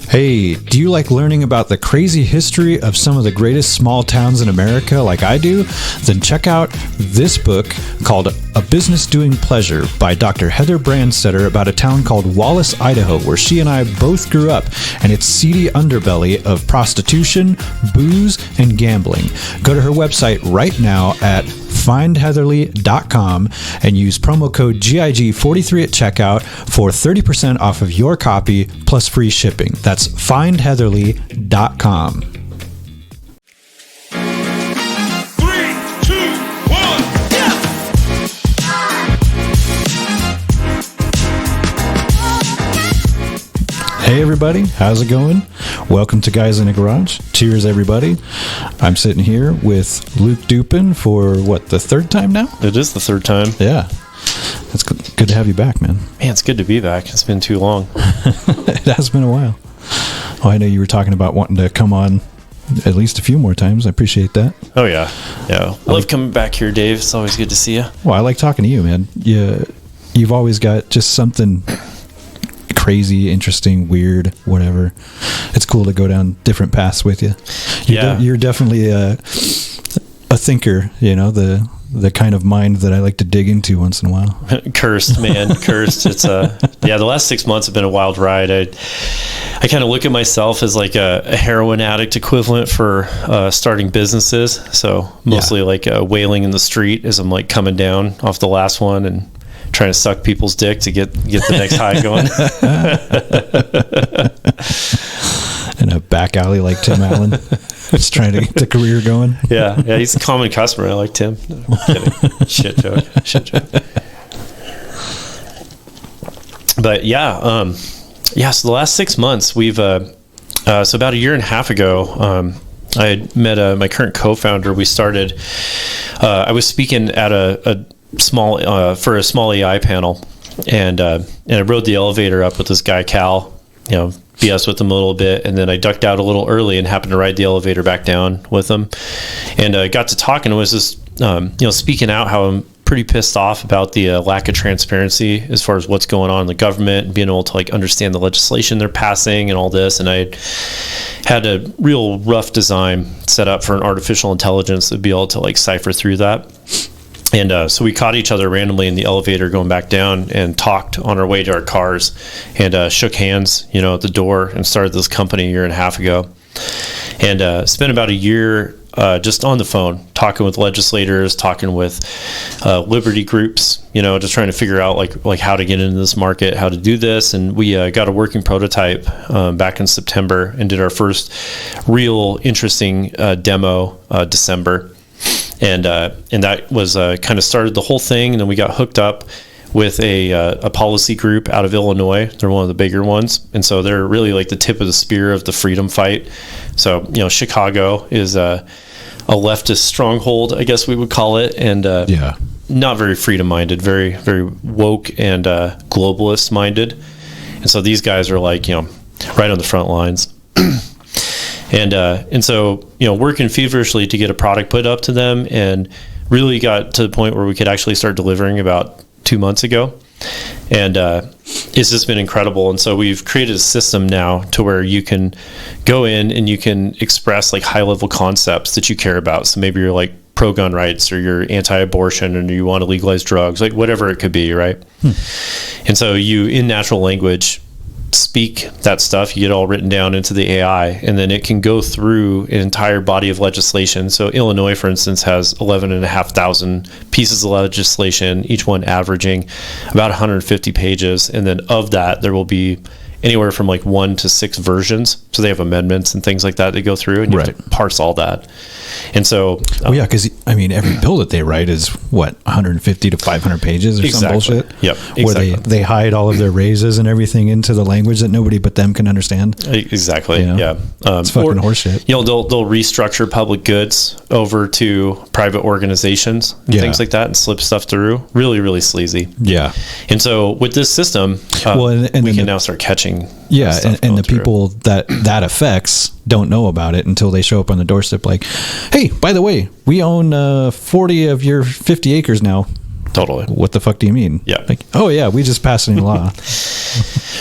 Hey, do you like learning about the crazy history of some of the greatest small towns in America like I do? Then check out this book called A Business Doing Pleasure by Dr. Heather Brandstetter about a town called Wallace, Idaho, where she and I both grew up, and its seedy underbelly of prostitution, booze, and gambling. Go to her website right now at findheatherly.com and use promo code GIG43 at checkout for 30% off of your copy plus free shipping. That's findheatherly.com. 3, 2, 1, yeah! Hey everybody, how's it going? Welcome to Guys in a Garage. Cheers everybody. I'm sitting here with Luke Dupin for the third time now? It is the third time. Yeah. It's good to have you back, man. Man, it's good to be back. It's been too long. It has been a while. Oh, I know you were talking about wanting to come on at least a few more times. I appreciate that. Oh, yeah. Yeah. I love coming back here, Dave. It's always good to see you. Well, I like talking to you, man. You've always got just something crazy, interesting, weird, whatever. It's cool to go down different paths with you. You're definitely a thinker, the kind of mind that I like to dig into once in a while. Cursed, man. Cursed. It's the last 6 months have been a wild ride. I kind of look at myself as like a heroin addict equivalent for starting businesses. So mostly like wailing in the street as I'm like coming down off the last one and trying to suck people's dick to get the next high going. In a back alley like Tim Allen, just trying to get the career going. Yeah, he's a common customer. I like Tim. No, I'm kidding. Shit joke. But so the last 6 months we've so about a year and a half ago, I had met my current co-founder. We started. I was speaking at a small AI panel, and I rode the elevator up with this guy Cal. BS with him a little bit, and then I ducked out a little early and happened to ride the elevator back down with him, and got to talking. And was just speaking out how I'm pretty pissed off about the lack of transparency as far as what's going on in the government and being able to like understand the legislation they're passing and all this. And I had a real rough design set up for an artificial intelligence that'd be able to like cipher through that. And so we caught each other randomly in the elevator going back down and talked on our way to our cars and shook hands, at the door, and started this company a year and a half ago. And spent about a year just on the phone, talking with legislators, talking with liberty groups, just trying to figure out like how to get into this market, how to do this. And we got a working prototype back in September and did our first real interesting demo December. And that was kind of started the whole thing. And then we got hooked up with a policy group out of Illinois. They're one of the bigger ones. And so they're really like the tip of the spear of the freedom fight. So, Chicago is a leftist stronghold, I guess we would call it. And not very freedom-minded, very, very woke and globalist-minded. And so these guys are like, right on the front lines. And so, working feverishly to get a product put up to them, and really got to the point where we could actually start delivering about 2 months ago. And it's just been incredible. And so we've created a system now to where you can go in and you can express like high-level concepts that you care about. So maybe you're like pro-gun rights, or you're anti-abortion, and you want to legalize drugs, like whatever it could be, right? And so you, in natural language, speak that stuff. You get it all written down into the AI, and then it can go through an entire body of legislation. So Illinois, for instance, has 11,500 pieces of legislation, each one averaging about 150 pages. And then of that, there will be anywhere from like 1 to 6 versions. So they have amendments and things like that they go through, and you have to parse all that. And so, because every bill that they write is 150 to 500 pages or some bullshit. Yep, exactly. Where they hide all of their raises and everything into the language that nobody but them can understand. Exactly. Yeah, it's fucking horseshit. They'll restructure public goods over to private organizations and things like that, and slip stuff through. Really, really sleazy. Yeah. And so with this system, we can now start catching. Yeah, and the people that affects don't know about it until they show up on the doorstep like, hey, by the way, we own 40 of your 50 acres now. Totally. What the fuck do you mean? Yeah. Like, oh yeah, we just passed a new law.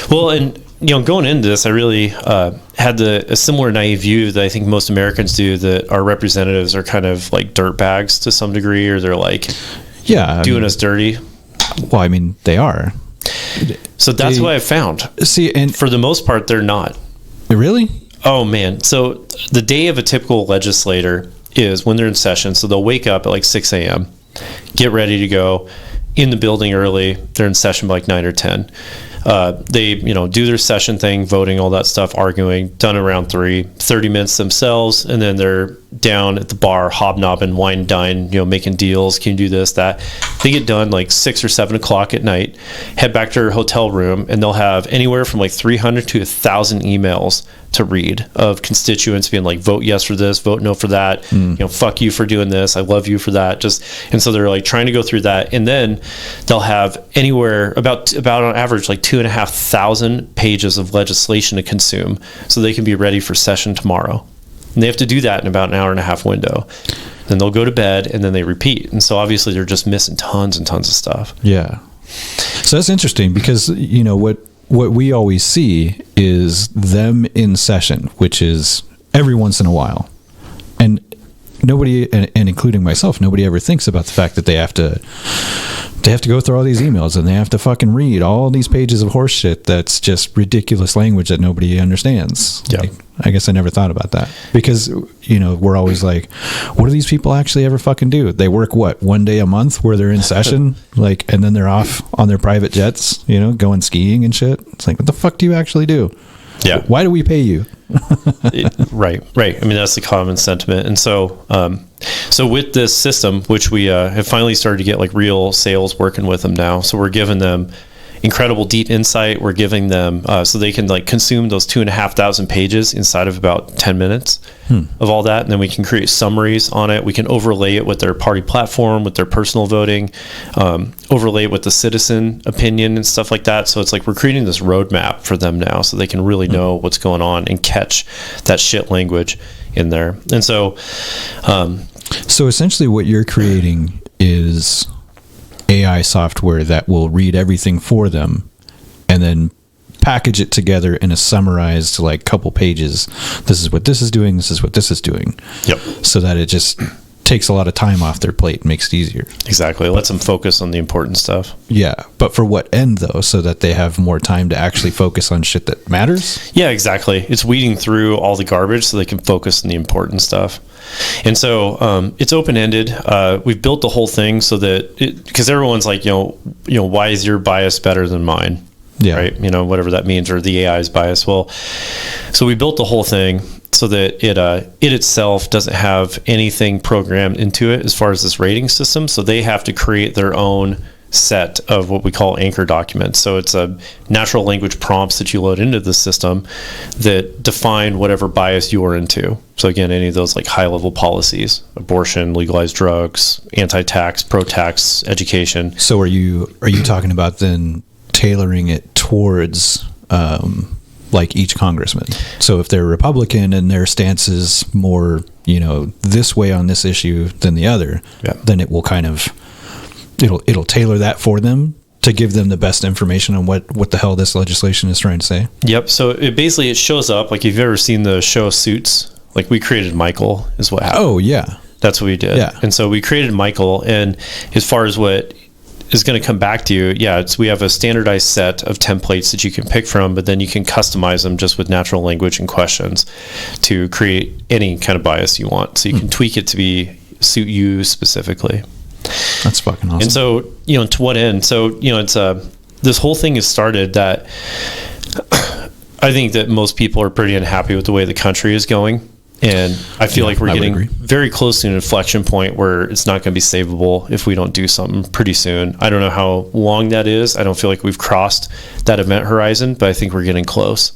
Well, and going into this, I really had a similar naive view that I think most Americans do, that our representatives are kind of like dirtbags to some degree, or they're like doing us dirty. Well, I mean, they are. So that's what I found. See, and for the most part, they're not. Really? Oh, man. So the day of a typical legislator is when they're in session. So they'll wake up at like 6 a.m., get ready to go in the building early. They're in session by like 9 or 10. They, do their session thing, voting, all that stuff, arguing, done around 30 minutes themselves. And then they're down at the bar, hobnobbing, wine and dine, making deals. Can you do this, that? They get done like 6 or 7 o'clock at night, head back to their hotel room, and they'll have anywhere from like 300 to 1,000 emails to read of constituents being like, vote yes for this, vote no for that, fuck you for doing this, I love you for that. And so they're like trying to go through that, and then they'll have anywhere about on average like 2,500 pages of legislation to consume, so they can be ready for session tomorrow. And they have to do that in about an hour and a half window. Then they'll go to bed, and then they repeat. And so obviously they're just missing tons and tons of stuff. Yeah. So that's interesting, because what we always see is them in session, which is every once in a while. And nobody, and including myself, nobody ever thinks about the fact that they have to go through all these emails, and they have to fucking read all these pages of horse shit that's just ridiculous language that nobody understands. Yeah. Like, I guess I never thought about that, because, we're always like, what do these people actually ever fucking do? They work, one day a month where they're in session, and then they're off on their private jets, going skiing and shit. It's like, what the fuck do you actually do? Yeah. Why do we pay you? Right. I mean, that's the common sentiment. And so, with this system, which we have finally started to get like real sales working with them now. So we're giving them incredible deep insight. We're giving them so they can like consume those 2,500 pages inside of about 10 minutes of all that. And then we can create summaries on it. We can overlay it with their party platform, with their personal voting, overlay it with the citizen opinion and stuff like that. So it's like we're creating this roadmap for them now, so they can really know what's going on and catch that shit language in there. And so essentially what you're creating is AI software that will read everything for them and then package it together in a summarized like couple pages. This is what this is doing, this is what this is doing. Yep. So that it just takes a lot of time off their plate and makes it easier. Exactly. It lets them focus on the important stuff. Yeah. But for what end though? So that they have more time to actually focus on shit that matters? Yeah, exactly. It's weeding through all the garbage so they can focus on the important stuff. And so it's open-ended. We've built the whole thing so that because everyone's like, why is your bias better than mine? Yeah. Right. Whatever that means, or the AI's bias. Well, so we built the whole thing so that it itself doesn't have anything programmed into it as far as this rating system. So they have to create their own set of what we call anchor documents. So it's a natural language prompts that you load into the system that define whatever bias you are into. So again, any of those like high level policies, abortion, legalized drugs, anti-tax, pro-tax, education. So are you talking about then tailoring it towards like each congressman? So if they're Republican and their stance is more, this way on this issue than the other, then it will kind of it'll tailor that for them to give them the best information on what the hell this legislation is trying to say. Yep. So it shows up like, if you've ever seen the show Suits, like we created Michael is what happened. Oh yeah. That's what we did. Yeah. And so we created Michael, and as far as what is going to come back to you, we have a standardized set of templates that you can pick from, but then you can customize them just with natural language and questions to create any kind of bias you want. So you can tweak it to suit you specifically. That's fucking awesome. And so, to what end? So, it's this whole thing has started that I think that most people are pretty unhappy with the way the country is going. And I feel like we're getting very close to an inflection point where it's not going to be savable if we don't do something pretty soon. I don't know how long that is. I don't feel like we've crossed that event horizon, but I think we're getting close.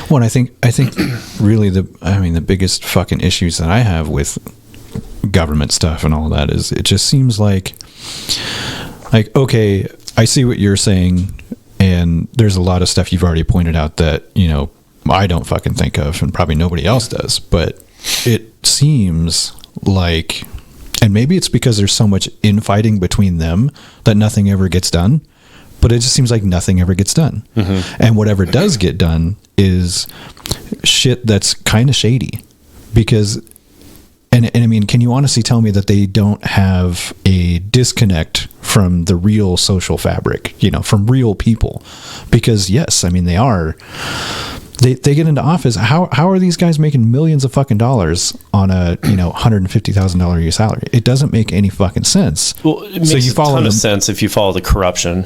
Well, and I think really the biggest fucking issues that I have with government stuff and all that is it just seems like okay, I see what you're saying, and there's a lot of stuff you've already pointed out that I don't fucking think of, and probably nobody else does, but it seems like, and maybe it's because there's so much infighting between them that nothing ever gets done, but it just seems like nothing ever gets done. And whatever does get done is shit that's kind of shady, because and I mean, can you honestly tell me that they don't have a disconnect from the real social fabric, from real people? Because yes, I mean, they are. They get into office. How are these guys making millions of fucking dollars on a $150,000 a year salary? It doesn't make any fucking sense. Well, it makes a ton of sense if you follow the corruption.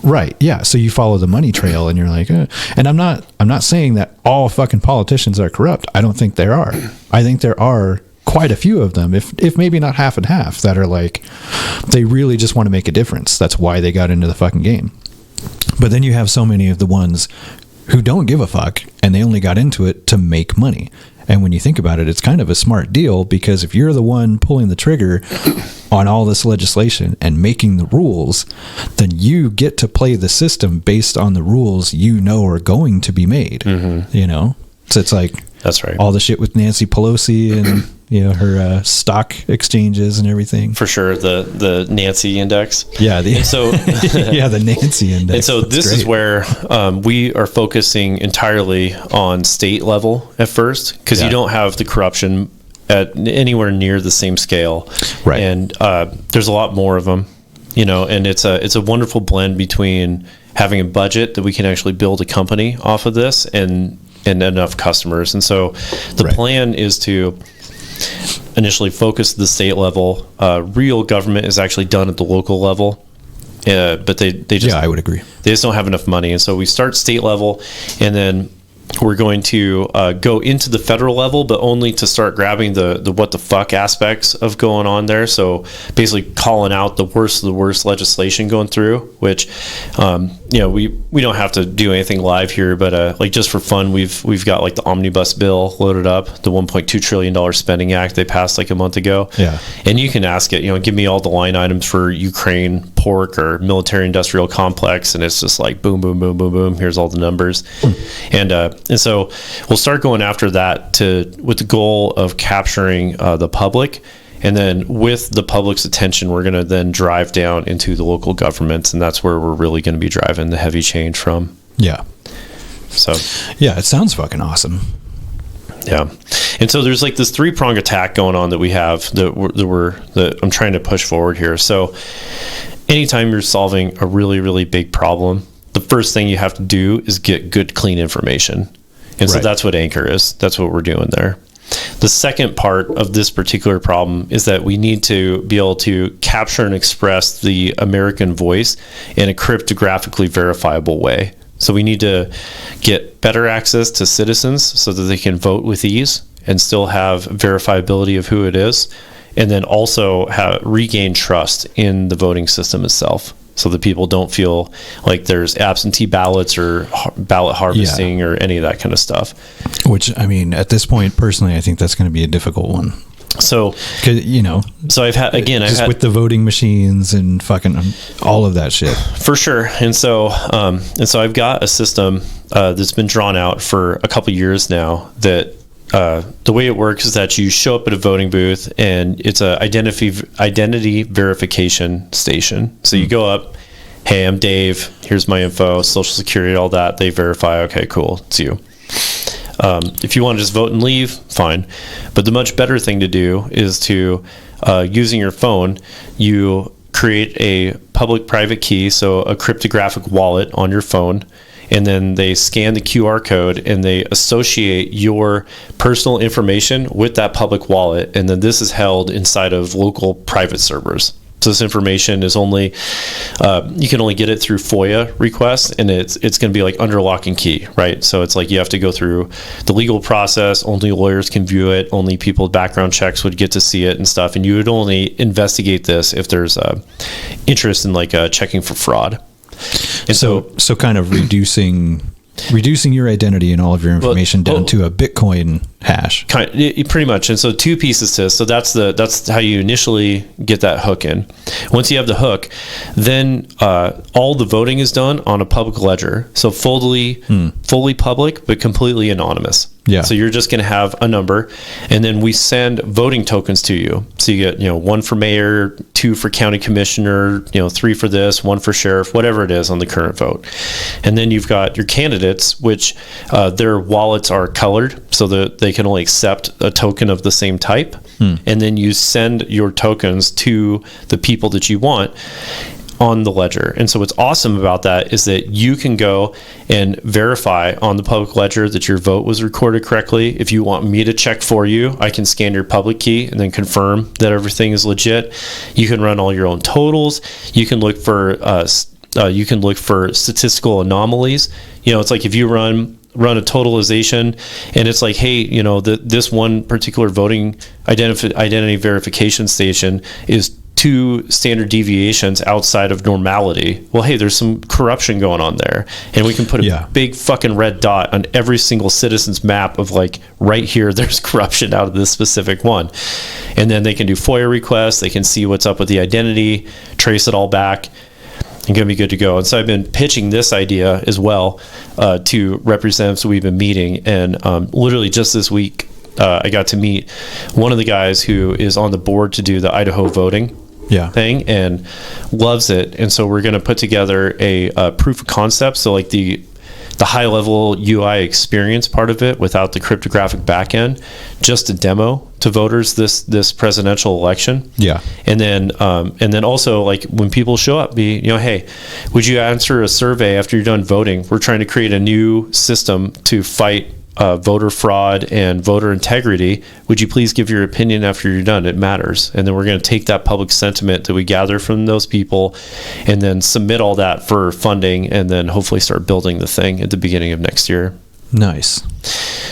Right. Yeah. So you follow the money trail, and you're like, and I'm not saying that all fucking politicians are corrupt. I don't think there are. I think there are quite a few of them, if maybe not half and half, that are like, they really just want to make a difference. That's why they got into the fucking game. But then you have so many of the ones who don't give a fuck, and they only got into it to make money. And when you think about it, it's kind of a smart deal, because if you're the one pulling the trigger on all this legislation and making the rules, then you get to play the system based on the rules are going to be made. So it's like, that's right, all the shit with Nancy Pelosi and her stock exchanges and everything. For sure, the Nancy index. Yeah, the Nancy index. And so this is where we are focusing entirely on state level at first, because you don't have the corruption at anywhere near the same scale, right? And there's a lot more of them, and it's a wonderful blend between having a budget that we can actually build a company off of this and enough customers. And so the plan is to initially focus the state level. Real government is actually done at the local level, but they just, I would agree, they just don't have enough money. And so we start state level, and then we're going to go into the federal level, but only to start grabbing the what the fuck aspects of going on there. So basically calling out the worst of the worst legislation going through, which we don't have to do anything live here, but like just for fun, we've got like the omnibus bill loaded up, the $1.2 trillion spending act they passed like a month ago. Yeah, and you can ask it, give me all the line items for Ukraine, pork, or military industrial complex, and it's just like boom, boom, boom, boom, boom. Here's all the numbers, and so we'll start going after that with the goal of capturing the public. And then with the public's attention, we're going to then drive down into the local governments. And that's where we're really going to be driving the heavy change from. Yeah. So, yeah, it sounds fucking awesome. Yeah. And so there's like this 3-prong attack going on that we have that I'm trying to push forward here. So anytime you're solving a really, really big problem, the first thing you have to do is get good, clean information. And so that's what Anchor is. That's what we're doing there. The second part of this particular problem is that we need to be able to capture and express the American voice in a cryptographically verifiable way. So we need to get better access to citizens so that they can vote with ease and still have verifiability of who it is, and then also regain trust in the voting system itself, so that people don't feel like there's absentee ballots or ballot harvesting or any of that kind of stuff. Which, I mean, at this point, personally, I think that's going to be a difficult one. So, so I've had with the voting machines and fucking all of that shit. For sure. And so I've got a system that's been drawn out for a couple years now that the way it works is that you show up at a voting booth, and it's a identity verification station. So you go up, hey, I'm Dave, here's my info, social security, all that. They verify, okay, cool, it's you. If you want to just vote and leave, fine. But the much better thing to do is to, using your phone, you create a public-private key, so a cryptographic wallet on your phone, and then they scan the QR code and they associate your personal information with that public wallet, and then this is held inside of local private servers. So this information is only you can only get it through FOIA requests, and it's going to be like under lock and key, right? So it's like you have to go through the legal process. Only lawyers can view it. Only people with background checks would get to see it and stuff. And you would only investigate this if there's interest in like checking for fraud. And so kind of reducing your identity and all of your information down to a Bitcoin hash. Pretty much. And so 2 pieces to this. So that's how you initially get that hook in. Once you have the hook, then all the voting is done on a public ledger. So fully public, but completely anonymous. Yeah. So you're just going to have a number, and then we send voting tokens to you. So you get, 1 for mayor, 2 for county commissioner, 3 for this, 1 for sheriff, whatever it is on the current vote. And then you've got your candidates, which their wallets are colored so that they can only accept a token of the same type. And then you send your tokens to the people that you want on the ledger. And so what's awesome about that is that you can go and verify on the public ledger that your vote was recorded correctly. If you want me to check for you, I can scan your public key and then confirm that everything is legit. You can run all your own totals. You can look for statistical anomalies. It's like if you run a totalization and it's like, hey, this one particular voting identity verification station is 2 standard deviations outside of normality. Well, hey, there's some corruption going on there, and we can put a big fucking red dot on every single citizen's map of like, right here, there's corruption out of this specific one. And then they can do FOIA requests. They can see what's up with the identity, trace it all back, and going to be good to go. And so I've been pitching this idea as well to representatives we've been meeting. And literally just this week, I got to meet one of the guys who is on the board to do the Idaho voting thing and loves it. And so we're going to put together a proof of concept. So like the high level UI experience part of it without the cryptographic backend, just a demo to voters this presidential election. Yeah. And then also, like, when people show up, hey, would you answer a survey after you're done voting? We're trying to create a new system to fight voter fraud and voter integrity. Would you please give your opinion after you're done? It matters. And then we're going to take that public sentiment that we gather from those people and then submit all that for funding, and then hopefully start building the thing at the beginning of next year. Nice.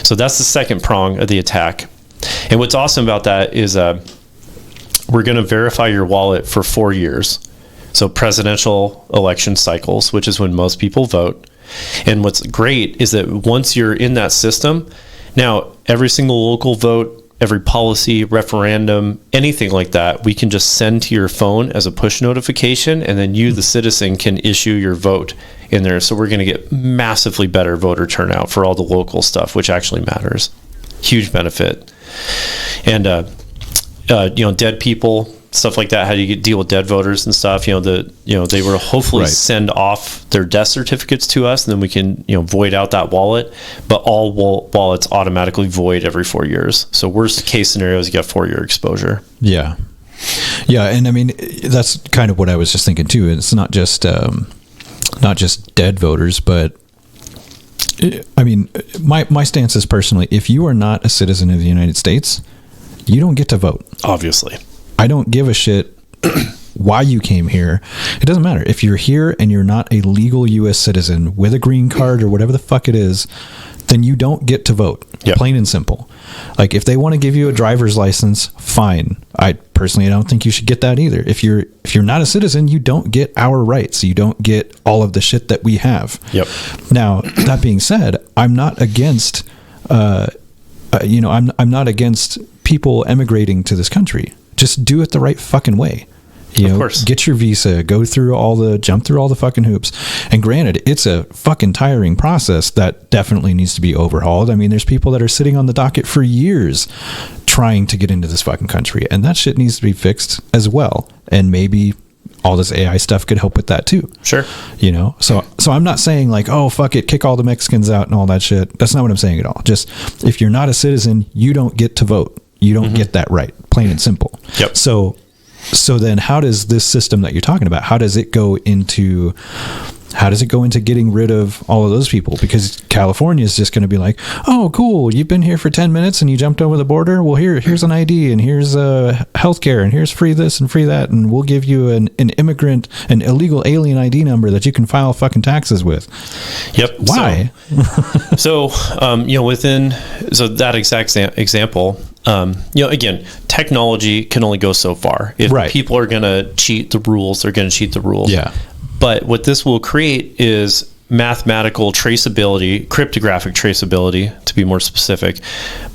So that's the second prong of the attack. And what's awesome about that is we're going to verify your wallet for 4 years. So presidential election cycles, which is when most people vote. And what's great is that once you're in that system, now every single local vote, every policy, referendum, anything like that, we can just send to your phone as a push notification, and then you, the citizen, can issue your vote in there. So we're going to get massively better voter turnout for all the local stuff, which actually matters. Huge benefit. And dead people, stuff like that, how do you deal with dead voters and stuff, they will hopefully send off their death certificates to us, and then we can void out that wallet. But all wallets automatically void every 4 years. So worst case scenario is you got 4-year exposure. Yeah And I mean, that's kind of what I was just thinking too. It's not just dead voters, but I mean, my stance is, personally, if you are not a citizen of the United States, you don't get to vote. Obviously. I don't give a shit why you came here. It doesn't matter. If you're here and you're not a legal U.S. citizen with a green card or whatever the fuck it is, then you don't get to vote. Yep. Plain and simple. Like, if they want to give you a driver's license, fine. I don't think you should get that either. If you're not a citizen, you don't get our rights. You don't get all of the shit that we have. Yep. Now, that being said, I'm not against I'm not against people emigrating to this country. Just do it the right fucking way. Of course. Get your visa, jump through all the fucking hoops. And granted, it's a fucking tiring process that definitely needs to be overhauled. I mean, there's people that are sitting on the docket for years trying to get into this fucking country, and that shit needs to be fixed as well. And maybe all this AI stuff could help with that too. Sure. So I'm not saying like, oh, fuck it, kick all the Mexicans out and all that shit. That's not what I'm saying at all. Just, if you're not a citizen, you don't get to vote. You don't get that right, plain and simple. Yep. So then how does this system that you're talking about, how does it go into getting rid of all of those people? Because California is just going to be like, oh, cool, you've been here for 10 minutes and you jumped over the border. Well, here's an ID, and here's healthcare, and here's free this and free that, and we'll give you an illegal alien ID number that you can file fucking taxes with. Yep. Why? So that exact example, again, technology can only go so far. If people are going to cheat the rules, they're going to cheat the rules. Yeah. But what this will create is mathematical traceability, cryptographic traceability, to be more specific,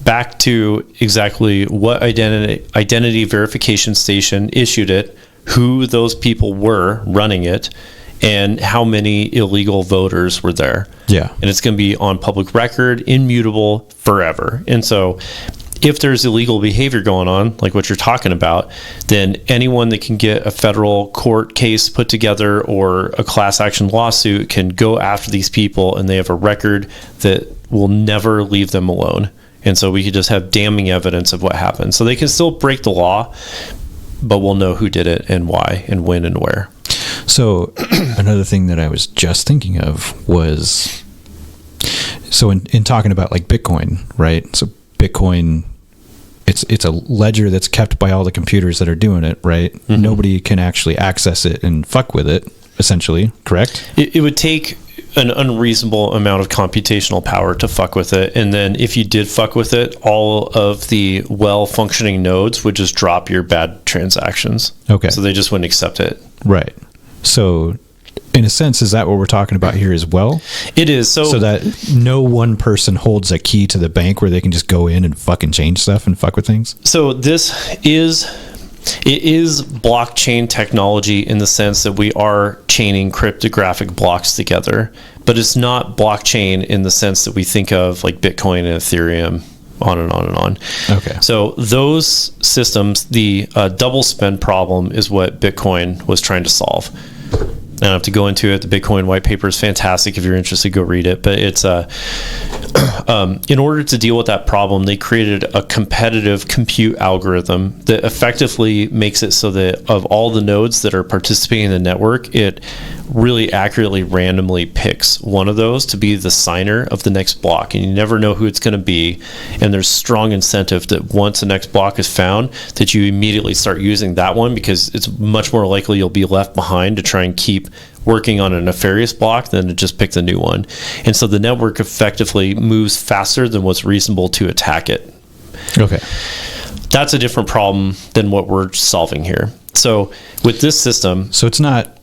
back to exactly what identity verification station issued it, who those people were running it, and how many illegal voters were there. Yeah. And it's going to be on public record, immutable, forever. And so if there's illegal behavior going on, like what you're talking about, then anyone that can get a federal court case put together or a class action lawsuit can go after these people, and they have a record that will never leave them alone. And so we could just have damning evidence of what happened. So they can still break the law, but we'll know who did it and why and when and where. So another thing that I was just thinking of was, so in talking about like Bitcoin, right? So Bitcoin, it's a ledger that's kept by all the computers that are doing it, right? Mm-hmm. Nobody can actually access it and fuck with it, essentially, correct? It would take an unreasonable amount of computational power to fuck with it. And then if you did fuck with it, all of the well-functioning nodes would just drop your bad transactions. Okay. So they just wouldn't accept it. Right. So in a sense, is that what we're talking about here as well? It is. So that no one person holds a key to the bank where they can just go in and fucking change stuff and fuck with things? So it is blockchain technology in the sense that we are chaining cryptographic blocks together, but it's not blockchain in the sense that we think of like Bitcoin and Ethereum, on and on and on. Okay. So those systems, the double spend problem is what Bitcoin was trying to solve. I don't have to go into it. The Bitcoin white paper is fantastic. If you're interested, go read it. But it's in order to deal with that problem, they created a competitive compute algorithm that effectively makes it so that of all the nodes that are participating in the network, it really accurately randomly picks one of those to be the signer of the next block. And you never know who it's going to be. And there's strong incentive that once the next block is found, that you immediately start using that one, because it's much more likely you'll be left behind to try and keep working on a nefarious block than to just pick the new one. And so the network effectively moves faster than what's reasonable to attack it. Okay. That's a different problem than what we're solving here. So with this system... So it's not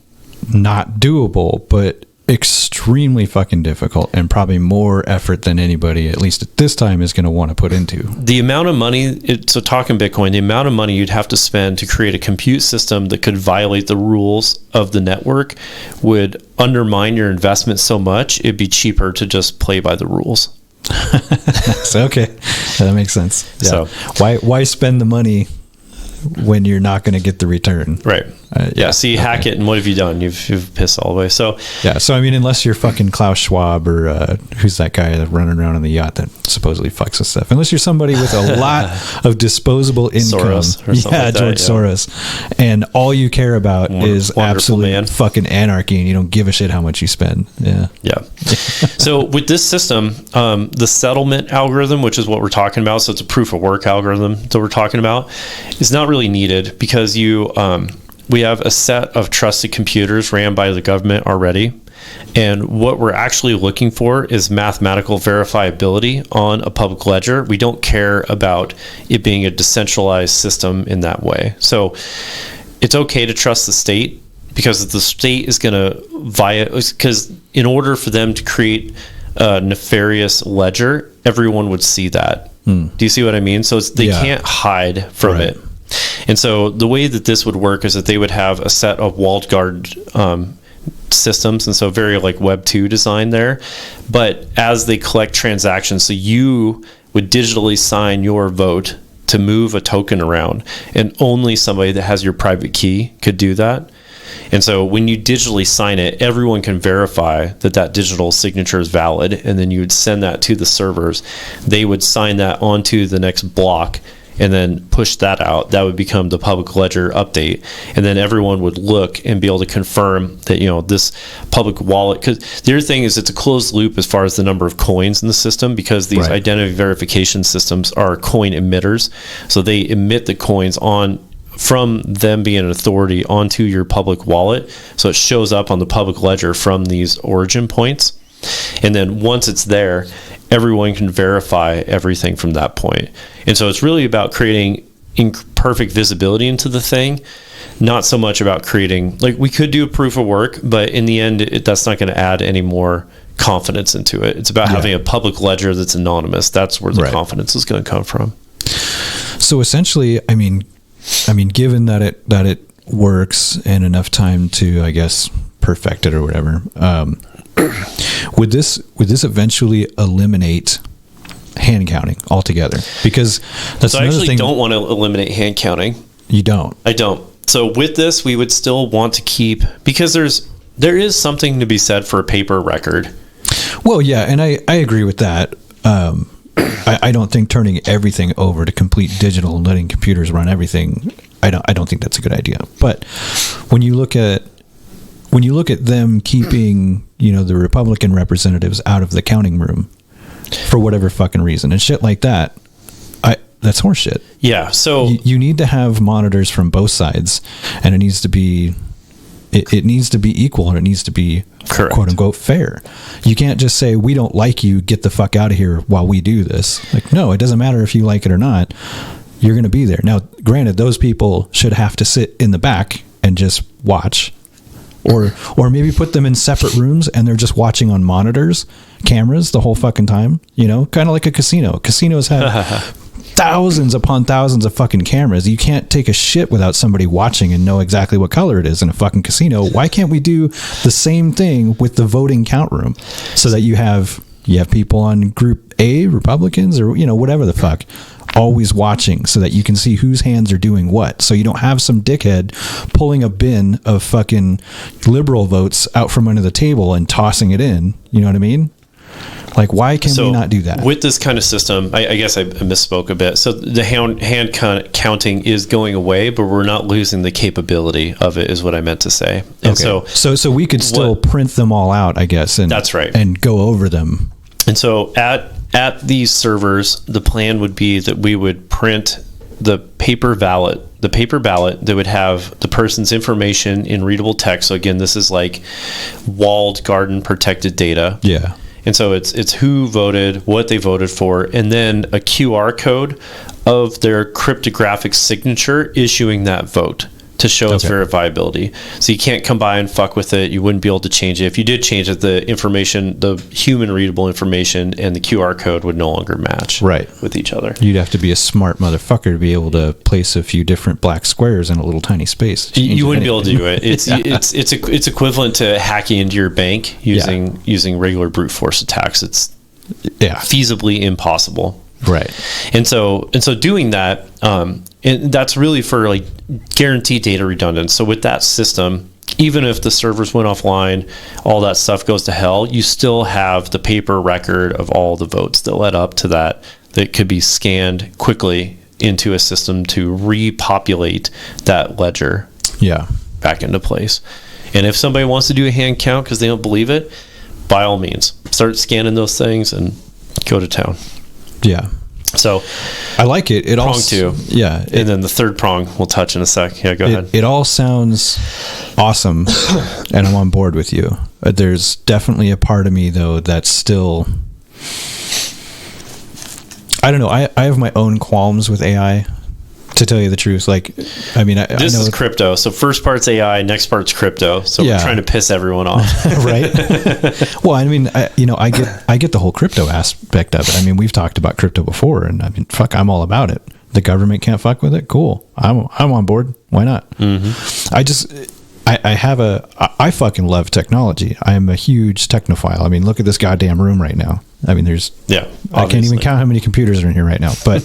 doable, but extremely fucking difficult, and probably more effort than anybody, at least at this time, is going to want to put into. The amount of money, so talking Bitcoin, the amount of money you'd have to spend to create a compute system that could violate the rules of the network would undermine your investment so much, it'd be cheaper to just play by the rules. Okay. That makes sense. Yeah. So why spend the money when you're not going to get the return? Right. So you hack it, and what have you done? You've pissed all the way. So I mean, unless you're fucking Klaus Schwab or who's that guy that's running around on the yacht that supposedly fucks with stuff, unless you're somebody with a lot of disposable income, Soros or something like that, George Soros, and all you care about is absolute fucking anarchy, and you don't give a shit how much you spend. So with this system, the settlement algorithm, which is what we're talking about, so it's a proof of work algorithm that we're talking about, is not really needed, because we have a set of trusted computers ran by the government already. And what we're actually looking for is mathematical verifiability on a public ledger. We don't care about it being a decentralized system in that way. So it's okay to trust the state, because the state is going to because in order for them to create a nefarious ledger, everyone would see that. Do you see what I mean? So they can't hide from it. And so the way that this would work is that they would have a set of walled garden systems, and so very like Web 2 design there. But as they collect transactions, so you would digitally sign your vote to move a token around, and only somebody that has your private key could do that. And so when you digitally sign it, everyone can verify that that digital signature is valid, and then you would send that to the servers. They would sign that onto the next block and then push that out. That would become the public ledger update. And then everyone would look and be able to confirm that, this public wallet, because the other thing is it's a closed loop as far as the number of coins in the system, because these identity verification systems are coin emitters. So they emit the coins from them being an authority onto your public wallet. So it shows up on the public ledger from these origin points. And then once it's there, everyone can verify everything from that point. And so it's really about creating perfect visibility into the thing. Not so much about creating, like, we could do a proof of work, but in the end, that's not going to add any more confidence into it. It's about having a public ledger that's anonymous. That's where the confidence is going to come from. So essentially, I mean, given that it works and enough time to, I guess, perfect it or whatever, would this eventually eliminate hand counting altogether? Because that's so I actually don't want to eliminate hand counting. You don't? I don't. So with this, we would still want to keep, because there is something to be said for a paper record. Well, yeah, and I agree with that. I don't think turning everything over to complete digital and letting computers run everything, I don't think that's a good idea. But when you look at them keeping, the Republican representatives out of the counting room for whatever fucking reason and shit like that, that's horseshit. Yeah. So you need to have monitors from both sides, and it needs to be equal, and it needs to be correct, quote unquote fair. You can't just say, we don't like you, get the fuck out of here while we do this. Like, no, it doesn't matter if you like it or not. You're going to be there. Now, granted, those people should have to sit in the back and just watch, or maybe put them in separate rooms and they're just watching on cameras the whole fucking time, kind of like a casino. Casinos have thousands upon thousands of fucking cameras. You can't take a shit without somebody watching and know exactly what color it is in a fucking casino. Why can't we do the same thing with the voting count room, so that you have people on group A, Republicans, or whatever the fuck, always watching, so that you can see whose hands are doing what, so you don't have some dickhead pulling a bin of fucking liberal votes out from under the table and tossing it in. You know what I mean? Like, why can we not do that? With this kind of system, I guess I misspoke a bit. So the hand counting is going away, but we're not losing the capability of it, is what I meant to say. And okay. So we could still print them all out, I guess. And that's right. And go over them. And so at these servers, the plan would be that we would print the paper ballot that would have the person's information in readable text. So again, this is like walled garden protected data. Yeah. And so it's who voted, what they voted for, and then a QR code of their cryptographic signature issuing that vote to show its verifiability. So you can't come by and fuck with it. You wouldn't be able to change it. If you did change it, the information, the human readable information and the QR code would no longer match with each other. You'd have to be a smart motherfucker to be able to place a few different black squares in a little tiny space. You wouldn't be able to do it. It's equivalent to hacking into your bank using regular brute force attacks. It's feasibly impossible. Right. And so doing that, and that's really for like guaranteed data redundance. So with that system, even if the servers went offline, all that stuff goes to hell, you still have the paper record of all the votes that led up to that could be scanned quickly into a system to repopulate that ledger back into place. And if somebody wants to do a hand count because they don't believe it, by all means, start scanning those things and go to town. Yeah. So I like it. It prong all two. Yeah. And then the third prong we'll touch in a sec. Yeah, go ahead. It all sounds awesome and I'm on board with you. There's definitely a part of me though that's still, I don't know. I have my own qualms with AI, to tell you the truth. Like, I mean, this is crypto. So first part's AI, next part's crypto. So we're trying to piss everyone off. Right. Well, I mean, I get the whole crypto aspect of it. I mean, we've talked about crypto before and I mean, fuck, I'm all about it. The government can't fuck with it. Cool. I'm on board. Why not? Mm-hmm. I fucking love technology. I am a huge technophile. I mean, look at this goddamn room right now. I mean, I can't even count how many computers are in here right now, but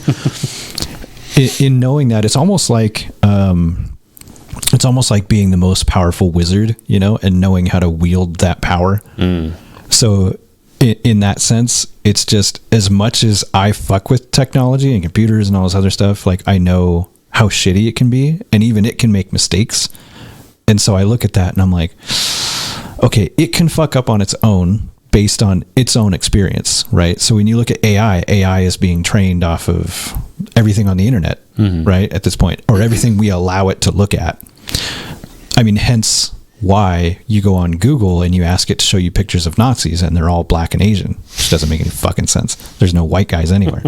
in knowing that, it's almost like being the most powerful wizard, and knowing how to wield that power. So in that sense, it's just, as much as I fuck with technology and computers and all this other stuff, like, I know how shitty it can be, and even it can make mistakes. And so I look at that and I'm like, okay, it can fuck up on its own based on its own experience, right? So when you look at AI is being trained off of everything on the internet, right, at this point, or everything we allow it to look at. I mean, hence why you go on Google and you ask it to show you pictures of Nazis and they're all black and Asian, which doesn't make any fucking sense. There's no white guys anywhere.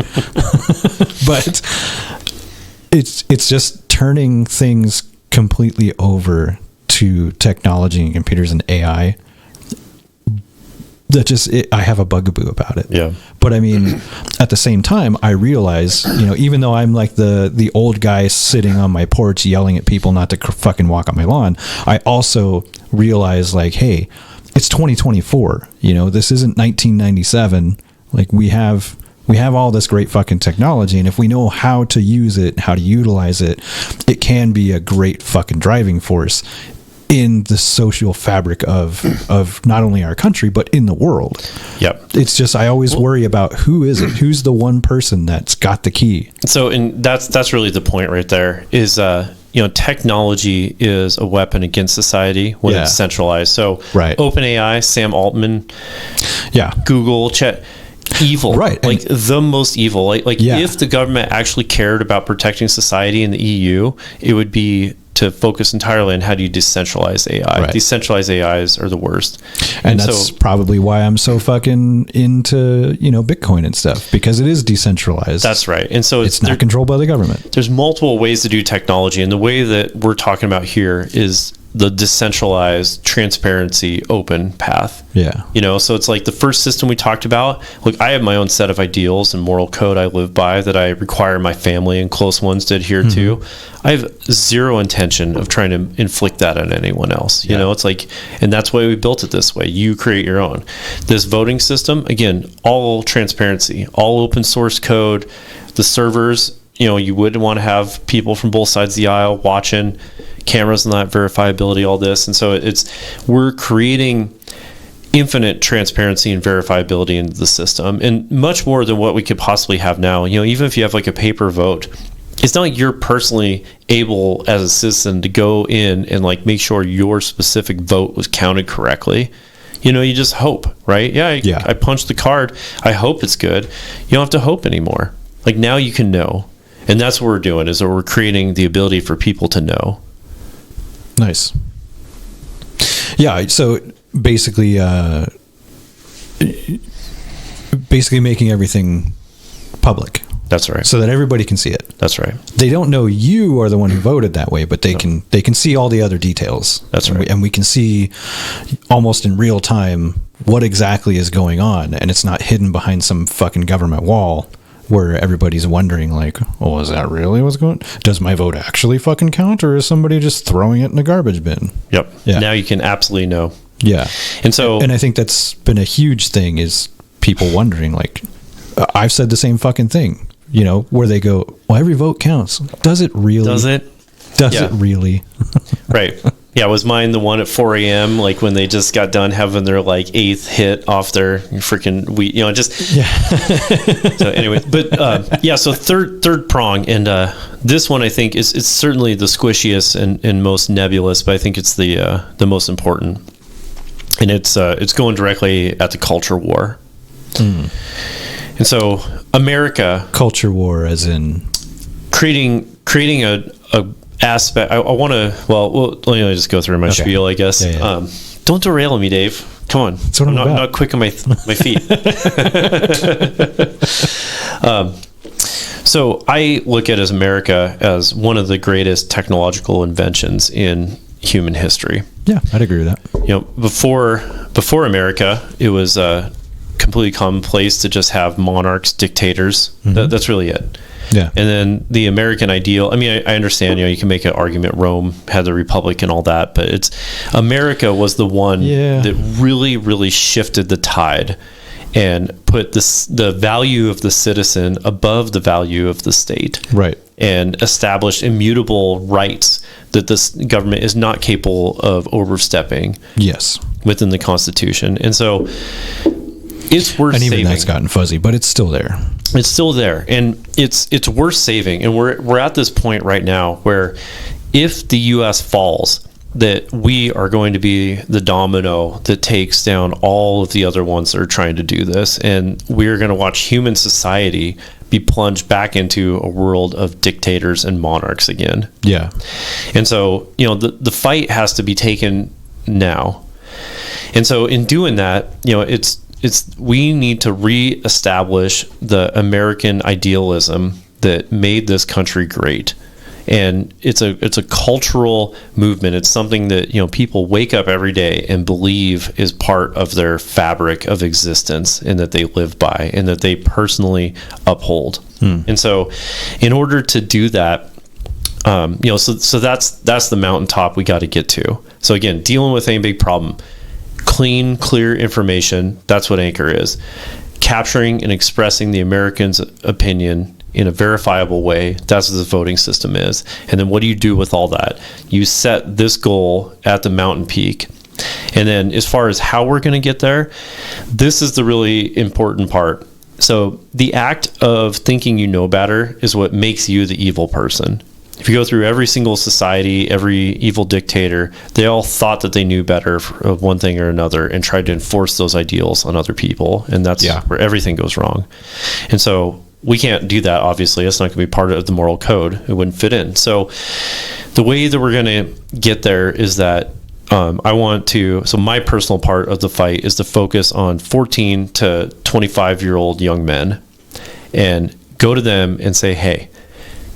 But it's just turning things completely over to technology and computers and AI. That just, I have a bugaboo about it. Yeah. But I mean, at the same time, I realize, even though I'm like the old guy sitting on my porch yelling at people not to fucking walk on my lawn, I also realize like, hey, it's 2024. This isn't 1997. Like we have all this great fucking technology, and if we know how to use it, how to utilize it, it can be a great fucking driving force in the social fabric of not only our country but in the world. Yep. It's just, I always worry about who's the one person that's got the key. So, and that's really the point right there is, technology is a weapon against society when it's centralized. So right. OpenAI, Sam Altman, Google, Chat, evil, right? Like the most evil. Like if the government actually cared about protecting society in the EU, it would be to focus entirely on how do you decentralize AI. Right. Decentralized AIs are the worst. And that's probably why I'm so fucking into, Bitcoin and stuff, because it is decentralized. That's right. And so it's not controlled by the government. There's multiple ways to do technology. And the way that we're talking about here is the decentralized, transparency, open path. Yeah. So it's like the first system we talked about. Look, I have my own set of ideals and moral code I live by that I require my family and close ones to adhere to. I have zero intention of trying to inflict that on anyone else. You know, it's like, and that's why we built it this way. You create your own. This voting system, again, all transparency, all open source code, the servers, you wouldn't want to have people from both sides of the aisle watching, cameras and that, verifiability, all this. And so we're creating infinite transparency and verifiability into the system, and much more than what we could possibly have now. Even if you have like a paper vote, it's not like you're personally able as a citizen to go in and like make sure your specific vote was counted correctly. You just hope, right? I punched the card. I hope it's good. You don't have to hope anymore. Like now you can know. And that's what we're doing, is that we're creating the ability for people to know. Nice. Yeah. So basically making everything public. That's right. So that everybody can see it. That's right. They don't know you are the one who voted that way, but they can see all the other details. That's right. And we can see almost in real time what exactly is going on, and it's not hidden behind some fucking government wall where everybody's wondering like, oh, is that really what's going on? Does my vote actually fucking count, or is somebody just throwing it in the garbage bin? Yep. Yeah. Now you can absolutely know. Yeah. And so, and I think that's been a huge thing, is people wondering like, I've said the same fucking thing, where they go, well, every vote counts. Does it really? Does it really? Right. Yeah, was mine the one at 4 a.m., like when they just got done having their like 8th hit off their freaking wheat, So anyway, but so third prong, and this one I think it's certainly the squishiest and most nebulous, but I think it's the most important, and it's going directly at the culture war. And so America, culture war, as in creating a aspect. I want to. Well, let me just go through my spiel, I guess. Yeah. Don't derail me, Dave. Come on. That's what I'm about. Not quick on my feet. So I look at America as one of the greatest technological inventions in human history. Yeah, I'd agree with that. Before America, it was completely commonplace to just have monarchs, dictators. That's really it. Yeah. And then the American ideal, I mean, I understand, you can make an argument Rome had the Republic and all that, but America was the one that really, really shifted the tide and put the value of the citizen above the value of the state. Right. And established immutable rights that this government is not capable of overstepping. Yes. Within the Constitution. And so it's worth saving. And even that's gotten fuzzy, but it's still there. It's still there, and it's worth saving. And we're at this point right now where if the U.S. falls, that we are going to be the domino that takes down all of the other ones that are trying to do this, and we're going to watch human society be plunged back into a world of dictators and monarchs again. Yeah. And so, the fight has to be taken now. And so in doing that, we need to reestablish the American idealism that made this country great. And it's a cultural movement. It's something that, people wake up every day and believe is part of their fabric of existence, and that they live by, and that they personally uphold. And so in order to do that, so that's the mountaintop we got to get to. So again, dealing with any big problem, clean, clear information, that's what Anchor is. Capturing and expressing the American's opinion in a verifiable way, that's what the voting system is. And then what do you do with all that? You set this goal at the mountain peak. And then as far as how we're going to get there, this is the really important part. So the act of thinking you know better is what makes you the evil person. If you go through every single society, every evil dictator, they all thought that they knew better of one thing or another and tried to enforce those ideals on other people. And that's where everything goes wrong. And so we can't do that, obviously. It's not going to be part of the moral code. It wouldn't fit in. So the way that we're going to get there is that so my personal part of the fight is to focus on 14 to 25-year-old young men and go to them and say, hey,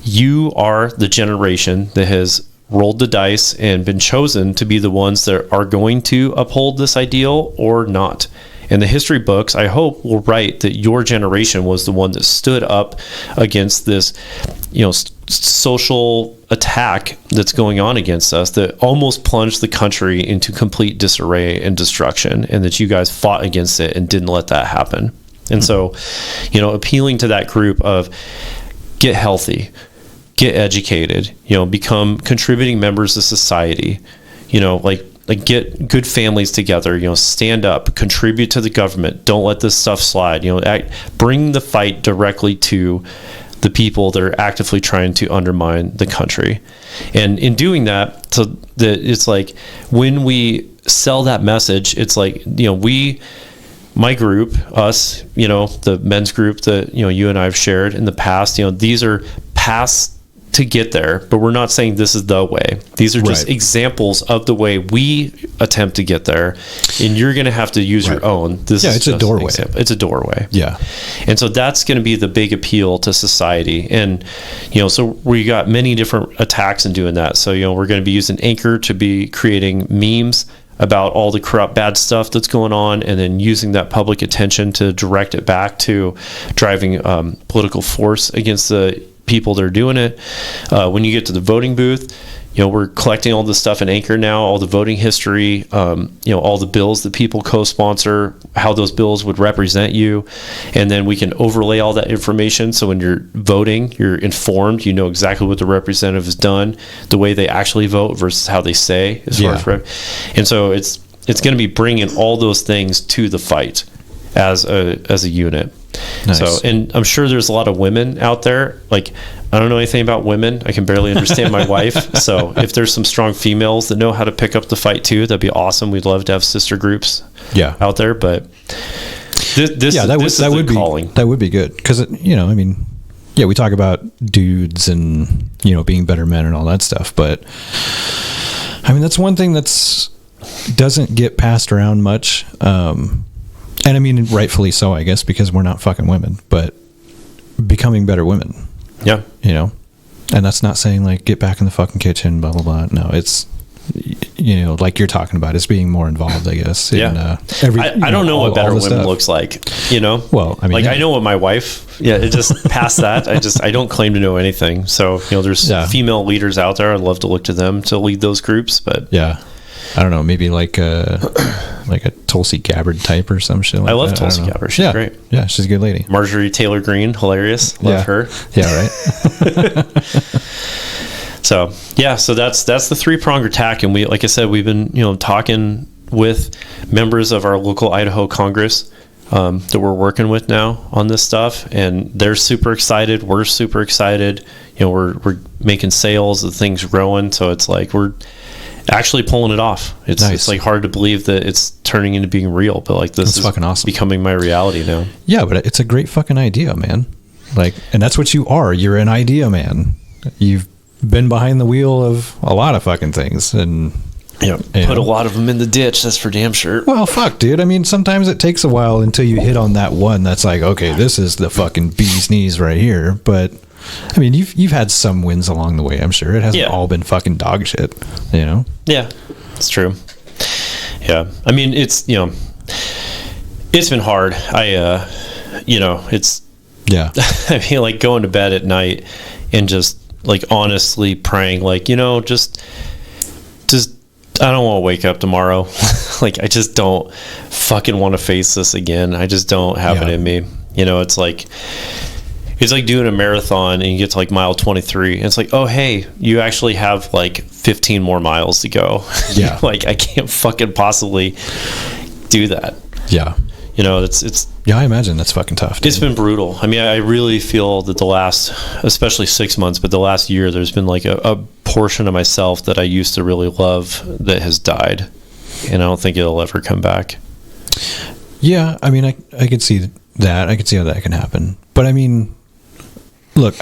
you are the generation that has rolled the dice and been chosen to be the ones that are going to uphold this ideal or not. And the history books, I hope, will write that your generation was the one that stood up against this, social attack that's going on against us that almost plunged the country into complete disarray and destruction, and that you guys fought against it and didn't let that happen. And so, appealing to that group of get healthy, get educated, become contributing members of society, like get good families together, stand up, contribute to the government. Don't let this stuff slide, bring the fight directly to the people that are actively trying to undermine the country. And in doing that, so that it's like when we sell that message, it's like, my group, us, the men's group that, you and I have shared in the past, these are paths to get there, but we're not saying this is the way. These are just examples of the way we attempt to get there, and you're going to have to use your own. It's a doorway. It's a doorway. Yeah. And so that's going to be the big appeal to society. And, so we got many different attacks in doing that. So, we're going to be using Anchor to be creating memes about all the corrupt bad stuff that's going on, and then using that public attention to direct it back to driving political force against the people that are doing it. When you get to the voting booth, we're collecting all this stuff in Anchor now, all the voting history, all the bills that people co-sponsor, how those bills would represent you. And then we can overlay all that information. So when you're voting, you're informed, you know exactly what the representative has done, the way they actually vote versus how they say. And so it's going to be bringing all those things to the fight as a unit. Nice. So, and I'm sure there's a lot of women out there. Like, I don't know anything about women. I can barely understand my wife. So if there's some strong females that know how to pick up the fight too, that'd be awesome. We'd love to have sister groups out there. But that would be calling. That would be good. Because, we talk about dudes and, being better men and all that stuff. But, that's one thing that's doesn't get passed around much. And rightfully so, I guess, because we're not fucking women, but becoming better women. Yeah. And that's not saying like get back in the fucking kitchen, blah, blah, blah. No, it's, like you're talking about, it's being more involved, I guess. Yeah. I don't know what better women looks like, Well, I know what my wife, it just past that. I don't claim to know anything. So, there's female leaders out there. I'd love to look to them to lead those groups, but yeah. I don't know, maybe like a Tulsi Gabbard type or some shit like that. I love Tulsi Gabbard. She's great. Yeah, she's a good lady. Marjorie Taylor Greene, hilarious. Love her. Yeah, right. So that's the three-pronged attack. And we, like I said, we've been, talking with members of our local Idaho Congress that we're working with now on this stuff. And they're super excited. We're super excited. We're making sales, the thing's growing. So it's like we're actually pulling it off. It's like hard to believe that it's turning into being real, but like this is fucking awesome, becoming my reality now. Yeah, but it's a great fucking idea, man. Like, and that's what you are. You're an idea man. You've been behind the wheel of a lot of fucking things, and put a lot of them in the ditch. That's for damn sure. Well, fuck, dude. Sometimes it takes a while until you hit on that one that's like, okay, this is the fucking bee's knees right here. But I mean, you've had some wins along the way, I'm sure. It hasn't all been fucking dog shit, you know? Yeah, it's true. Yeah. I mean, it's been hard. It's, yeah. I mean, like going to bed at night and just like honestly praying, like, just I don't want to wake up tomorrow. Like, I just don't fucking want to face this again. I just don't have it in me. It's like doing a marathon and you get to like mile 23 and it's like, oh, hey, you actually have like 15 more miles to go. Yeah. Like, I can't fucking possibly do that. Yeah. It's I imagine that's fucking tough, dude. It's been brutal. I mean, I really feel that the last, especially 6 months, but the last year, there's been like a portion of myself that I used to really love that has died. And I don't think it'll ever come back. Yeah. I mean, I could see that. I could see how that can happen. But I mean, look,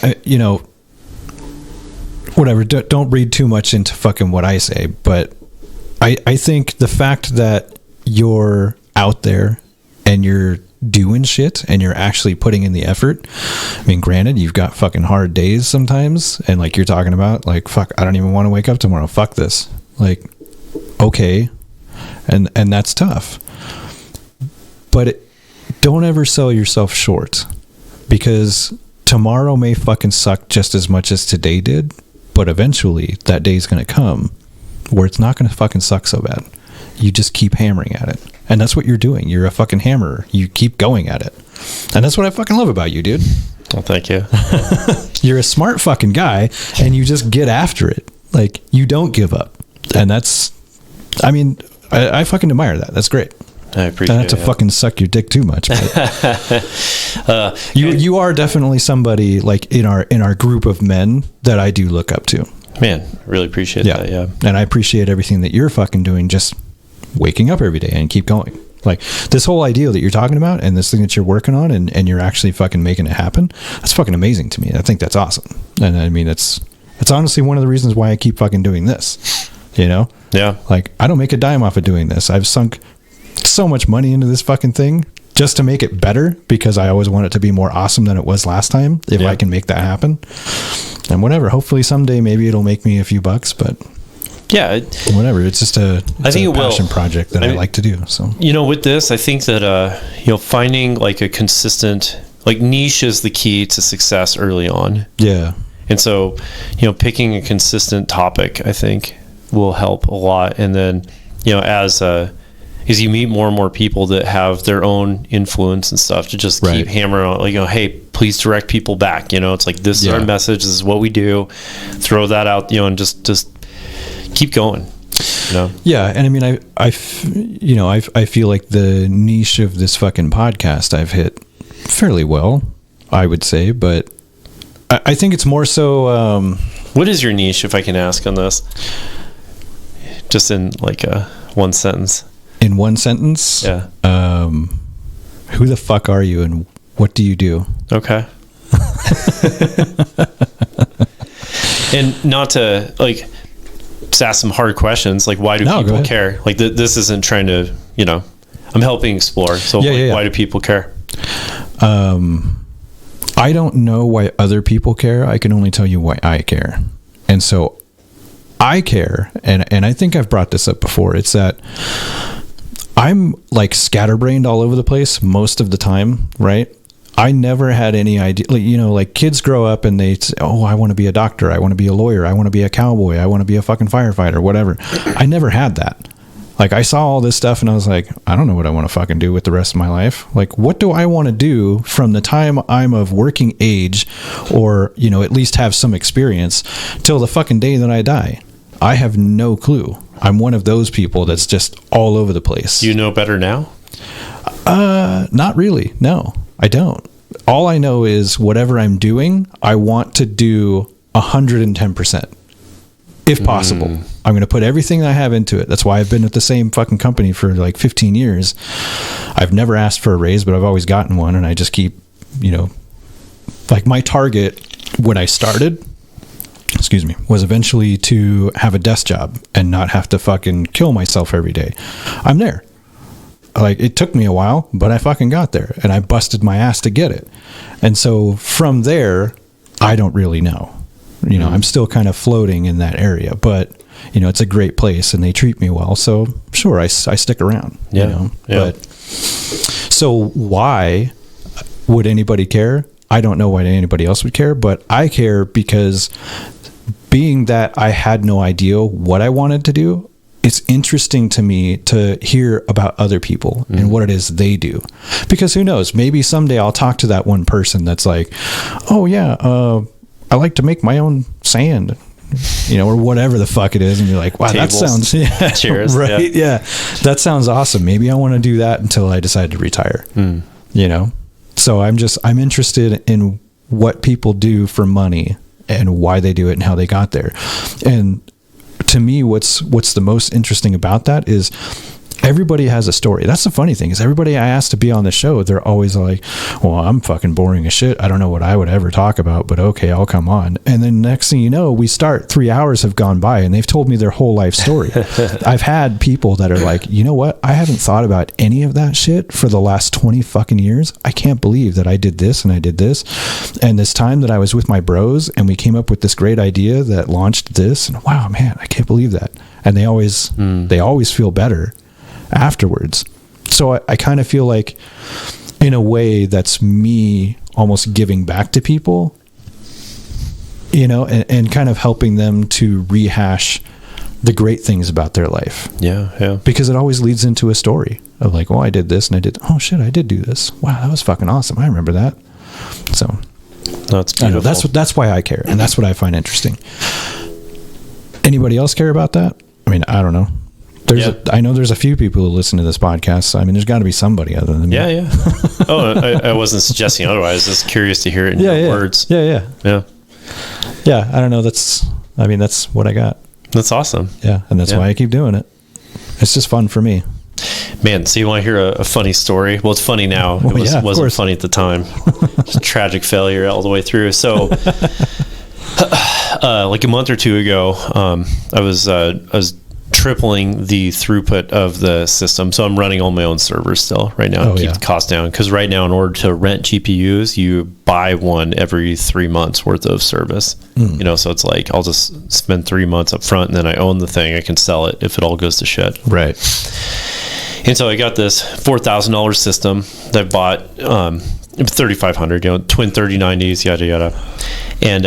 whatever. Don't read too much into fucking what I say. But I think the fact that you're out there and you're doing shit and you're actually putting in the effort. I mean, granted, you've got fucking hard days sometimes. And like you're talking about, like, fuck, I don't even want to wake up tomorrow. Fuck this. Like, okay. And that's tough. But don't ever sell yourself short, because tomorrow may fucking suck just as much as today did. But eventually that day's going to come where it's not going to fucking suck so bad. You just keep hammering at it. And that's what you're doing. You're a fucking hammerer. You keep going at it. And that's what I fucking love about you, dude. Well, thank you. You're a smart fucking guy, and you just get after it. Like, you don't give up. And that's, I mean, I fucking admire that. That's great. I appreciate it. Not to fucking suck your dick too much, but you are definitely somebody like in our group of men that I do look up to. Man, I really appreciate that. Yeah. And I appreciate everything that you're fucking doing, just waking up every day and keep going. Like, this whole idea that you're talking about and this thing that you're working on and you're actually fucking making it happen, that's fucking amazing to me. I think that's awesome. And I mean, it's honestly one of the reasons why I keep fucking doing this, Yeah. Like, I don't make a dime off of doing this. I've sunk so much money into this fucking thing just to make it better, because I always want it to be more awesome than it was last time, if I can make that happen. And whatever, hopefully someday maybe it'll make me a few bucks, but yeah, whatever. It's just a passion project that I like to do. So, with this, I think that, finding like a consistent, like, niche is the key to success early on. Yeah. And so, picking a consistent topic, I think, will help a lot. And then, as you meet more and more people that have their own influence and stuff, to just keep hammering on, like, hey, please direct people back. It's like, this is our message. This is what we do. Throw that out, and just keep going. Yeah. And I mean, I feel like the niche of this fucking podcast I've hit fairly well, I would say, but I think it's more so, what is your niche, if I can ask on this? Just in like one sentence. In one sentence? Yeah. Who the fuck are you and what do you do? Okay. And not to like just ask some hard questions, like, why do people care? Like, this isn't trying to, I'm helping explore. So why do people care? I don't know why other people care. I can only tell you why I care. And so I care, and I think I've brought this up before. It's that I'm like scatterbrained all over the place most of the time, right? I never had any idea, like kids grow up and they say, oh, I want to be a doctor. I want to be a lawyer. I want to be a cowboy. I want to be a fucking firefighter, whatever. I never had that. Like, I saw all this stuff and I was like, I don't know what I want to fucking do with the rest of my life. Like, what do I want to do from the time I'm of working age, or, at least have some experience, till the fucking day that I die? I have no clue. I'm one of those people that's just all over the place. Do you know better now? Not really. No, I don't. All I know is whatever I'm doing, I want to do 110%. If possible. I'm going to put everything I have into it. That's why I've been at the same fucking company for like 15 years. I've never asked for a raise, but I've always gotten one. And I just keep, like, my target when I started, was eventually to have a desk job and not have to fucking kill myself every day. I'm there. Like, it took me a while, but I fucking got there and I busted my ass to get it. And so from there, I don't really know. You know, I'm still kind of floating in that area, but you know, it's a great place and they treat me well. So sure, I stick around, Yeah. you know, Yeah. but so why would anybody care? I don't know why anybody else would care, but I care because being that I had no idea what I wanted to do, it's interesting to me to hear about other people and what it is they do. Because who knows, maybe someday I'll talk to that one person that's like, oh yeah, I like to make my own sand, you know, or whatever the fuck it is. And you're like, wow, Tables, that sounds, yeah, chairs, right. Yeah. That sounds awesome. Maybe I want to do that until I decide to retire, you know? So I'm interested in what people do for money and why they do it and how they got there. And to me, what's the most interesting about that is everybody has a story. That's the funny thing is everybody I ask to be on the show, they're always like, well, I'm fucking boring as shit. I don't know what I would ever talk about, but okay, I'll come on. And then next thing you know, we start 3 hours have gone by and they've told me their whole life story. I've had people that are like, you know what? I haven't thought about any of that shit for the last 20 fucking years. I can't believe that I did this and I did this. And this time that I was with my bros and we came up with this great idea that launched this, and wow, man, I can't believe that. And they always feel better afterwards. So I kind of feel like in a way that's me almost giving back to people, you know, and kind of helping them to rehash the great things about their life. Yeah. Because it always leads into a story of like, well, I did this and I did, oh shit, I did do this. Wow, that was fucking awesome. I remember that. So That's I know, beautiful. that's why I care. And that's what I find interesting. Anybody else care about that? I mean, I don't know. I know there's a few people who listen to this podcast. So, I mean, there's got to be somebody other than me. Yeah. Oh, I wasn't suggesting otherwise. Just curious to hear it in your words. Yeah. I don't know. That's what I got. That's awesome. Yeah. And that's why I keep doing it. It's just fun for me. Man, so you want to hear a funny story? Well, it's funny now. Well, It wasn't course. funny at the time. Just tragic failure all the way through. So, like a month or two ago, I was tripling the throughput of the system. So I'm running on my own servers still right now to keep the cost down. Because right now, in order to rent GPUs, you buy one every 3 months worth of service. You know, so it's like I'll just spend 3 months up front and then I own the thing. I can sell it if it all goes to shit. Right. And so I got this $4,000 system that I bought, $3,500, you know, twin 3090s, yada yada, and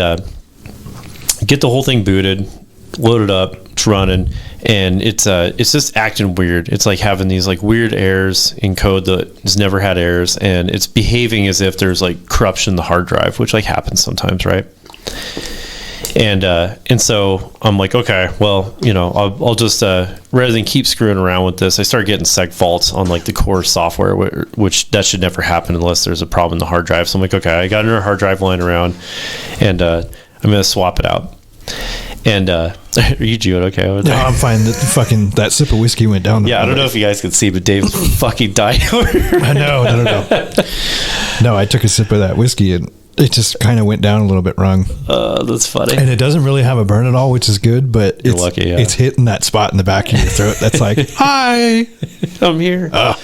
get the whole thing booted, loaded up, it's running, and it's just acting weird. It's like having these like weird errors in code that has never had errors, and it's behaving as if there's like corruption in the hard drive, which like happens sometimes, right? And so I'm like, okay, well, you know, I'll just rather than keep screwing around with this, I started getting seg faults on like the core software, which that should never happen unless there's a problem in the hard drive. So I'm like, okay, I got another hard drive lying around, and I'm gonna swap it out. And are you doing okay over there? No, I'm fine. That sip of whiskey went down. Yeah, I don't know if you guys can see, but Dave's fucking dying over here. I know. No, I took a sip of that whiskey and it just kind of went down a little bit wrong. That's funny. And it doesn't really have a burn at all, which is good, but You're lucky, yeah. It's hitting that spot in the back of your throat. That's like, hi, I'm here. No,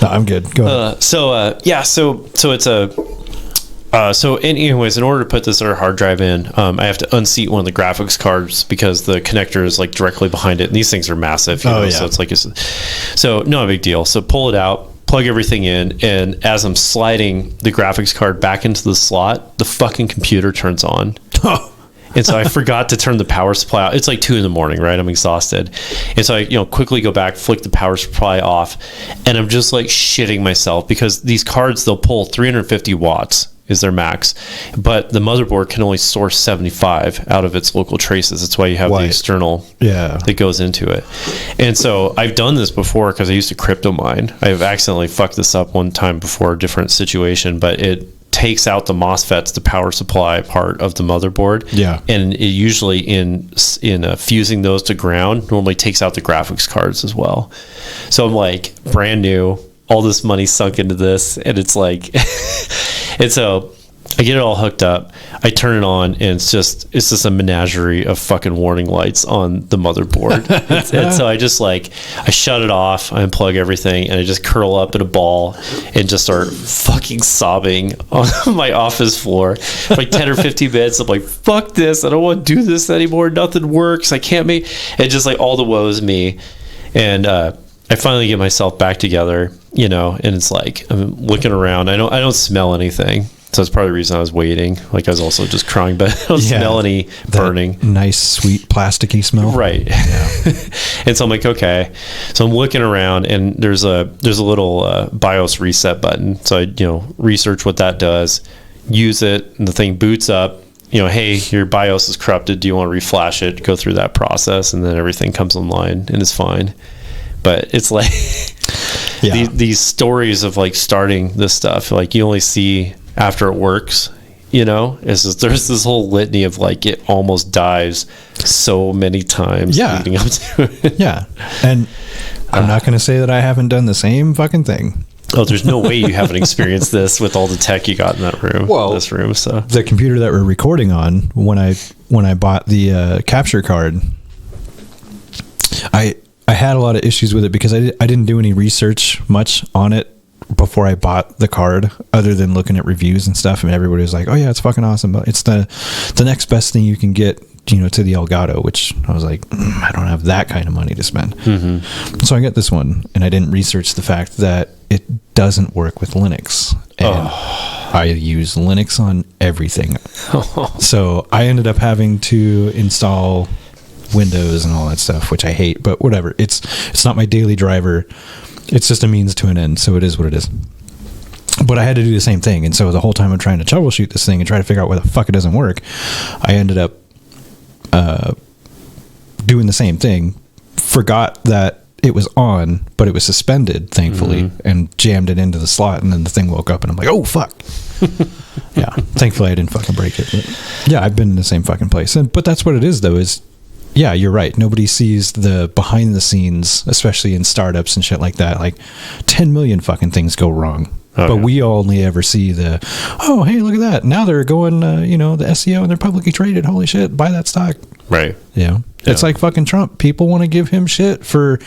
I'm good. Go ahead. So it's a so anyways, in order to put this other hard drive in, I have to unseat one of the graphics cards because the connector is like directly behind it, and these things are massive. You know? So it's like so no big deal. So pull it out, plug everything in, and as I'm sliding the graphics card back into the slot, the fucking computer turns on. And so I forgot to turn the power supply out. It's like 2 a.m, right? I'm exhausted. And so I, quickly go back, flick the power supply off, and I'm just like shitting myself because these cards, they'll pull 350 watts is their max, but the motherboard can only source 75 out of its local traces. That's why you have the external that goes into it. And so I've done this before because I used to crypto mine. I've accidentally fucked this up one time before, a different situation, but it takes out the MOSFETs, the power supply part of the motherboard. And it usually in fusing those to ground normally takes out the graphics cards as well. So I'm like brand new, all this money sunk into this, and it's like and so I get it all hooked up. I turn it on, and it's just a menagerie of fucking warning lights on the motherboard. And so I just I shut it off, I unplug everything, and I just curl up in a ball and just start fucking sobbing on my office floor for like 10 or 15 minutes. I'm like, fuck this. I don't want to do this anymore. Nothing works. I can't make it. Just like all the woes me. And I finally get myself back together, and it's like I'm looking around. I don't smell anything. So that's probably the reason I was waiting. Like I was also just crying, but I don't smell any burning. Nice, sweet, plasticky smell. Right. Yeah. And so I'm like, okay. So I'm looking around, and there's a little BIOS reset button. So I research what that does, use it, and the thing boots up. Hey, your BIOS is corrupted. Do you want to reflash it? Go through that process, and then everything comes online and it's fine. But it's like these stories of like starting this stuff, like you only see after it works, there's this whole litany of like it almost dies so many times leading up to it. Yeah. And I'm not going to say that I haven't done the same fucking thing. Oh, there's no way you haven't experienced this with all the tech you got in that room. Well, this room. So the computer that we're recording on, when I bought the capture card, I had a lot of issues with it because I didn't do any research much on it before I bought the card, other than looking at reviews and stuff, and everybody was like, oh yeah, it's fucking awesome, but it's the next best thing you can get, to the Elgato, which I was like, I don't have that kind of money to spend. So I got this one, and I didn't research the fact that it doesn't work with Linux, and I use Linux on everything. So I ended up having to install Windows and all that stuff, which I hate, but whatever. It's not my daily driver. It's just a means to an end, so it is what it is. But I had to do the same thing, and so the whole time I'm trying to troubleshoot this thing and try to figure out why the fuck it doesn't work, I ended up doing the same thing. Forgot that it was on, but it was suspended, thankfully, and jammed it into the slot, and then the thing woke up, and I'm like, oh, fuck. Yeah, thankfully I didn't fucking break it. But yeah, I've been in the same fucking place. But that's what it is, though, is... Yeah, you're right. Nobody sees the behind the scenes, especially in startups and shit like that. Like 10 million fucking things go wrong. But we only ever see the, oh, hey, look at that. Now they're going, the SEO, and they're publicly traded. Holy shit, buy that stock. Right. It's like fucking Trump. People want to give him shit for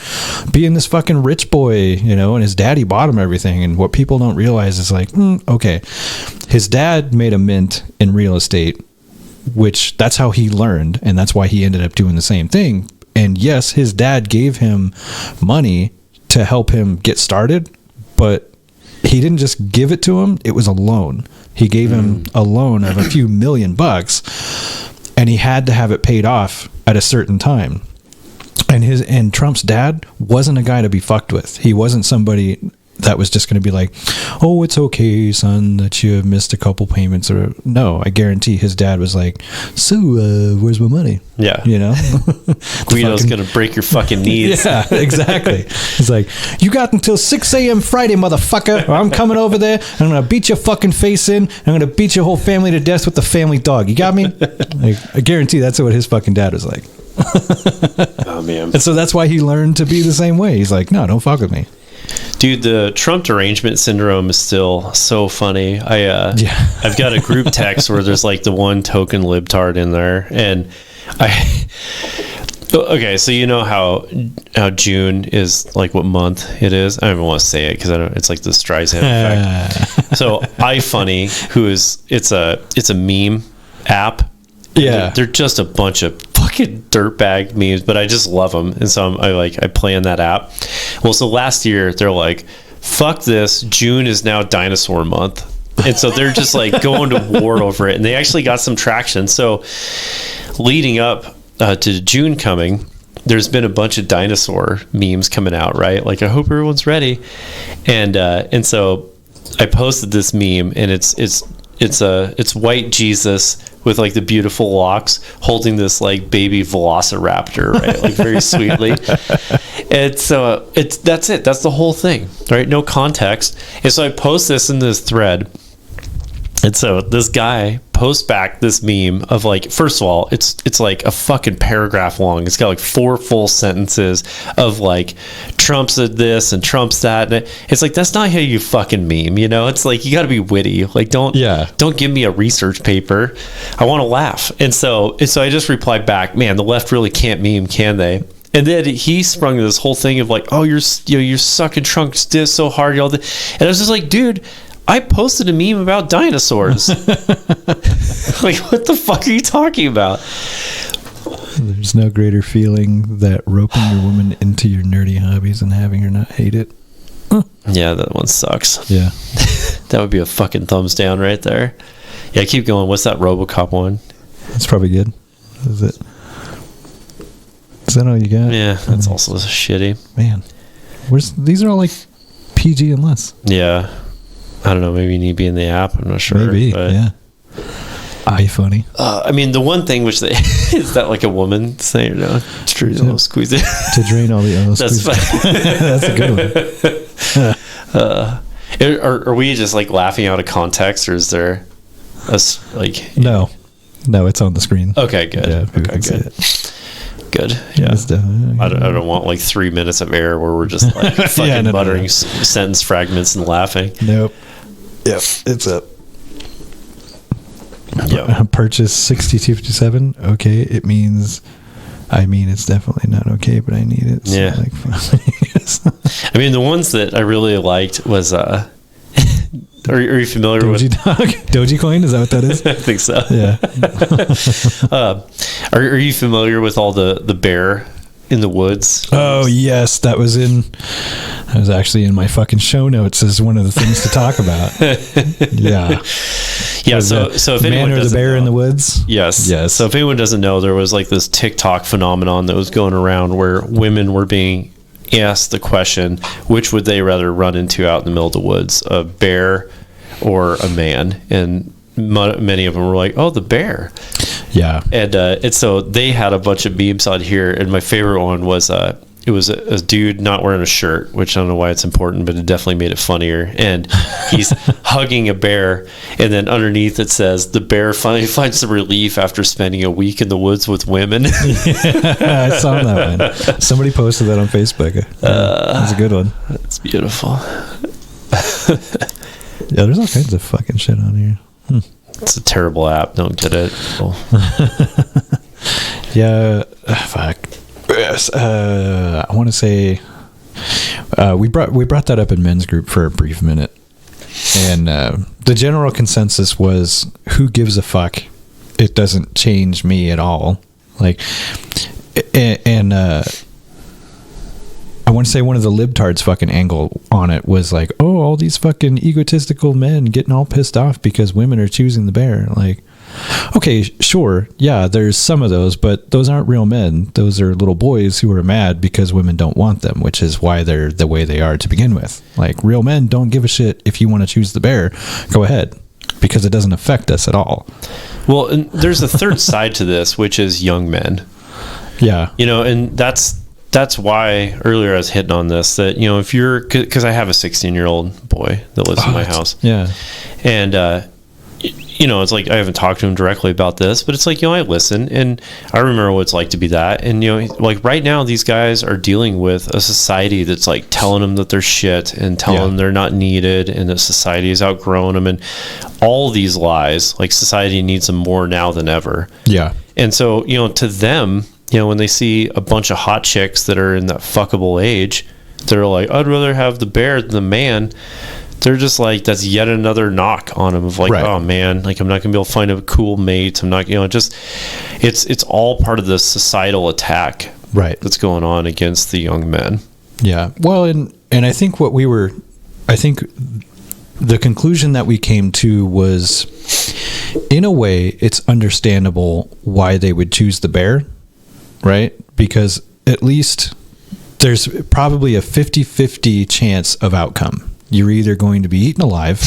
being this fucking rich boy, and his daddy bought him everything. And what people don't realize is like, okay, his dad made a mint in real estate, which that's how he learned, and that's why he ended up doing the same thing. And yes, his dad gave him money to help him get started, but he didn't just give it to him. It was a loan. He gave him a loan of a few $1,000,000, and he had to have it paid off at a certain time. And Trump's dad wasn't a guy to be fucked with. He wasn't somebody that was just going to be like, oh, it's okay, son, that you have missed a couple payments. Or no, I guarantee his dad was like, so where's my money? Yeah. Guido's going to break your fucking knees. Yeah, exactly. He's like, you got until 6 a.m. Friday, motherfucker, or I'm coming over there, and I'm going to beat your fucking face in, and I'm going to beat your whole family to death with the family dog. You got me? I guarantee that's what his fucking dad was like. Oh, man. And so that's why he learned to be the same way. He's like, no, don't fuck with me. Dude, the Trump derangement syndrome is still so funny. I've got a group text where there's like the one token libtard in there, and okay, so you know how June is, like what month it is? I don't even want to say it because it's like the Streisand effect. So iFunny, it's a meme app. Yeah, they're just a bunch of fucking dirtbag memes, but I just love them, and so I play in that app. Well, so last year they're like, fuck this, June is now dinosaur month, and so they're just like going to war over it, and they actually got some traction. So leading up to June coming, there's been a bunch of dinosaur memes coming out, right? Like, I hope everyone's ready, and so I posted this meme, and it's white Jesus with like the beautiful locks holding this like baby velociraptor, right? Like very sweetly. That's it. That's the whole thing, right? No context. And so I post this in this thread, And so this guy posts back this meme of like, first of all, it's like a fucking paragraph long. It's got like 4 full sentences of like, Trump said this and Trump's that. And it's like, that's not how you fucking meme, you know? It's like, you got to be witty. Like, don't give me a research paper. I want to laugh. And so I just replied back, man, the left really can't meme, can they? And then he sprung this whole thing of like, oh, you're sucking Trump's dick so hard. And I was just like, dude, I posted a meme about dinosaurs. Like, what the fuck are you talking about? There's no greater feeling that roping your woman into your nerdy hobbies and having her not hate it. Yeah, that one sucks. Yeah. That would be a fucking thumbs down right there. Yeah, keep going. What's that RoboCop one? That's probably good. Is that all you got? Yeah, that's also shitty. Man. These are all like PG and less. Yeah. I don't know. Maybe you need to be in the app. I'm not sure. Maybe. But, yeah. Funny. I mean, the one thing which is that like a woman saying, no, it's true. Squeeze it. To drain all the oils. That's fine. That's a good one. Are we just like laughing out of context, or is there like. No, it's on the screen. Okay, good. Yeah, okay, good. Good. Yeah. I don't want like 3 minutes of air where we're just like fucking muttering sentence fragments and laughing. Nope. Yep. It's up. Yep. Purchase 6257. Okay. It means, it's definitely not okay, but I need it. So yeah. I mean, the ones that I really liked was, are you familiar with Dogecoin? Is that what that is? I think so. Yeah. Are you familiar with all the bear in the woods? Oh yes, that was actually in my fucking show notes as one of the things to talk about. Yeah. Yeah. So if the anyone man or the bear in the woods. Yes. So if anyone doesn't know, there was like this TikTok phenomenon that was going around where women were being asked the question, which would they rather run into out in the middle of the woods, a bear or a man? And many of them were like, oh, the bear. Yeah. And so they had a bunch of memes on here, and my favorite one was it was a dude not wearing a shirt, which I don't know why it's important, but it definitely made it funnier. And he's hugging a bear, and then underneath it says, the bear finally finds some relief after spending a week in the woods with women. Yeah, I saw that one. Somebody posted that on Facebook. That's a good one. It's beautiful. Yeah, there's all kinds of fucking shit on here. It's a terrible app. Don't get it. Yeah. Fuck. Yes. I want to say we brought that up in men's group for a brief minute, and the general consensus was, who gives a fuck? It doesn't change me at all. Like, and I want to say one of the libtards fucking angle on it was like, oh, all these fucking egotistical men getting all pissed off because women are choosing the bear. Like, okay, sure, yeah, there's some of those, but those aren't real men. Those are little boys who are mad because women don't want them, which is why they're the way they are to begin with. Like, real men don't give a shit if you want to choose the bear. Go ahead, because it doesn't affect us at all. Well, and there's a third side to this, which is young men. Yeah. You know, and that's why earlier I was hitting on this, that, you know, if you're, because I have a 16-year-old boy that lives in my house. Yeah. And, you know, it's like, I haven't talked to him directly about this, but it's like, you know, I listen, and I remember what it's like to be that. And, you know, like right now, these guys are dealing with a society that's like telling them that they're shit and telling them they're not needed, and that society has outgrown them, and all these lies. Like, society needs them more now than ever. Yeah. And so, you know, to them, you know, when they see a bunch of hot chicks that are in that fuckable age, they're like, I'd rather have the bear than the man. They're just like, that's yet another knock on them of like, oh man, like, I'm not gonna be able to find a cool mate. I'm not, you know, just, it's all part of the societal attack that's going on against the young men. Yeah. Well, and I think I think the conclusion that we came to was, in a way, it's understandable why they would choose the bear, right? Because at least there's probably a 50-50 chance of outcome. You're either going to be eaten alive,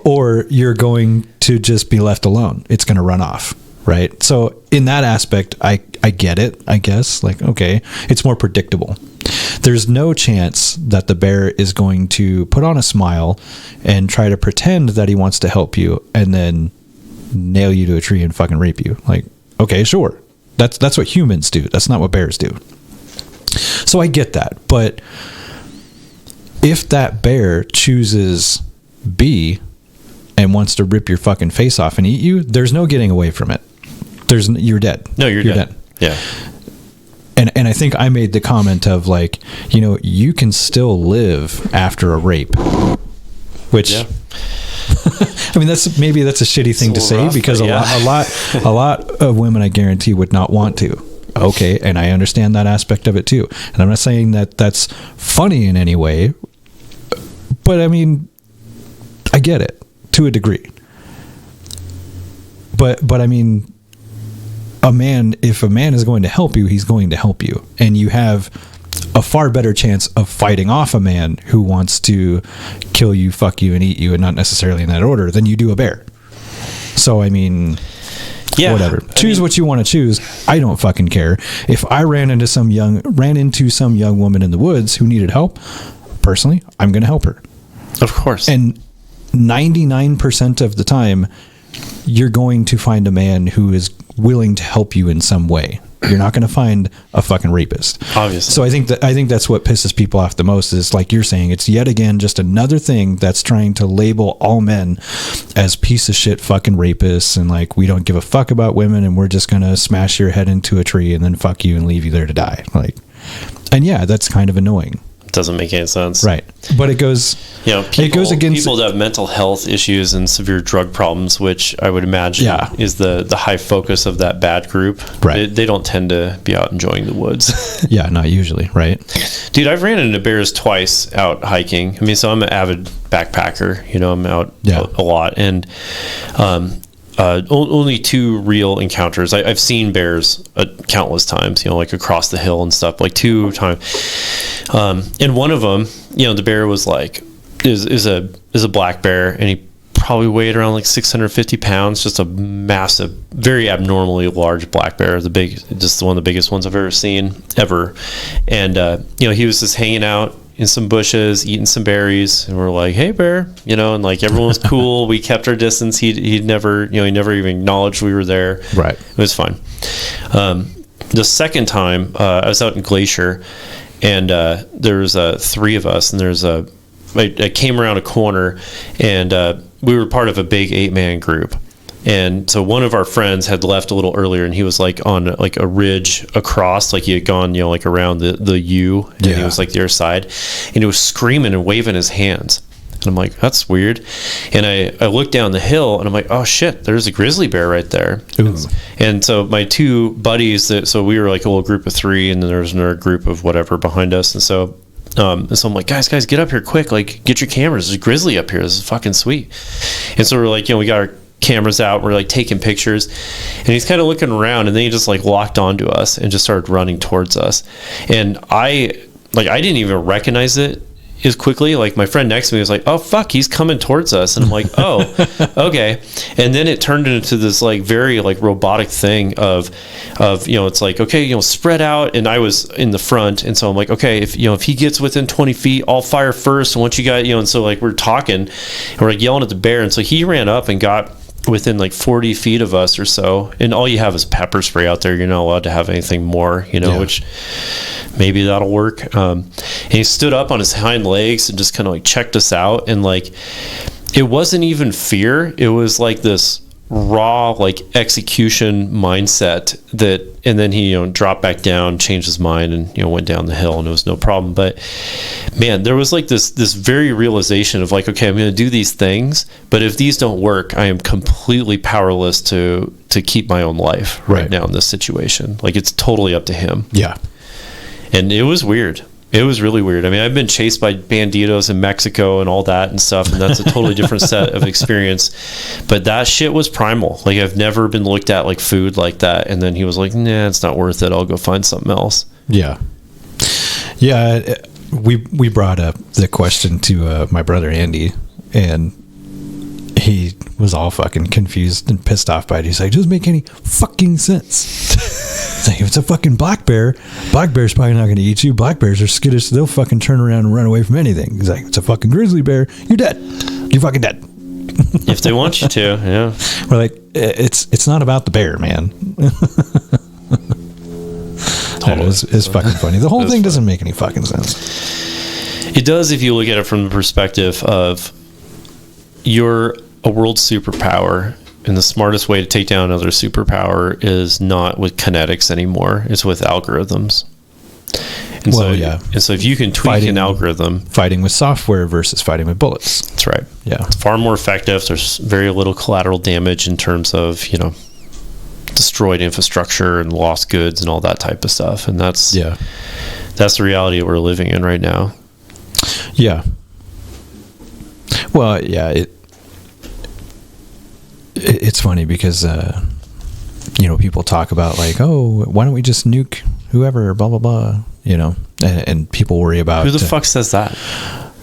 or you're going to just be left alone. It's going to run off, right? So in that aspect, I get it, I guess. Like, okay, it's more predictable. there's no chance that the bear is going to put on a smile and try to pretend that he wants to help you and then nail you to a tree and fucking rape you. Like, okay, sure. That's what humans do. That's not what bears do. So I get that. But if that bear chooses B and wants to rip your fucking face off and eat you, there's no getting away from it. You're dead. No, you're dead. Yeah. And I think I made the comment of like, you know, you can still live after a rape, which, I mean, that's a shitty thing to say, because a lot of women, I guarantee, would not want to. Okay. And I understand that aspect of it too. And I'm not saying that that's funny in any way, but I mean, I get it to a degree. But I mean, if a man is going to help you, he's going to help you. And you have a far better chance of fighting off a man who wants to kill you, fuck you, and eat you, and not necessarily in that order, than you do a bear. So, I mean, whatever. Choose what you want to choose. I don't fucking care. If I ran into some young woman in the woods who needed help, personally, I'm going to help her. Of course. And 99% of the time, you're going to find a man who is willing to help you in some way. You're not going to find a fucking rapist, obviously. So I think that's what pisses people off the most, is like you're saying, it's yet again just another thing that's trying to label all men as piece of shit fucking rapists, and like, we don't give a fuck about women, and we're just going to smash your head into a tree and then fuck you and leave you there to die. Like, and yeah, that's kind of annoying. Doesn't make any sense, right? But it goes, it goes against people that have mental health issues and severe drug problems, which I would imagine is the high focus of that bad group. Right? They don't tend to be out enjoying the woods. Yeah, not usually, right? Dude, I've ran into bears twice out hiking. I mean, so I'm an avid backpacker. You know, I'm out a lot, and only 2 real encounters. I've seen bears countless times, you know, like across the hill and stuff, like 2 times. And one of them, you know, the bear was like, is a black bear, and he probably weighed around like 650 pounds, just a massive, very abnormally large black bear, just one of the biggest ones I've ever seen ever. And, you know, he was just hanging out in some bushes, eating some berries, and we're like, "Hey, bear," you know, and like everyone was cool. We kept our distance. He never even acknowledged we were there. Right. It was fine. The second time, I was out in Glacier, and there was 3 of us, and I came around a corner, and we were part of a big 8-man group. And so one of our friends had left a little earlier, and he was like on like a ridge across, like he had gone, you know, like around the U, and he was like the other side, and he was screaming and waving his hands. And I'm like, that's weird. And I looked down the hill, and I'm like, oh shit, there's a grizzly bear right there. Ooh. And so my 2 buddies, so we were like a little group of 3, and then there was another group of whatever behind us. And so I'm like, guys, get up here quick. Like, get your cameras. There's a grizzly up here. This is fucking sweet. And so we're like, you know, we got our cameras out, we're like taking pictures, and he's kind of looking around, and then he just like locked onto us and just started running towards us. And I didn't even recognize it as quickly. Like, my friend next to me was like, oh fuck, he's coming towards us, and I'm like, oh, okay. And then it turned into this like very like robotic thing of you know, it's like, okay, you know, spread out, and I was in the front, and so I'm like, okay, if he gets within 20 feet, I'll fire first, and once you got, you know, and so like we're talking, and we're like yelling at the bear, and so he ran up and got within like 40 feet of us or so, and all you have is pepper spray out there. You're not allowed to have anything more, you know, which maybe that'll work. And he stood up on his hind legs and just kind of like checked us out, and like it wasn't even fear, it was like this raw like execution mindset that, and then he, you know, dropped back down, changed his mind, and, you know, went down the hill, and it was no problem. But man, there was like this very realization of like, okay, I'm going to do these things, but if these don't work, I am completely powerless to keep my own life right now in this situation. Like, it's totally up to him. Yeah. And it was weird. It was really weird. I mean, I've been chased by banditos in Mexico and all that and stuff, and that's a totally different set of experience. But that shit was primal. Like, I've never been looked at like food like that. And then he was like, nah, it's not worth it. I'll go find something else. Yeah. Yeah. We brought up the question to my brother Andy, and he was all fucking confused and pissed off by it. He's like, it doesn't make any fucking sense. It's like, if it's a fucking black bear's probably not going to eat you. Black bears are skittish. They'll fucking turn around and run away from anything. He's like, it's a fucking grizzly bear. You're dead. You're fucking dead. If they want you to, yeah. We're like, it's not about the bear, man. It's fucking funny. The whole thing doesn't make any fucking sense. It does if you look at it from the perspective of you're a world superpower, and the smartest way to take down another superpower is not with kinetics anymore. It's with algorithms. And And so if you can tweak an algorithm... Fighting with software versus fighting with bullets. That's right. Yeah. It's far more effective. There's very little collateral damage in terms of, destroyed infrastructure and lost goods and all that type of stuff. And that's the reality that we're living in right now. Yeah. Well, yeah, it's funny because, people talk about like, oh, why don't we just nuke whoever, blah, blah, blah, and people worry about... Who the fuck says that?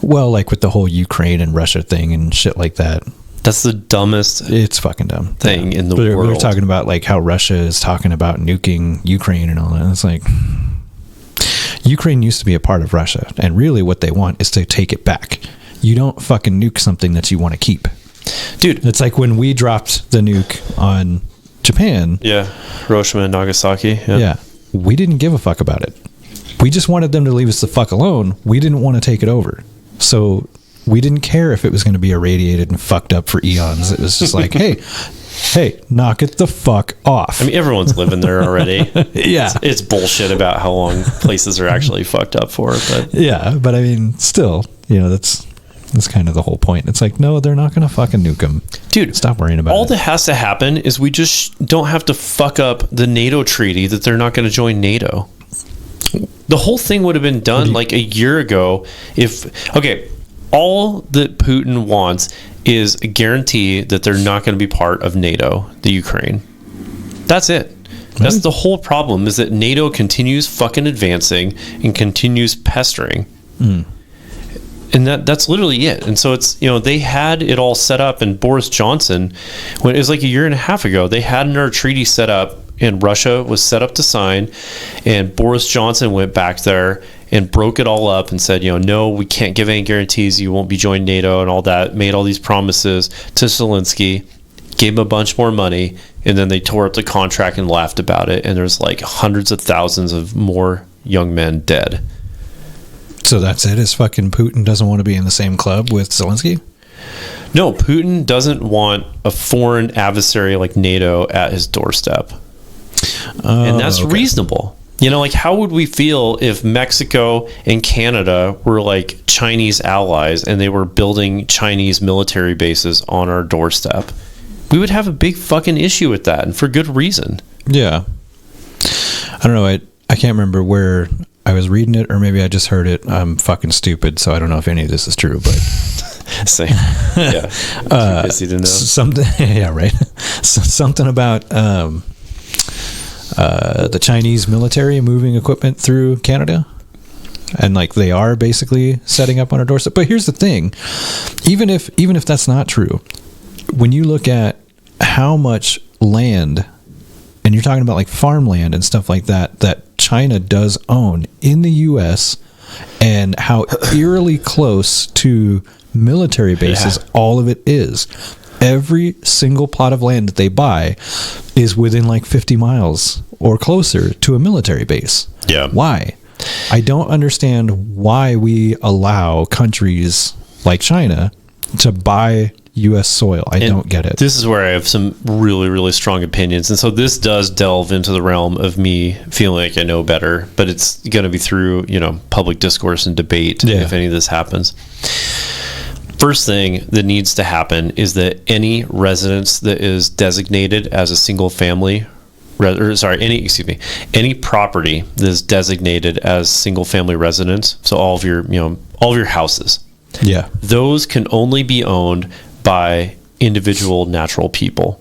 Well, like with the whole Ukraine and Russia thing and shit like that. That's the dumbest... It's fucking dumb. ...thing in the world. We're talking about like how Russia is talking about nuking Ukraine and all that. And it's like... Ukraine used to be a part of Russia, and really what they want is to take it back. You don't fucking nuke something that you want to keep. Dude. It's like when we dropped the nuke on Japan. Yeah. Hiroshima and Nagasaki. Yeah. We didn't give a fuck about it. We just wanted them to leave us the fuck alone. We didn't want to take it over. So we didn't care if it was going to be irradiated and fucked up for eons. It was just like, hey, knock it the fuck off. I mean, everyone's living there already. Yeah. It's bullshit about how long places are actually fucked up for. But yeah, but I mean, still, that's kind of the whole point. It's like, no, they're not going to fucking nuke them. Dude, stop worrying about it. All that has to happen is we just don't have to fuck up the NATO treaty that they're not going to join NATO. The whole thing would have been done like a year ago all that Putin wants is a guarantee that they're not going to be part of NATO, the Ukraine. That's it. That's the whole problem, is that NATO continues fucking advancing and continues pestering. And that's literally it. And so it's, they had it all set up, and Boris Johnson, when it was like a year and a half ago, they had another treaty set up, and Russia was set up to sign, and Boris Johnson went back there and broke it all up and said, no, we can't give any guarantees, you won't be joining NATO and all that, made all these promises to Zelensky, gave him a bunch more money, and then they tore up the contract and laughed about it, and there's like hundreds of thousands of more young men dead. So that's it? Is fucking Putin doesn't want to be in the same club with Zelensky? No, Putin doesn't want a foreign adversary like NATO at his doorstep. And that's reasonable. How would we feel if Mexico and Canada were like Chinese allies and they were building Chinese military bases on our doorstep? We would have a big fucking issue with that, and for good reason. Yeah. I don't know. I can't remember where I was reading it, or maybe I just heard it. I'm fucking stupid, so I don't know if any of this is true, but... Same. Yeah. Too busy to know. Something, yeah, right. Something about... the Chinese military moving equipment through Canada, and like they are basically setting up on our doorstep. But here's the thing, even if that's not true, when you look at how much land, and you're talking about like farmland and stuff like that China does own in the US, and how eerily close to military bases all of it is. Every single plot of land that they buy is within like 50 miles or closer to a military base. Yeah. Why? I don't understand why we allow countries like China to buy U.S. soil. I don't get it. This is where I have some really, really strong opinions. And so this does delve into the realm of me feeling like I know better, but it's going to be through, public discourse and debate if any of this happens. First thing that needs to happen is that any residence that is designated as a single family, any property that is designated as single family residence, so all of your houses, those can only be owned by individual natural people,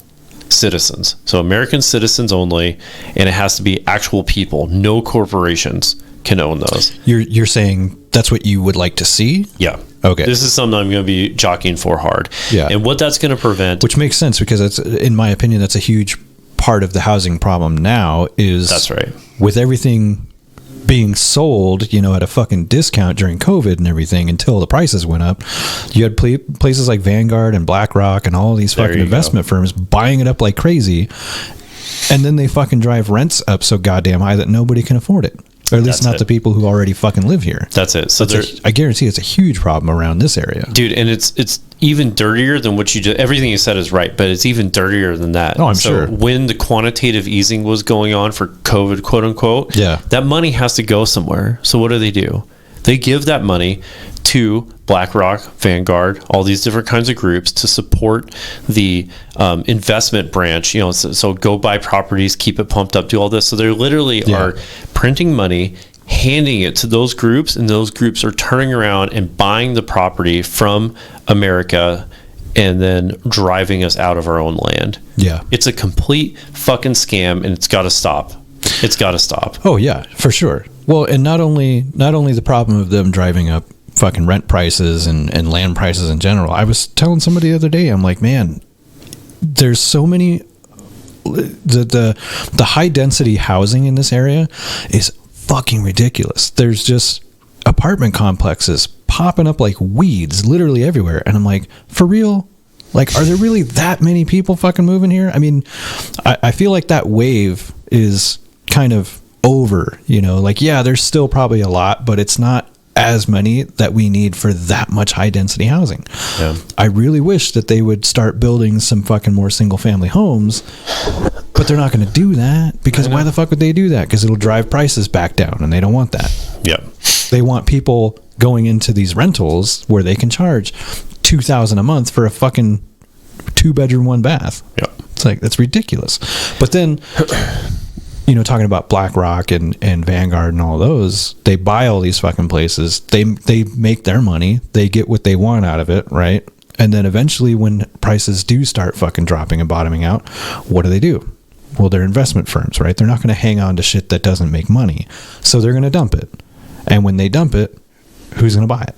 citizens. So American citizens only, and it has to be actual people. No corporations can own those. You're saying that's what you would like to see? Yeah. Okay. This is something I'm going to be jockeying for hard. Yeah. And what that's going to prevent. Which makes sense because that's, in my opinion, that's a huge part of the housing problem now is That's right. with everything being sold, at a fucking discount during COVID and everything until the prices went up. You had places like Vanguard and BlackRock and all these fucking investment firms buying it up like crazy. And then they fucking drive rents up so goddamn high that nobody can afford it. Or at least not the people who already fucking live here. That's it. So I guarantee it's a huge problem around this area. Dude, and it's even dirtier than what you just, everything you said is right, but it's even dirtier than that. Oh, I'm sure. When the quantitative easing was going on for COVID, quote unquote, that money has to go somewhere. So what do? They give that money to BlackRock, Vanguard, all these different kinds of groups to support the investment branch. So go buy properties, keep it pumped up, do all this. So they literally are printing money, handing it to those groups, and those groups are turning around and buying the property from America and then driving us out of our own land. Yeah. It's a complete fucking scam, and it's got to stop. It's got to stop. Oh yeah, for sure. Well, and not only the problem of them driving up fucking rent prices and land prices in general. I was telling somebody the other day, I'm like, man, there's so many, the high density housing in this area is fucking ridiculous. There's just apartment complexes popping up like weeds literally everywhere. And I'm like, for real? Like, are there really that many people fucking moving here? I mean, I feel like that wave is kind of over, like, yeah, there's still probably a lot, but it's not as many that we need for that much high density housing. Yeah. I really wish that they would start building some fucking more single family homes, but they're not going to do that because why the fuck would they do that? Because it'll drive prices back down and they don't want that. Yeah. They want people going into these rentals where they can charge $2,000 a month for a fucking 2-bedroom, 1-bath. Yeah. It's like, that's ridiculous. But then, talking about BlackRock and Vanguard and all those, they buy all these fucking places. They make their money. They get what they want out of it, right? And then eventually when prices do start fucking dropping and bottoming out, what do? Well, they're investment firms, right? They're not going to hang on to shit that doesn't make money. So they're going to dump it. And when they dump it, who's going to buy it?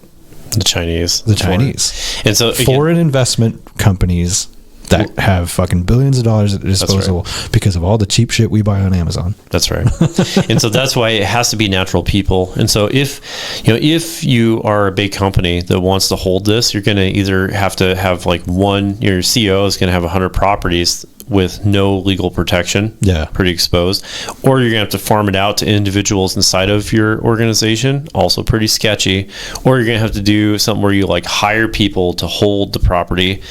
The Chinese. The Chinese. And so again, foreign investment companies that have fucking billions of dollars at their disposal because of all the cheap shit we buy on Amazon. That's right. And so that's why it has to be natural people. And so if you are a big company that wants to hold this, you're going to either have to have like your CEO is going to have 100 properties with no legal protection, pretty exposed, or you're going to have to farm it out to individuals inside of your organization, also pretty sketchy, or you're going to have to do something where you like hire people to hold the property.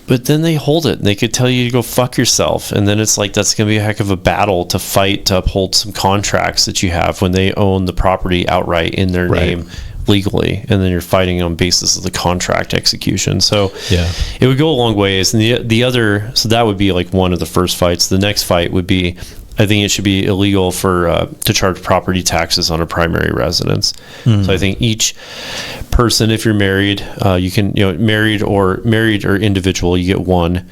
But then they hold it and they could tell you to go fuck yourself. And then it's like, that's going to be a heck of a battle to fight to uphold some contracts that you have when they own the property outright in their name legally. And then you're fighting on basis of the contract execution. So it would go a long ways. And so that would be like one of the first fights. The next fight would be, I think it should be illegal to charge property taxes on a primary residence. So I think each person, if you're married, you can, married or individual, you get one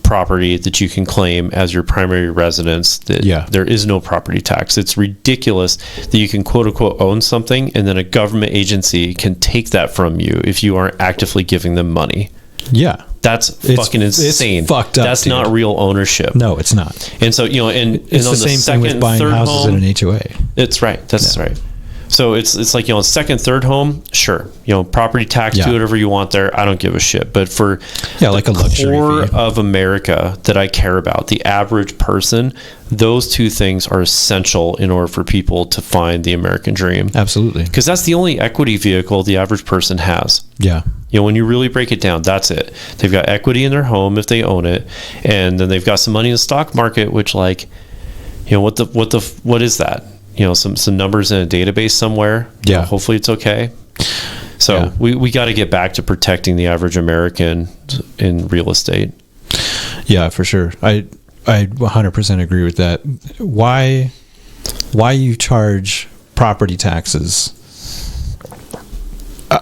property that you can claim as your primary residence. There is no property tax. It's ridiculous that you can quote unquote own something and then a government agency can take that from you if you aren't actively giving them money. Yeah. That's fucking insane. It's fucked up. That's not real ownership. No, it's not. And so, and it's on the same thing with buying houses in an HOA. It's right. That's right. So it's like, second, third home, sure. Property tax, do whatever you want there. I don't give a shit. But for like a luxury core fee of America that I care about, the average person, those two things are essential in order for people to find the American dream. Absolutely. Because that's the only equity vehicle the average person has. Yeah. When you really break it down, that's it. They've got equity in their home if they own it, and then they've got some money in the stock market, which what is that? Some numbers in a database somewhere. Hopefully it's okay. So we got to get back to protecting the average American in real estate. Yeah, for sure. I 100% agree with that. Why you charge property taxes?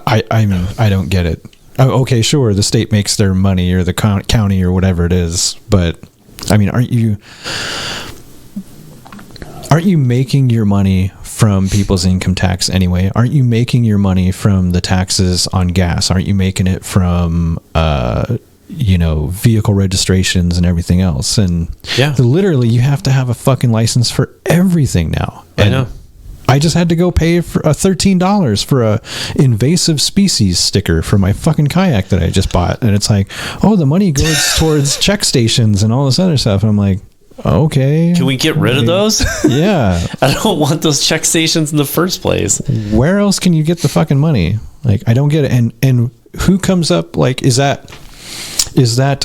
I mean, I don't get it. Okay, sure, the state makes their money or the county or whatever it is, but I mean, aren't you aren't you making your money from people's income tax anyway? Aren't you making your money from the taxes on gas? Aren't you making it from, vehicle registrations and everything else? And literally you have to have a fucking license for everything now. And I know. I just had to go pay for $13 for a invasive species sticker for my fucking kayak that I just bought. And it's like, oh, the money goes towards check stations and all this other stuff. And I'm like, okay. Can we get rid of those? Yeah. I don't want those check stations in the first place. Where else can you get the fucking money? Like, I don't get it. And who comes up, like, is that is that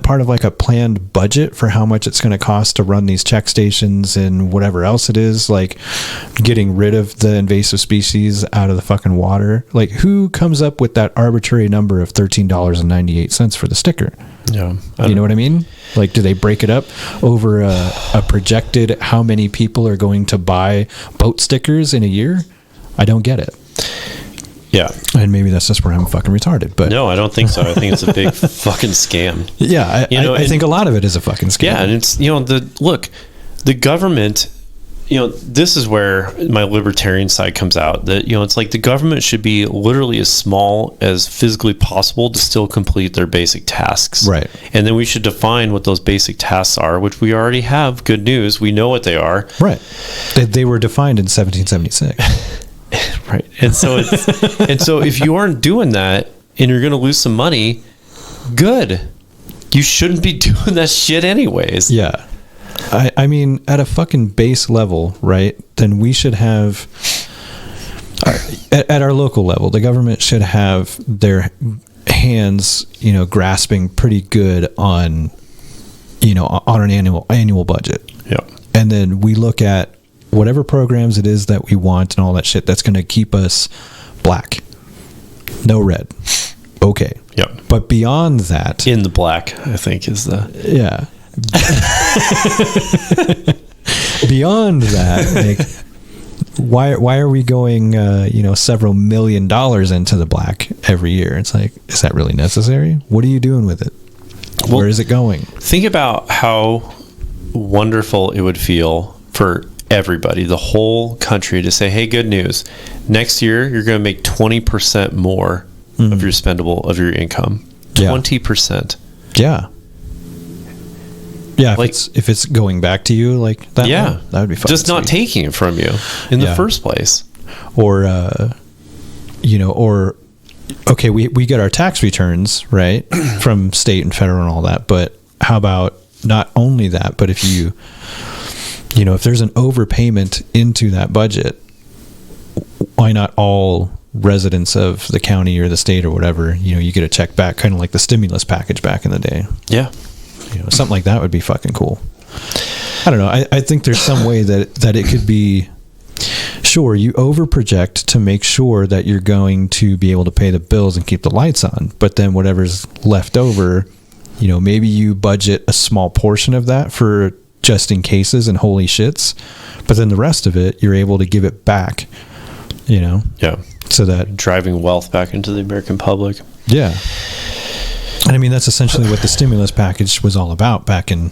part of like a planned budget for how much it's going to cost to run these check stations and whatever else it is, like getting rid of the invasive species out of the fucking water? Like, who comes up with that arbitrary number of $13.98 for the sticker? Yeah. You know what I mean? Like, do they break it up over a projected how many people are going to buy boat stickers in a year? I don't get it. Yeah. And maybe that's just where I'm fucking retarded. But no, I don't think so. I think it's a big fucking scam. Yeah. I think a lot of it is a fucking scam. Yeah. And it's, the government, this is where my libertarian side comes out, that, it's like the government should be literally as small as physically possible to still complete their basic tasks. Right. And then we should define what those basic tasks are, which we already have. Good news. We know what they are. Right. They were defined in 1776. Right. And so if you aren't doing that and you're going to lose some money, good. You shouldn't be doing that shit anyways. Yeah. I mean, at a fucking base level, right, then we should have, at our local level, the government should have their hands, grasping pretty good on an annual budget. Yeah. And then we look at whatever programs it is that we want and all that shit that's going to keep us black. No red. Okay. Yep. But beyond that, in the black, I think is the... Yeah. Beyond that, like, why are we going, several $1 million into the black every year? It's like, is that really necessary? What are you doing with it? Well, where is it going? Think about how wonderful it would feel for everybody, the whole country, to say, hey, good news. Next year, you're going to make 20% more of your income. 20%. Yeah. Yeah, if it's going back to you like that, that would be fun. Just not taking it from you in the first place. Or, okay, we get our tax returns, right, from state and federal and all that, but how about not only that, but if if there's an overpayment into that budget, why not all residents of the county or the state or whatever, you get a check back, kind of like the stimulus package back in the day. Yeah. Something like that would be fucking cool. I don't know. I think there's some way that it could be, sure, you overproject to make sure that you're going to be able to pay the bills and keep the lights on, but then whatever's left over, maybe you budget a small portion of that for just in cases and holy shits, but then the rest of it, you're able to give it back, Yeah. So that... driving wealth back into the American public. Yeah. And I mean, that's essentially what the stimulus package was all about back in...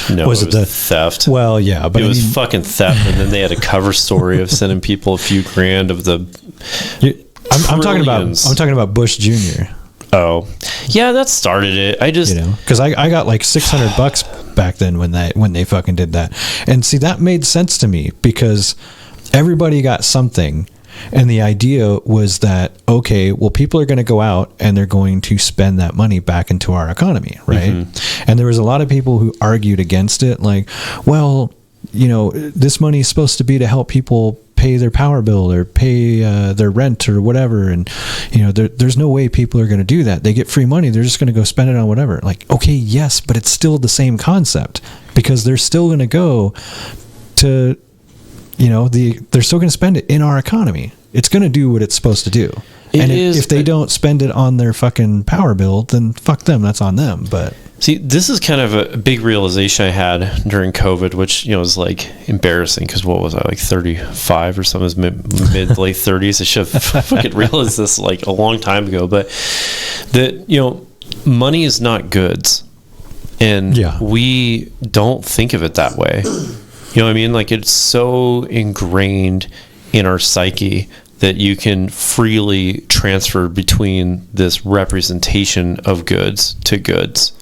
No, was it the theft? Well, yeah, but it was fucking theft, and then they had a cover story of sending people a few grand of the... I'm talking about Bush Jr. Oh, yeah, that started it. I just... because I got like $600 back then when they fucking did that. And see, that made sense to me because everybody got something. And the idea was that, okay, well, people are going to go out and they're going to spend that money back into our economy, right? Mm-hmm. And there was a lot of people who argued against it, like, well, this money is supposed to be to help people pay their power bill or pay their rent or whatever. And, there's no way people are going to do that. They get free money. They're just going to go spend it on whatever. Like, okay, yes, but it's still the same concept because they're still going to go to... they're still going to spend it in our economy. It's going to do what it's supposed to do. If they don't spend it on their fucking power bill, then fuck them. That's on them. But see, this is kind of a big realization I had during COVID, which, was like embarrassing because what was I, like 35 or something, mid late 30s. I should have fucking realized this like a long time ago. But that, money is not goods. And Yeah. we don't think of it that way. You know what I mean? Like, it's so ingrained in our psyche that you can freely transfer between this representation of goods to goods.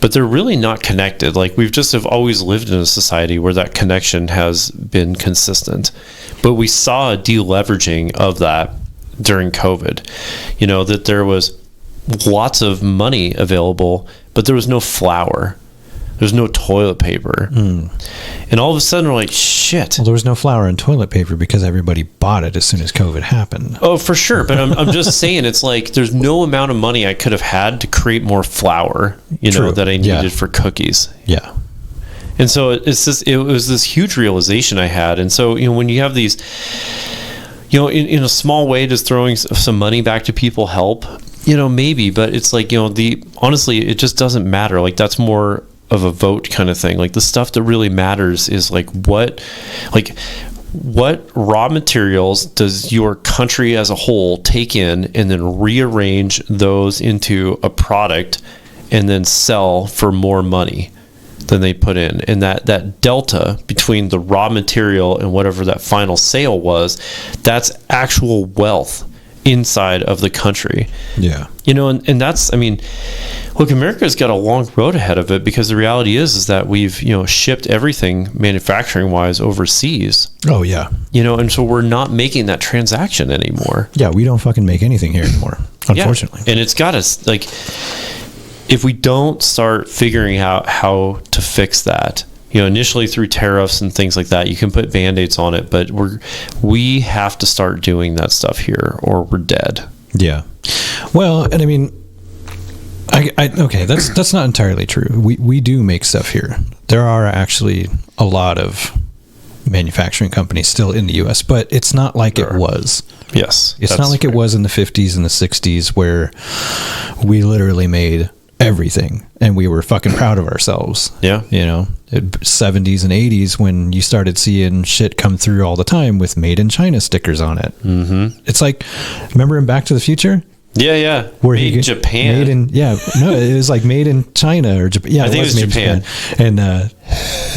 But they're really not connected. Like, we've just have always lived in a society where that connection has been consistent. But we saw a deleveraging of that during COVID. You know, that there was lots of money available, but there was no flour. There's no toilet paper. And all of a sudden we're like, shit. Well, there was no flour and toilet paper because everybody bought it as soon as COVID happened. Oh, for sure. But I'm just saying, it's like there's no amount of money I could have had to create more flour, you know, True. that I needed Yeah. for cookies. Yeah. And so it was this huge realization I had. And so, you know, when you have these, you know, in a small way, just throwing some money back to people help, you know, maybe, but it's like, you know, honestly, it just doesn't matter. Like, that's more of a vote kind of thing. Like, the stuff that really matters is like what raw materials does your country as a whole take in and then rearrange those into a product and then sell for more money than they put in. And that delta between the raw material and whatever that final sale was, that's actual wealth inside of the country. Yeah. You know, and that's, I mean, look, America's got a long road ahead of it, because the reality is that we've, you know, shipped everything manufacturing wise overseas, Oh, yeah. you know, and so we're not making that transaction anymore. Yeah, we don't fucking make anything here anymore, unfortunately. Yeah. And it's got us, like, if we don't start figuring out how to fix that, you know, initially through tariffs and things like that, you can put band-aids on it, but we have to start doing that stuff here or we're dead. Yeah. Well, and I mean, okay, that's not entirely true. We do make stuff here. There are actually a lot of manufacturing companies still in the U.S., but it's not like it was. Yes. It's not like it was in the 50s and the 60s where we literally made everything and we were fucking proud of ourselves. Yeah. You know, 70s and 80s when you started seeing shit come through all the time with made in China stickers on it. Mm-hmm. It's like, remember in Back to the Future? Yeah. Where made in Japan. It was like made in China or Japan. Yeah, I think it was made in Japan. And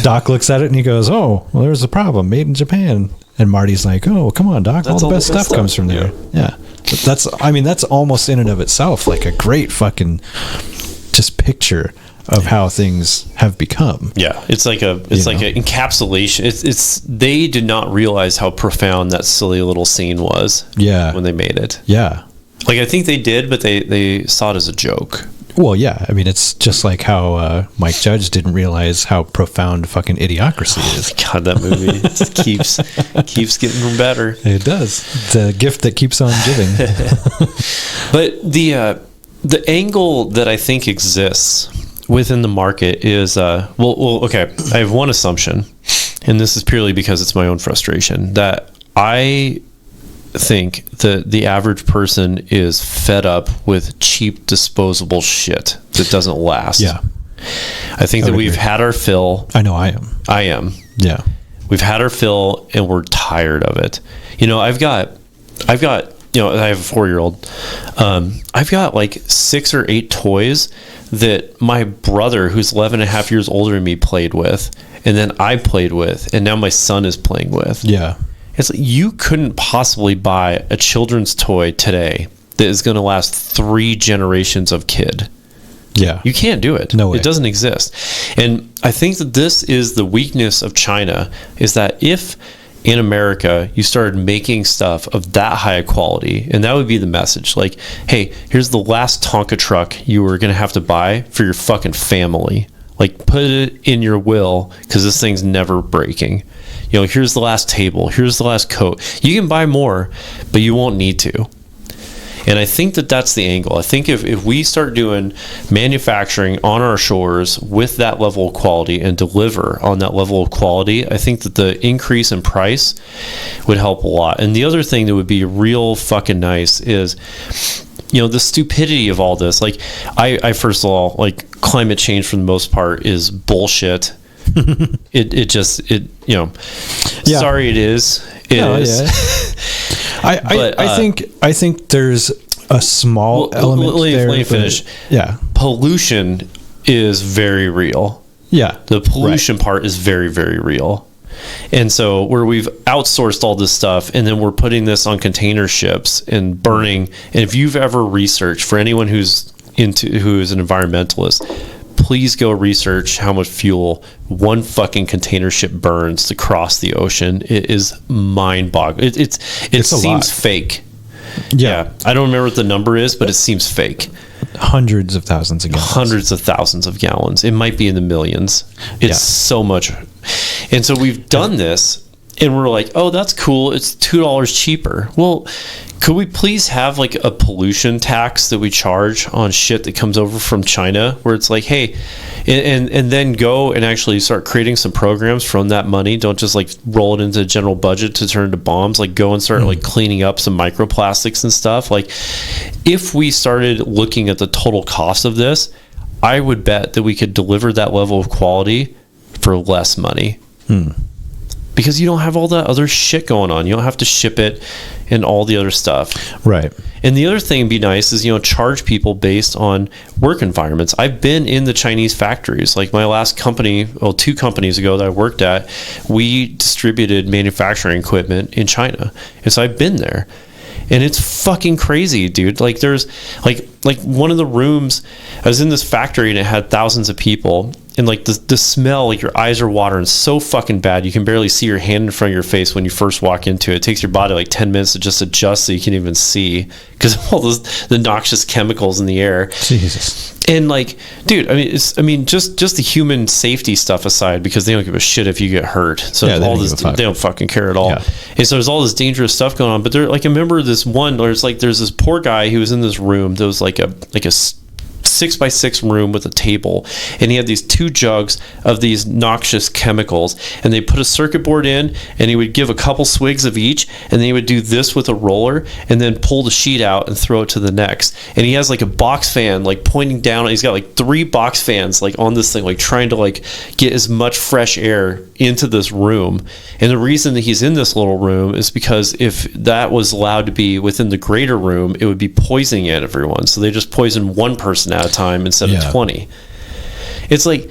Doc looks at it and he goes, "Oh, well, there's a problem. Made in Japan." And Marty's like, "Oh, come on, Doc. All the best stuff comes from there." Yeah. That's almost in and of itself like a great fucking just picture of how things have become. Yeah, it's like an encapsulation. It's they did not realize how profound that silly little scene was. Yeah. When they made it. Yeah. Like, I think they did, but they saw it as a joke. Well, yeah. I mean, it's just like how Mike Judge didn't realize how profound fucking Idiocracy is. God, that movie just keeps getting better. It does. It's a gift that keeps on giving. But the angle that I think exists within the market is okay. I have one assumption, and this is purely because it's my own frustration, that I think that the average person is fed up with cheap disposable shit that doesn't last. Yeah. I think that we've had our fill. I know I am. I am. Yeah. We've had our fill and we're tired of it. You know, I've got, you know, I have a 4-year-old. I've got like 6 or 8 toys that my brother, who's 11 and a half years older than me, played with. And then I played with, and now my son is playing with. Yeah. It's like, you couldn't possibly buy a children's toy today that is going to last 3 generations of kid. Yeah. You can't do it. No way. It doesn't exist. And I think that this is the weakness of China, is that if in America you started making stuff of that high a quality, and that would be the message, like, hey, here's the last Tonka truck you were going to have to buy for your fucking family. Like, put it in your will, because this thing's never breaking. You know, here's the last table, here's the last coat. You can buy more, but you won't need to. And I think that that's the angle. I think if we start doing manufacturing on our shores with that level of quality and deliver on that level of quality, I think that the increase in price would help a lot. And the other thing that would be real fucking nice is, you know, the stupidity of all this. Like, I first of all, like, climate change for the most part is bullshit. Yeah. Sorry, it is. It is. Yeah. I think there's a small element let there. me finish. Yeah. Pollution is very real. Yeah. The pollution part is very, very real. And so where we've outsourced all this stuff and then we're putting this on container ships and burning. And if you've ever researched, for anyone who is an environmentalist, please go research how much fuel one fucking container ship burns to cross the ocean. It is mind-boggling. It seems fake. Yeah. I don't remember what the number is, but it seems fake. Hundreds of thousands of gallons. Hundreds of thousands of gallons. It might be in the millions. It's so much. And so we've done this and we're like, oh, that's cool. It's $2 cheaper. Well, could we please have like a pollution tax that we charge on shit that comes over from China, where it's like, hey, and then go and actually start creating some programs from that money. Don't just like roll it into the general budget to turn into bombs. Like go and start like cleaning up some microplastics and stuff. Like if we started looking at the total cost of this, I would bet that we could deliver that level of quality for less money. Because you don't have all that other shit going on. You don't have to ship it and all the other stuff. Right. And the other thing be nice is, charge people based on work environments. I've been in the Chinese factories. Like my last company, 2 companies ago that I worked at, we distributed manufacturing equipment in China. And so I've been there. And it's fucking crazy, dude. Like there's like one of the rooms, I was in this factory and it had thousands of people. And like the smell, like your eyes are watering so fucking bad. You can barely see your hand in front of your face when you first walk into it. It takes your body like 10 minutes to just adjust so you can even see because of all the noxious chemicals in the air. Jesus. And like, dude, just the human safety stuff aside, because they don't give a shit if you get hurt. So they don't fucking care at all. Yeah. And so there's all this dangerous stuff going on. But there, like, I remember this one where it's like there's this poor guy who was in this room. There was like a 6x6 room with a table, and he had these 2 jugs of these noxious chemicals, and they put a circuit board in, and he would give a couple swigs of each, and then he would do this with a roller and then pull the sheet out and throw it to the next. And he has like a box fan like pointing down. He's got like 3 box fans like on this thing, like trying to like get as much fresh air into this room. And the reason that he's in this little room is because if that was allowed to be within the greater room, it would be poisoning everyone. So they just poison one person at a time instead of 20. It's like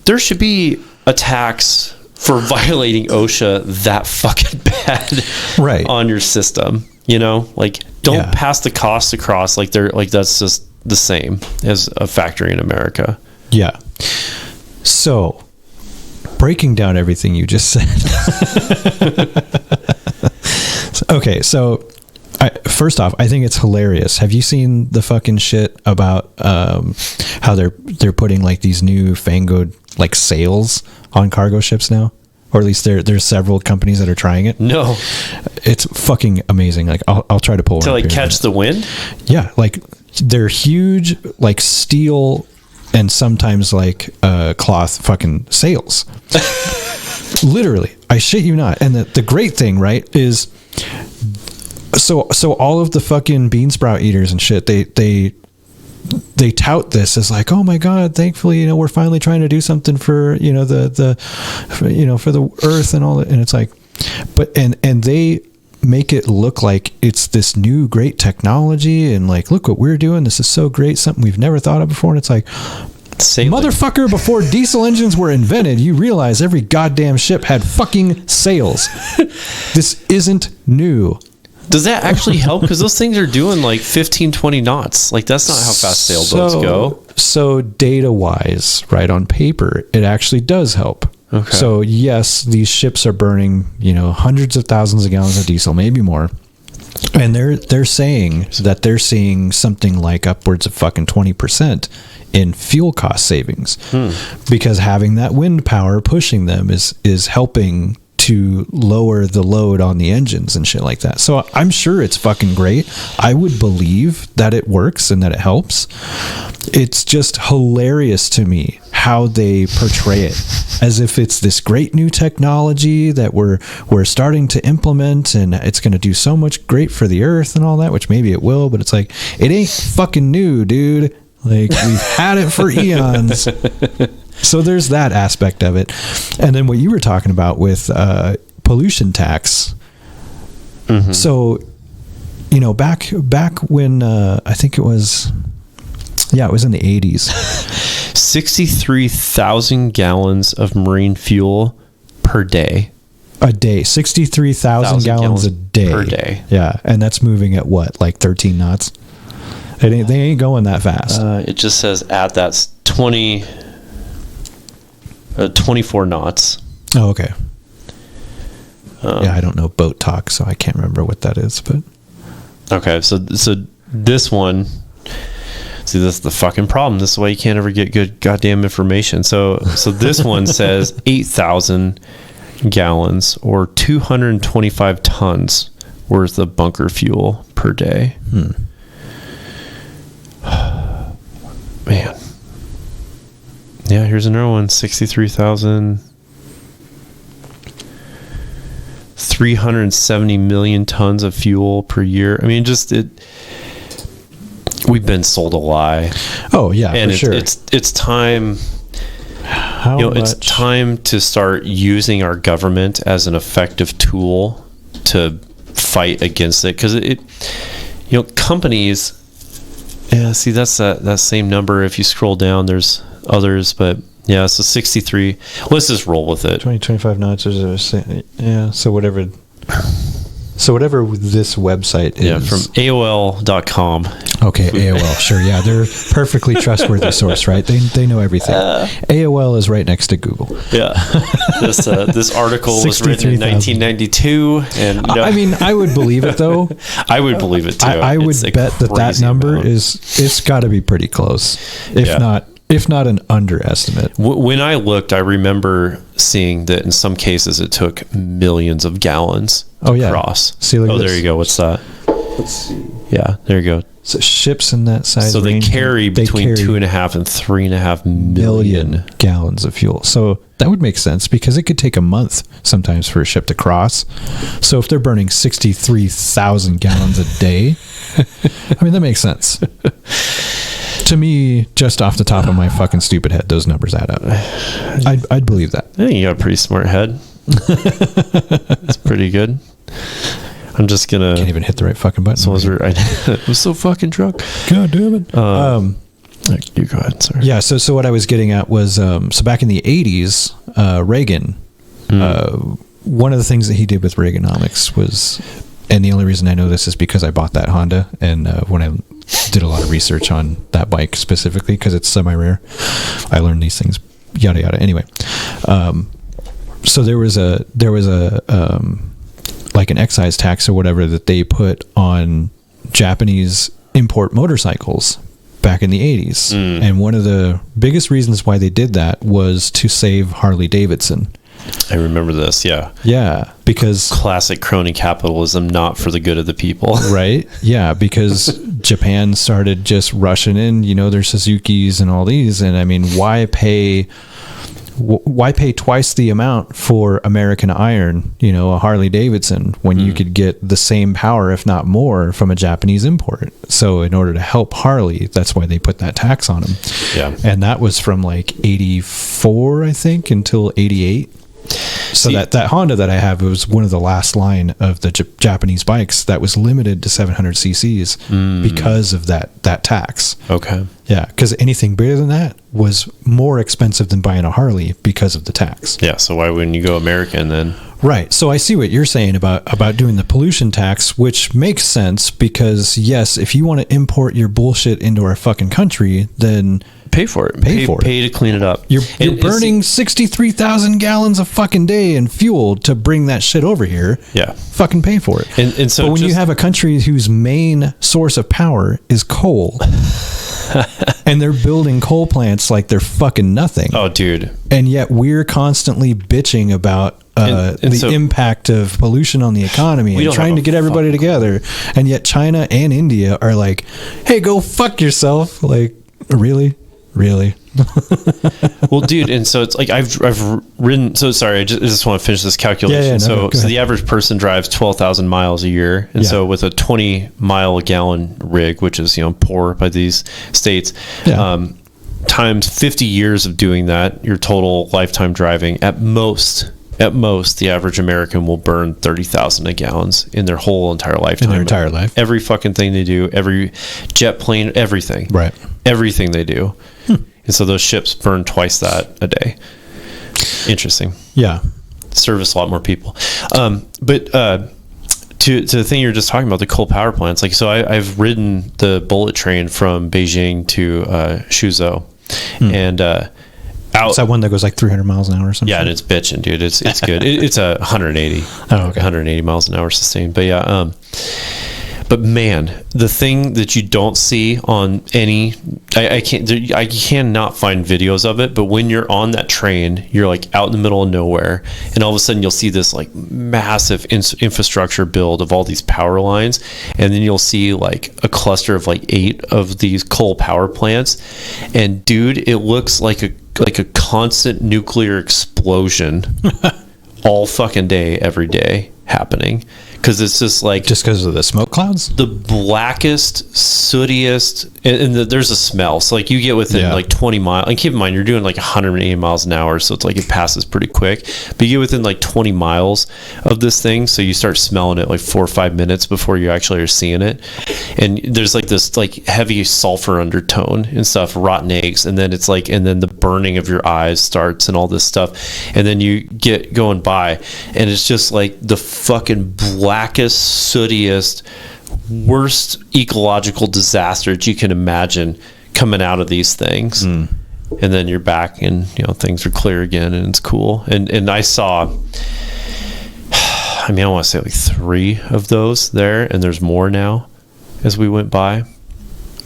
there should be a tax for violating OSHA that fucking bad on your system. Like don't pass the costs across like they're like that's just the same as a factory in America. Yeah. So breaking down everything you just said. Okay, so first off, I think it's hilarious. Have you seen the fucking shit about how they're putting like these new fangoed like sails on cargo ships now? Or at least there's several companies that are trying it. No, it's fucking amazing. Like I'll try to pull to like catch the wind. Yeah, like they're huge, like steel and sometimes like cloth fucking sails. Literally, I shit you not. And the great thing, right, is so all of the fucking bean sprout eaters and shit, they tout this as like, oh my god, thankfully, we're finally trying to do something for for the earth and all that. And it's like, but and they make it look like it's this new great technology and like, look what we're doing, this is so great, something we've never thought of before. And it's like, motherfucker, before diesel engines were invented, you realize every goddamn ship had fucking sails. This isn't new. Does that actually help? Because those things are doing like 15, 20 knots. Like that's not how fast sailboats go. So data wise, right, on paper, it actually does help. Okay. So yes, these ships are burning, hundreds of thousands of gallons of diesel, maybe more. And they're saying that they're seeing something like upwards of fucking 20% in fuel cost savings, because having that wind power pushing them is helping to lower the load on the engines and shit like that. So I'm sure it's fucking great. I would believe that it works and that it helps. It's just hilarious to me how they portray it as if it's this great new technology that we're starting to implement and it's going to do so much great for the earth and all that, which maybe it will, but it's like, it ain't fucking new, dude. Like, we've had it for eons. So there's that aspect of it. And then what you were talking about with pollution tax. Mm-hmm. So, back when I think it was in the 80s. 63,000 gallons of marine fuel per day. A day. 63,000 gallons a day. Per day. Yeah. And that's moving at what? Like 13 knots? They ain't going that fast. It just says that's 24 knots. Oh, okay. Yeah, I don't know boat talk, so I can't remember what that is. But okay, so this one, see, this is the fucking problem. This is why you can't ever get good goddamn information. So this one says 8,000 gallons or 225 tons worth of bunker fuel per day. Man. Yeah, here's another one. 63,000. 370 million tons of fuel per year. I mean, we've been sold a lie. Oh yeah, and for sure. It's time. How much? It's time to start using our government as an effective tool to fight against it, because companies. Yeah, see, that's that same number. If you scroll down, there's others, but yeah, so 63. Let's just roll with it. 25 knots is yeah. So whatever this website is. Yeah, from AOL.com. Okay, AOL. Sure, yeah, they're perfectly trustworthy source, right? They know everything. AOL is right next to Google. Yeah, this article was written in 1992, and I mean, I would believe it though. I would believe it too. I would bet that number it's got to be pretty close, if not an underestimate. When I looked, I remember seeing that in some cases it took millions of gallons to cross. See, there you go. What's that? Let's see. Yeah, there you go. So ships in that size So they range, carry between 2.5 and 3.5 million gallons of fuel. So that would make sense, because it could take a month sometimes for a ship to cross. So if they're burning 63,000 gallons a day, I mean, that makes sense. To me, just off the top of my fucking stupid head, those numbers add up. I'd believe that. I think you got a pretty smart head. That's pretty good. I'm just gonna. Can't even hit the right fucking button. I was so fucking drunk. God damn it. You go ahead, sir. Yeah. So what I was getting at was, so back in the 80s, Reagan. One of the things that he did with Reaganomics was, and the only reason I know this is because I bought that Honda, and when I did a lot of research on that bike specifically, because it's semi-rare, I learned these things. Yada yada. Anyway, so there was a like an excise tax or whatever that they put on Japanese import motorcycles back in the 80s. And one of the biggest reasons why they did that was to save Harley Davidson. I remember this, yeah. Yeah, because... Classic crony capitalism, not for the good of the people. Right? Yeah, because Japan started just rushing in, their Suzukis and all these. And I mean, why pay twice the amount for American iron, a Harley Davidson, when you could get the same power, if not more, from a Japanese import? So in order to help Harley, that's why they put that tax on them. Yeah. And that was from like 84, I think, until 88. So that Honda that I have was one of the last line of the Japanese bikes that was limited to 700 cc's because of that tax. Okay. Yeah, because anything bigger than that was more expensive than buying a Harley because of the tax. Yeah, so why wouldn't you go American then? Right. So I see what you're saying about doing the pollution tax, which makes sense, because yes, if you want to import your bullshit into our fucking country, then pay for it. Pay for it. Pay to clean it up. You're burning 63,000 gallons a fucking day in fuel to bring that shit over here. Yeah. Fucking pay for it. And so but when you have a country whose main source of power is coal, and they're building coal plants like they're fucking nothing. Oh, dude. And yet we're constantly bitching about the impact of pollution on the economy and trying to get everybody together. And yet China and India are like, hey, go fuck yourself. Like, really? Well, dude, and so it's like I've ridden. So sorry, I just want to finish this calculation. So the average person drives 12,000 miles a year, and so with a 20-mile-a-gallon rig, which is poor by these states, times 50 years of doing that, your total lifetime driving at most, the average American will burn 30,000 gallons in their whole entire lifetime. In their entire life. Every fucking thing they do, every jet plane, everything. Right. Everything they do. And so those ships burn twice that a day. Interesting. Yeah. Service a lot more people. But to the thing you were just talking about, the coal power plants, like, so I've ridden the bullet train from Beijing to Suzhou, and It's that one that goes like 300 miles an hour or something? yeah, and it's bitching, dude. It's good. It's a 180. Oh, okay. 180 miles an hour sustained. But yeah, but man, the thing that you don't see on any, I cannot find videos of it, but when you're on that train, you're like out in the middle of nowhere, and all of a sudden you'll see this like massive infrastructure build of all these power lines, and then you'll see like a cluster of like 8 of these coal power plants, and dude, it looks like a constant nuclear explosion all fucking day, every day happening. Because it's just like, just because of the smoke clouds, the blackest, sootiest, and there's a smell. So like you get within like 20 miles, and keep in mind you're doing like 180 miles an hour, so it's like it passes pretty quick. But you get within like 20 miles of this thing, so you start smelling it like 4 or 5 minutes before you actually are seeing it. And there's like this like heavy sulfur undertone and stuff, rotten eggs, and then it's like, and then the burning of your eyes starts and all this stuff, and then you get going by, and it's just like the fucking blackest, sootiest, worst ecological disaster that you can imagine coming out of these things. And then you're back and things are clear again and it's cool. And I saw, I mean, I want to say like 3 of those there, and there's more now as we went by.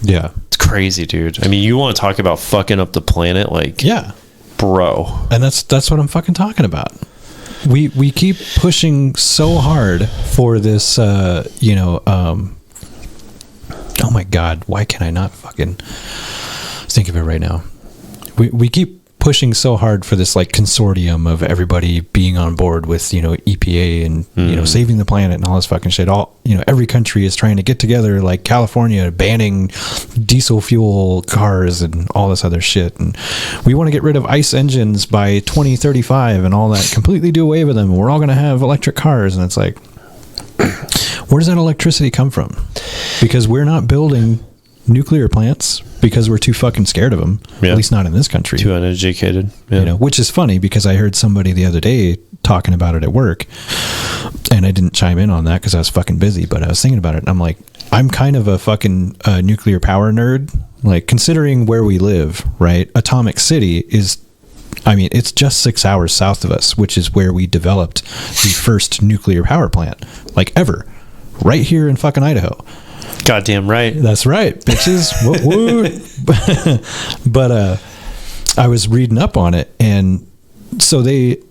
Yeah, it's crazy, dude. I mean, you want to talk about fucking up the planet, like, yeah, bro. And that's what I'm fucking talking about. We keep pushing so hard for this, oh my God, why can I not fucking think of it right now? We keep pushing so hard for this like consortium of everybody being on board with, EPA and, saving the planet and all this fucking shit. Every country is trying to get together, like California banning diesel fuel cars and all this other shit. And we want to get rid of ICE engines by 2035 and all that, completely do away with them. We're all going to have electric cars. And it's like, where does that electricity come from? Because we're not building nuclear plants because we're too fucking scared of them. At least not in this country. Too uneducated. Yeah. Which is funny because I heard somebody the other day talking about it at work, and I didn't chime in on that because I was fucking busy, but I was thinking about it, and I'm like, I'm kind of a fucking nuclear power nerd. Like, considering where we live, right? Atomic City is, I mean, it's just 6 hours south of us, which is where we developed the first nuclear power plant, like, ever. Right here in fucking Idaho. Goddamn right. That's right, bitches. But I was reading up on it, and so they,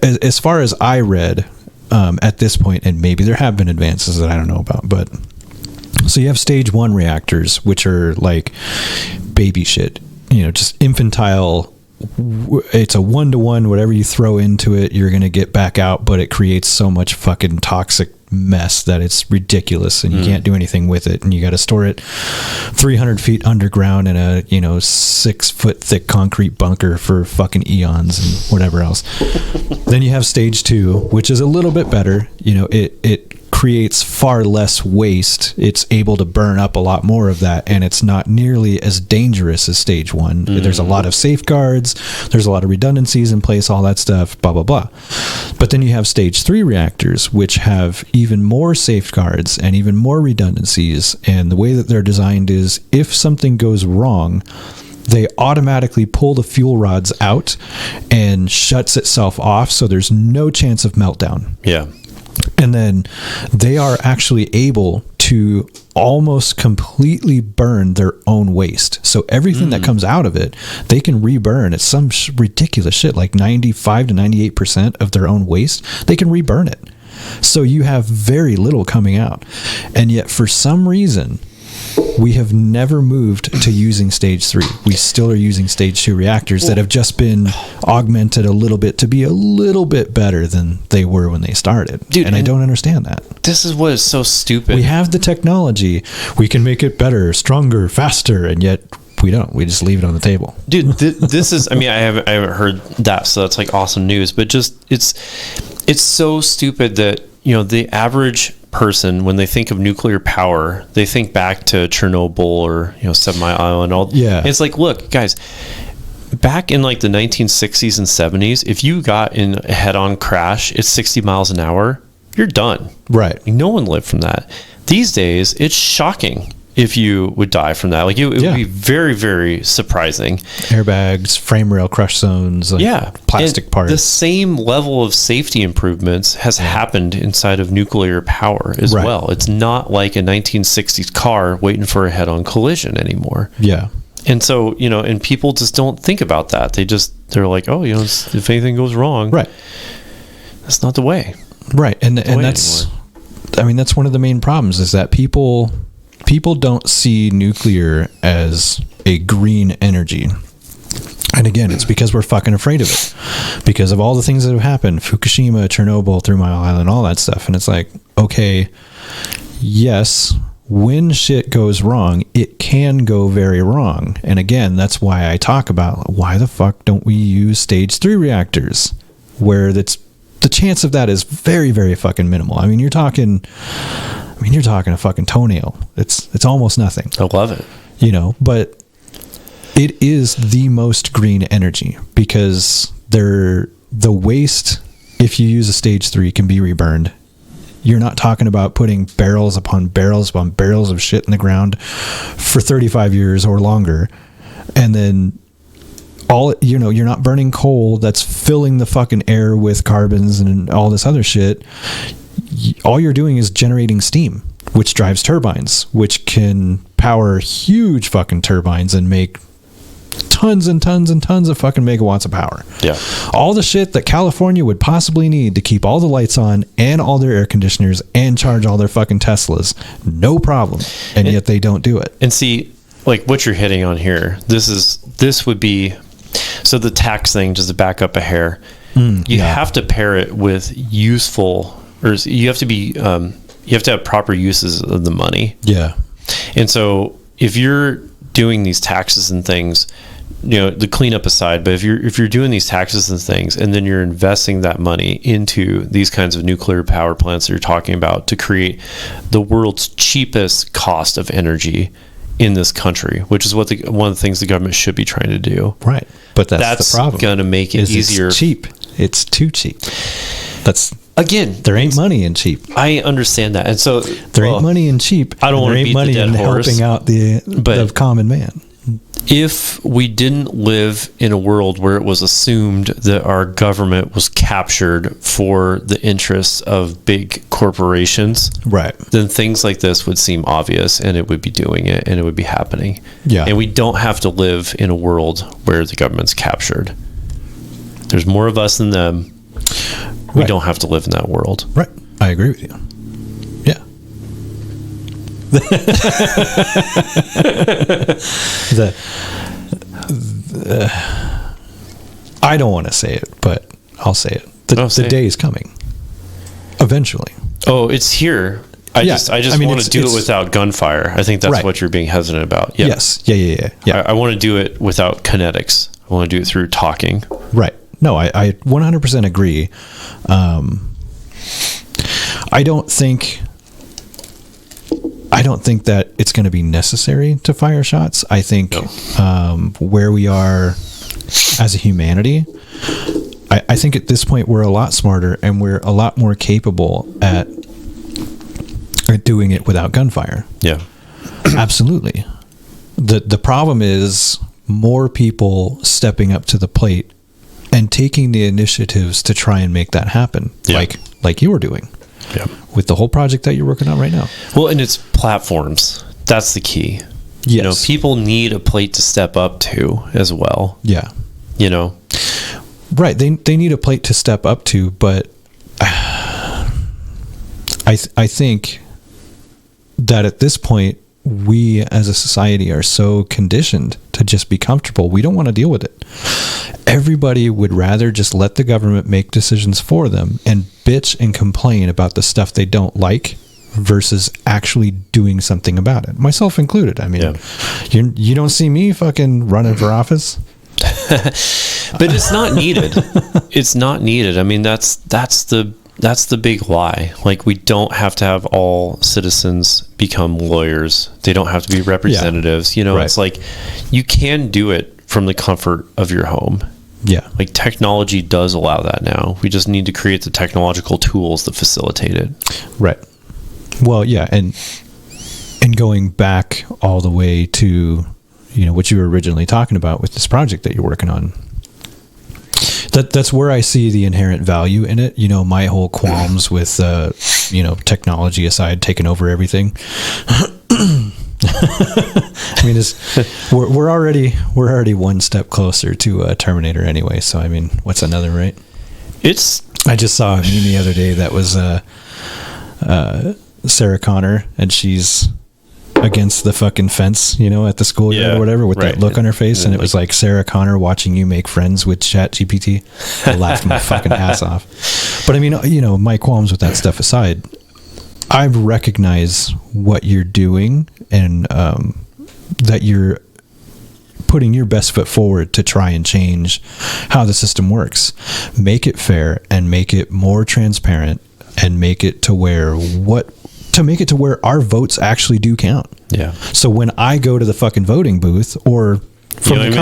as far as I read, at this point, and maybe there have been advances that I don't know about, but so you have stage 1 reactors, which are like baby shit, just infantile. It's a 1-to-1, whatever you throw into it, you're going to get back out, but it creates so much fucking toxic mess that it's ridiculous, and you can't do anything with it, and you got to store it 300 feet underground in a 6 foot thick concrete bunker for fucking eons and whatever else. Then you have stage 2, which is a little bit better. It creates far less waste. It's able to burn up a lot more of that, and it's not nearly as dangerous as stage 1. There's a lot of safeguards, there's a lot of redundancies in place, all that stuff, blah blah blah. But then you have stage 3 reactors, which have even more safeguards and even more redundancies, and the way that they're designed is, if something goes wrong, they automatically pull the fuel rods out and shuts itself off, so there's no chance of meltdown. Yeah. And then they are actually able to almost completely burn their own waste. So everything that comes out of it, they can reburn. It's some ridiculous shit, like 95 to 98% of their own waste, they can reburn it. So you have very little coming out. And yet for some reason, we have never moved to using stage 3. We still are using stage 2 reactors that have just been augmented a little bit to be a little bit better than they were when they started. Dude, and I don't understand that. This is what is so stupid. We have the technology. We can make it better, stronger, faster, and yet we don't. We just leave it on the table. Dude, this is, I mean, I haven't heard that, so that's like awesome news, but just it's so stupid that, the average person, when they think of nuclear power, they think back to Chernobyl or 7 Mile Island. It's like, look, guys, back in like the 1960s and 70s, if you got in a head-on crash at 60 miles an hour, you're done. Right. No one lived from that. These days, it's shocking if you would die from that. Like it would be very, very surprising. Airbags, frame rail crush zones, like plastic parts. The same level of safety improvements has happened inside of nuclear power as well. It's not like a 1960s car waiting for a head-on collision anymore. Yeah. And so, you know, and people just don't think about that. They're like, oh, you know, if anything goes wrong, that's not the way. Right. And that's, I mean, that's one of the main problems is that people don't see nuclear as a green energy. And again, it's because we're fucking afraid of it. Because of all the things that have happened, Fukushima, Chernobyl, 3 Mile Island, all that stuff. And it's like, okay, yes, when shit goes wrong, it can go very wrong. And again, that's why I talk about why the fuck don't we use stage 3 reactors where the chance of that is very, very fucking minimal. I mean, you're talking a fucking toenail. It's almost nothing. I love it. You know, but it is the most green energy because the waste, if you use a stage 3, can be reburned. You're not talking about putting barrels upon barrels upon barrels of shit in the ground for 35 years or longer. And then you're not burning coal that's filling the fucking air with carbons and all this other shit. All you're doing is generating steam, which drives turbines, which can power huge fucking turbines and make tons and tons and tons of fucking megawatts of power. Yeah. All the shit that California would possibly need to keep all the lights on and all their air conditioners and charge all their fucking Teslas. No problem. And yet they don't do it. And see, like what you're hitting on here, this would be, so the tax thing, just to back up a hair, you have to pair it with useful, or you have to be, you have to have proper uses of the money. Yeah. And so if you're doing these taxes and things, you know, the cleanup aside, but if you're doing these taxes and things, and then you're investing that money into these kinds of nuclear power plants that you're talking about to create the world's cheapest cost of energy in this country, which is what one of the things the government should be trying to do. Right. But that's the problem. Going to make it easier. It's cheap. It's too cheap. Again, there ain't money in cheap. I understand that. And so there ain't money in cheap. I don't want to beat the dead horse. Helping out the common man. If we didn't live in a world where it was assumed that our government was captured for the interests of big corporations, right, then things like this would seem obvious and it would be doing it and it would be happening. Yeah. And we don't have to live in a world where the government's captured. There's more of us than them. We don't have to live in that world. Right. I agree with you. Yeah. I don't want to say it, but I'll say it. The day is coming. Eventually. Oh, it's here. I just want to do it without gunfire. I think that's what you're being hesitant about. Yeah. Yes. Yeah. I want to do it without kinetics. I want to do it through talking. Right. No, I 100% agree. I don't think that it's going to be necessary to fire shots. I think where we are as a humanity, I think at this point we're a lot smarter and we're a lot more capable at doing it without gunfire. Yeah, absolutely. The problem is more people stepping up to the plate and taking the initiatives to try and make that happen, like you were doing. Yeah. With the whole project that you're working on right now. Well, and it's platforms. That's the key. Yes. You know, people need a plate to step up to as well. Yeah. You know? Right. They need a plate to step up to, but I think that at this point, we as a society are so conditioned to just be comfortable. We don't want to deal with it. Everybody would rather just let the government make decisions for them and bitch and complain about the stuff they don't like versus actually doing something about it. Myself included. I mean, you don't see me fucking running for office. But it's not needed. It's not needed. I mean, that's the big why. Like, we don't have to have all citizens become lawyers. They don't have to be representatives. You know, it's like you can do it from the comfort of your home. Yeah. Like technology does allow that now. We just need to create the technological tools that facilitate it. Right. Well, yeah, and going back all the way to, you know, what you were originally talking about with this project that you're working on. That's where I see the inherent value in it. You know, my whole qualms with, you know, technology aside, taking over everything. I mean, we're already one step closer to Terminator anyway. So I mean, what's another, right? I just saw a meme the other day that was Sarah Connor, and she's against the fucking fence, you know, at the schoolyard or whatever, with that look on her face, and it was like Sarah Connor watching you make friends with ChatGPT. I laughed my fucking ass off. But I mean, you know, my qualms with that stuff aside, I recognize what you're doing, and that you're putting your best foot forward to try and change how the system works, make it fair and make it more transparent, and make it to where our votes actually do count. Yeah. So when I go to the fucking voting booth, or from the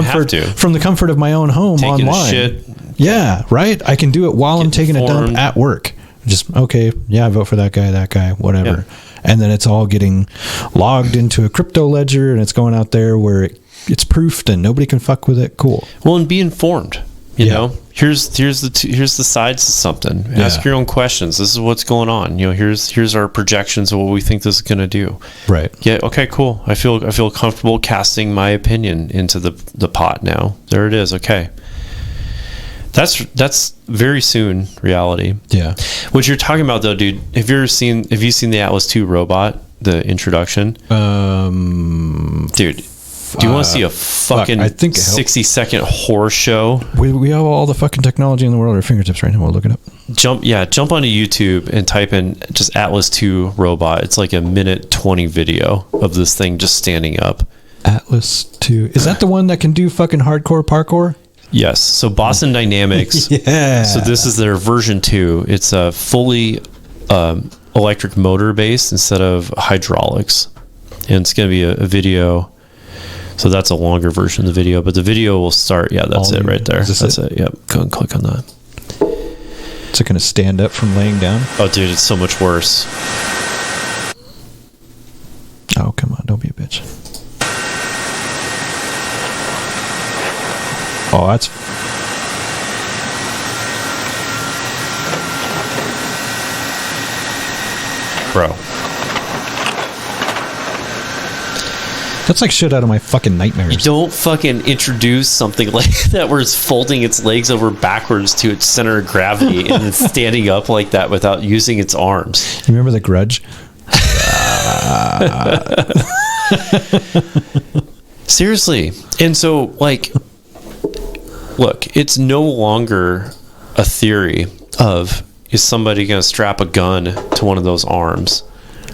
comfort of my own home, taking online, shit. Yeah, right. I can do it while I'm taking a dump at work. Just, okay, yeah, I vote for that guy, whatever. Yeah. And then it's all getting logged into a crypto ledger, and it's going out there where it's proofed and nobody can fuck with it. Cool. Well, and be informed. You know, here's the sides to something. Ask your own questions. This is what's going on. You know, here's our projections of what we think this is going to do. Right. Yeah. Okay. Cool. I feel comfortable casting my opinion into the pot now. There it is. Okay. That's very soon reality. Yeah. What you're talking about though, dude, have you seen the Atlas II robot, the introduction? Dude, do you want to see a fucking 60-second horror show? We have all the fucking technology in the world at our fingertips right now. We'll look it up. Jump onto YouTube and type in just Atlas II robot. It's like a 1:20 video of this thing just standing up. Atlas II. Is that the one that can do fucking hardcore parkour? Yes. So Boston Dynamics. Yeah. So this is their version 2. It's a fully electric motor based instead of hydraulics. And it's going to be a video. So that's a longer version of the video, but the video will start. Yeah, that's it right there. That's it. Yep. Go and click on that. Is it going to stand up from laying down? Oh, dude, it's so much worse. Oh, come on. Don't be a bitch. Oh, that's... Bro. That's like shit out of my fucking nightmares. You don't fucking introduce something like that where it's folding its legs over backwards to its center of gravity and then standing up like that without using its arms. You remember The Grudge? Seriously. And so, like, look, it's no longer a theory of, is somebody going to strap a gun to one of those arms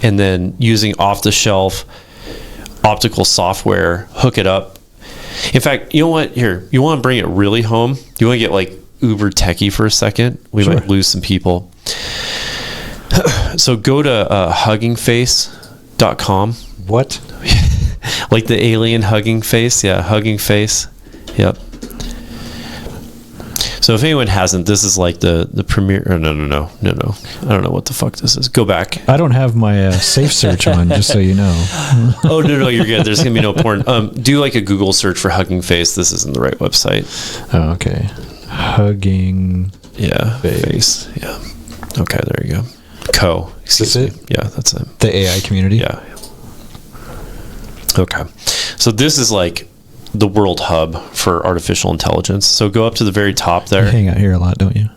and then using off-the-shelf optical software, hook it up. In fact, you know what? Here, you want to bring it really home? You want to get like uber techie for a second? We might lose some people. So go to huggingface.com. What? Like the alien Hugging Face? Yeah, Hugging Face. Yep. So if anyone hasn't, this is like the premiere. Oh, no. I don't know what the fuck this is. Go back. I don't have my safe search on, just so you know. Oh, no, you're good. There's going to be no porn. Do like a Google search for Hugging Face. This isn't the right website. Oh, okay. Hugging Face. Yeah. Okay, there you go. Excuse me. Yeah, that's it. The AI community? Yeah. Okay. So this is like the world hub for artificial intelligence. So go up to the very top there. You hang out here a lot, don't you?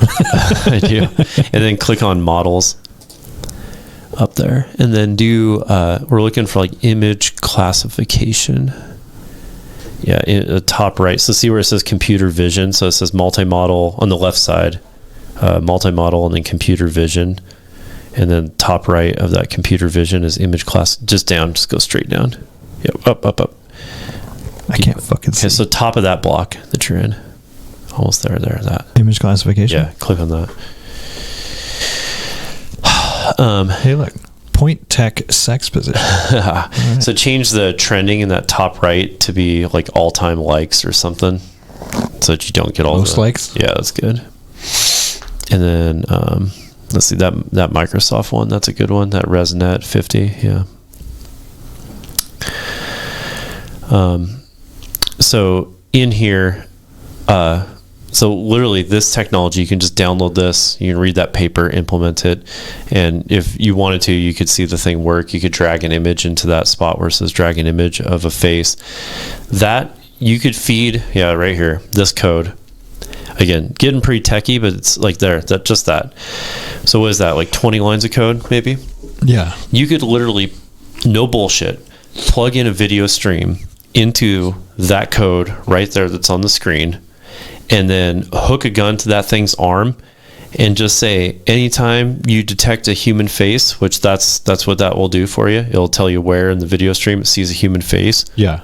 I do. And then click on models up there. And then we're looking for like image classification. Yeah, in the top right. So see where it says computer vision. So it says multi-model on the left side, multi-model and then computer vision. And then top right of that computer vision is image class. Just go straight down. Yep, up. I can't fucking see. Okay, so top of that block that you're in. Almost there, that. Image classification? Yeah, click on that. Hey, look. Point Tech sex position. So change the trending in that top right to be like all-time likes or something, so that you don't get all Most likes? Yeah, that's good. And then let's see, that Microsoft one, that's a good one. That ResNet 50, yeah. So in here, so literally this technology, you can just download this, you can read that paper, implement it, and if you wanted to, you could see the thing work. You could drag an image into that spot where it says drag an image of a face. That you could feed, yeah, right here, this code. Again, getting pretty techie, but it's like just that. So what is that, like 20 lines of code, maybe? Yeah. You could literally, no bullshit, plug in a video stream into that code right there that's on the screen, and then hook a gun to that thing's arm and just say, anytime you detect a human face, which that's what that will do for you. It'll tell you where in the video stream it sees a human face. Yeah.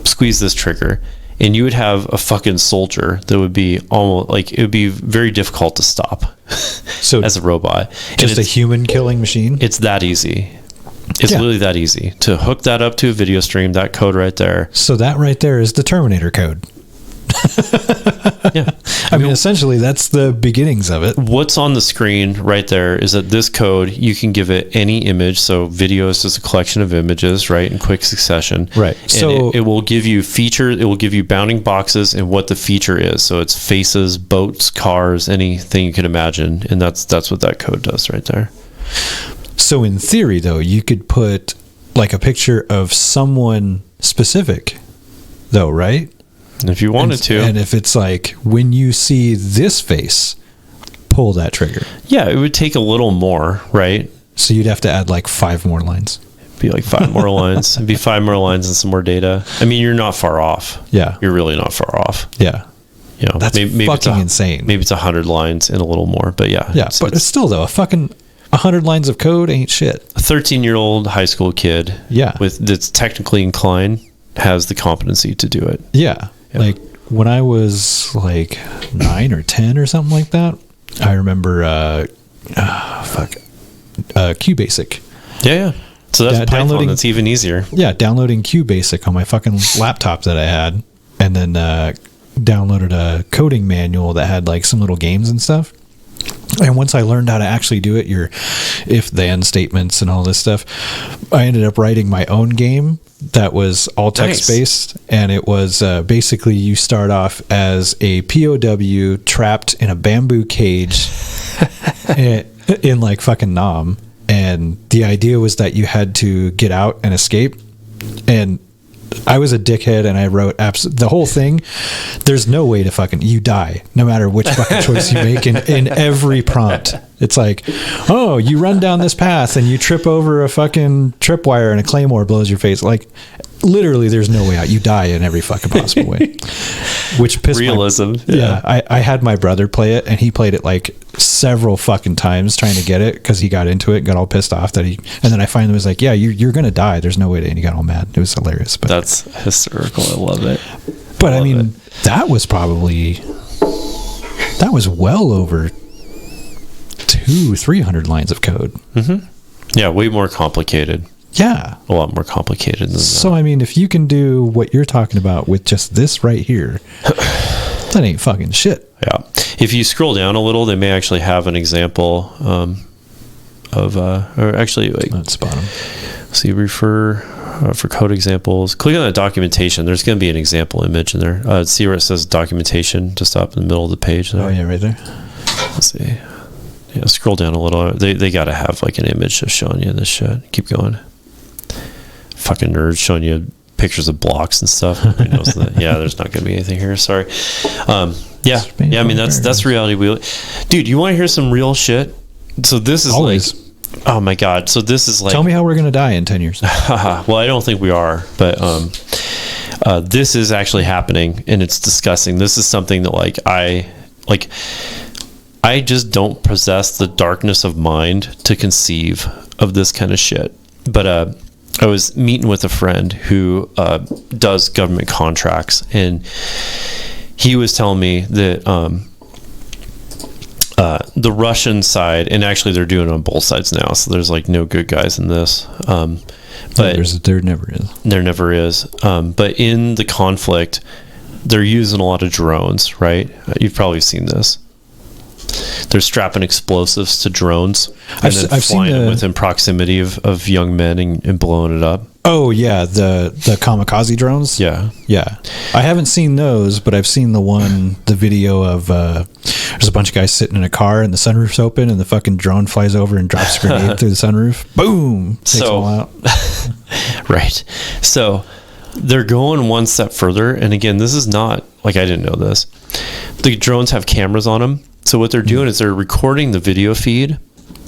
Squeeze this trigger, and you would have a fucking soldier that would be almost like, it would be very difficult to stop So as a robot. Just a human killing machine? It's that easy. It's literally that easy to hook that up to a video stream, that code right there. So that right there is the Terminator code. Yeah. I mean, essentially, that's the beginnings of it. What's on the screen right there is that this code, you can give it any image. So video is just a collection of images, right, in quick succession. Right. And So it will give you features. It will give you bounding boxes and what the feature is. So it's faces, boats, cars, anything you can imagine. And that's what that code does right there. So in theory, though, you could put like a picture of someone specific, though, right? And if you wanted to. And if it's like, when you see this face, pull that trigger. Yeah, it would take a little more, right? So you'd have to add like 5 more lines. Be like 5 more lines. It'd be 5 more lines and some more data. I mean, you're not far off. Yeah. You're really not far off. Yeah. You know, That's fucking insane. Maybe it's 100 lines and a little more, but yeah. Yeah, but it's still, though, a fucking 100 lines of code ain't shit. A 13-year-old high school kid, that's technically inclined, has the competency to do it. Yeah. Like when I was like 9 or 10 or something like that, I remember QBasic. Yeah. So that's Python. That's even easier. Yeah, downloading QBasic on my fucking laptop that I had, and then downloaded a coding manual that had like some little games and stuff. And once I learned how to actually do it, your if-then statements and all this stuff, I ended up writing my own game that was all text-based. And it was basically, you start off as a POW trapped in a bamboo cage in like fucking Nam. And the idea was that you had to get out and escape. And I was a dickhead, and I wrote the whole thing. There's no way to fucking, you die no matter which fucking choice you make in every prompt. It's like, oh, you run down this path and you trip over a fucking tripwire and a claymore blows your face. Like, literally, there's no way out. You die in every fucking possible way. Which pissed realism. I had my brother play it, and he played it like several fucking times trying to get it because he got into it, got all pissed off and then I finally was like, yeah, you're gonna die. There's no way to, and he got all mad. It was hilarious. But that's hysterical. I love it. But I mean, that was well over 200-300 lines of code. Mm-hmm. Yeah, way more complicated. Yeah. A lot more complicated than so, I mean, if you can do what you're talking about with just this right here, that ain't fucking shit. Yeah. If you scroll down a little, they may actually have an example or actually, like, let's bottom. See, refer for code examples. Click on that documentation. There's going to be an example image in there. See where it says documentation, just up in the middle of the page there. Oh, yeah, right there. Let's see. Yeah, scroll down a little. They got to have like an image of showing you this shit. Keep going. Fucking nerds showing you pictures of blocks and stuff. Nobody knows that. Yeah, there's not going to be anything here. Sorry. Yeah. I mean, that's reality. Dude, you want to hear some real shit? So this is always. Like, oh my God. So this is like, tell me how we're going to die in 10 years. Well, I don't think we are, but this is actually happening, and it's disgusting. This is something that I just don't possess the darkness of mind to conceive of this kind of shit. But I was meeting with a friend who does government contracts, and he was telling me that the Russian side, and actually they're doing it on both sides now, so there's like no good guys in this. But there never is. There never is. But in the conflict, they're using a lot of drones, right? You've probably seen this. They're strapping explosives to drones and then flying them within proximity of young men and blowing it up. Oh yeah, the kamikaze drones. Yeah. I haven't seen those, but I've seen the video of there's a bunch of guys sitting in a car and the sunroof's open and the fucking drone flies over and drops a grenade through the sunroof. Boom! Takes them all out. Right. So they're going one step further, and again, this is not like, I didn't know this. The drones have cameras on them. So what they're doing is they're recording the video feed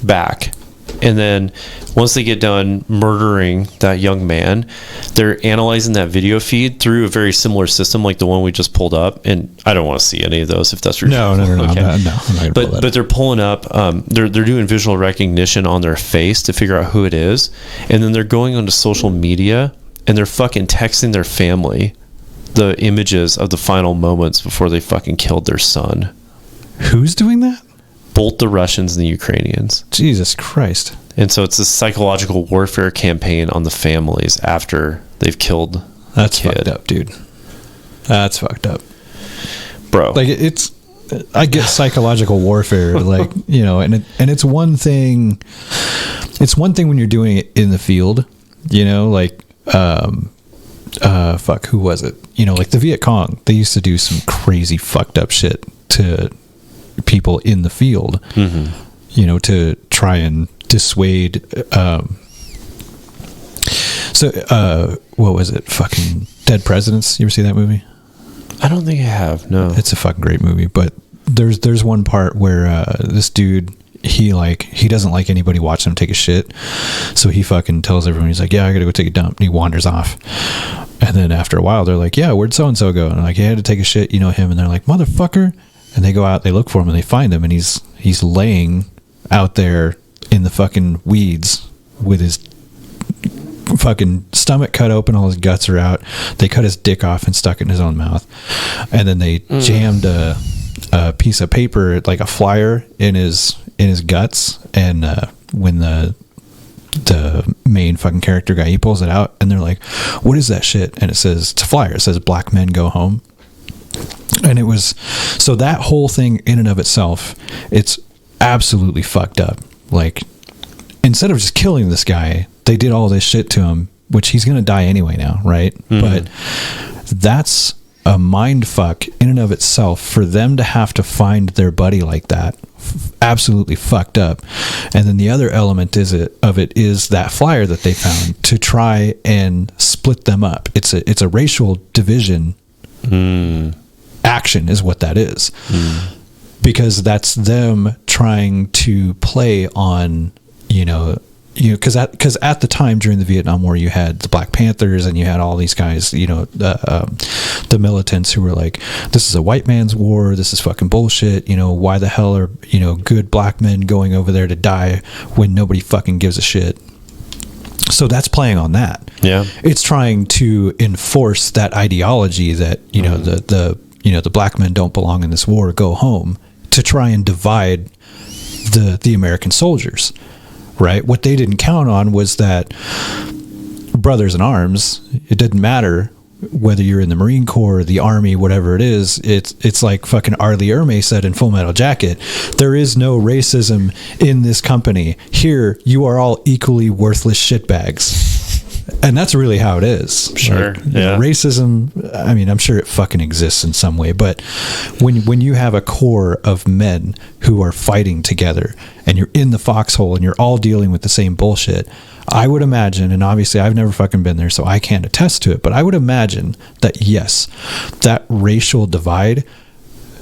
back. And then once they get done murdering that young man, they're analyzing that video feed through a very similar system like the one we just pulled up. And I don't want to see any of those if that's your No. Okay. I'm not gonna pull that But they're pulling up, they're doing visual recognition on their face to figure out who it is. And then they're going onto social media and they're fucking texting their family the images of the final moments before they fucking killed their son. Who's doing that? Both the Russians and the Ukrainians. Jesus Christ. And so it's a psychological warfare campaign on the families after they've killed That's the kid. fucked up, dude. That's fucked up. Bro. Like I get psychological warfare, like, you know, and it's one thing when you're doing it in the field, you know, like, who was it? You know, like the Viet Cong, they used to do some crazy fucked up shit to people in the field, you know, to try and dissuade. What was it? Fucking Dead Presidents. You ever see that movie? I don't think I have. No. It's a fucking great movie, but there's one part where this dude, he doesn't like anybody watching him take a shit, so he fucking tells everyone, he's like, yeah, I gotta go take a dump, and he wanders off. And then after a while they're like, yeah, where'd so and so go? And I'm like, he had to take a shit, you know him? And they're like, motherfucker. And they go out, they look for him, and they find him, and he's laying out there in the fucking weeds with his fucking stomach cut open, all his guts are out. They cut his dick off and stuck it in his own mouth, and then they jammed a piece of paper, like a flyer, in his guts. And when the main fucking character guy, he pulls it out, and they're like, what is that shit? And it says, it's a flyer, it says black men go home. And it was, so that whole thing in and of itself, it's absolutely fucked up. Like, instead of just killing this guy, they did all this shit to him, which he's going to die anyway now, right? But that's a mind fuck in and of itself for them to have to find their buddy like that. Absolutely fucked up. And then the other element is that flyer that they found to try and split them up. It's a racial division action is what that is, because that's them trying to play on, because at the time during the Vietnam War, you had the Black Panthers and you had all these guys, the militants who were like, this is a white man's war, this is fucking bullshit, why the hell are good black men going over there to die when nobody fucking gives a shit? So that's playing on that. Yeah, it's trying to enforce that ideology that the black men don't belong in this war, go home, to try and divide the American soldiers. Right? What they didn't count on was that brothers in arms, it didn't matter whether you're in the Marine Corps, the Army, whatever it is. It's like fucking Arlie Ermey said in Full Metal Jacket, there is no racism in this company. Here, you are all equally worthless shitbags. And that's really how it is. Sure. Racism, I mean, I'm sure it fucking exists in some way, but when you have a core of men who are fighting together and you're in the foxhole and you're all dealing with the same bullshit, I would imagine, and obviously I've never fucking been there, so I can't attest to it, but I would imagine that yes, that racial divide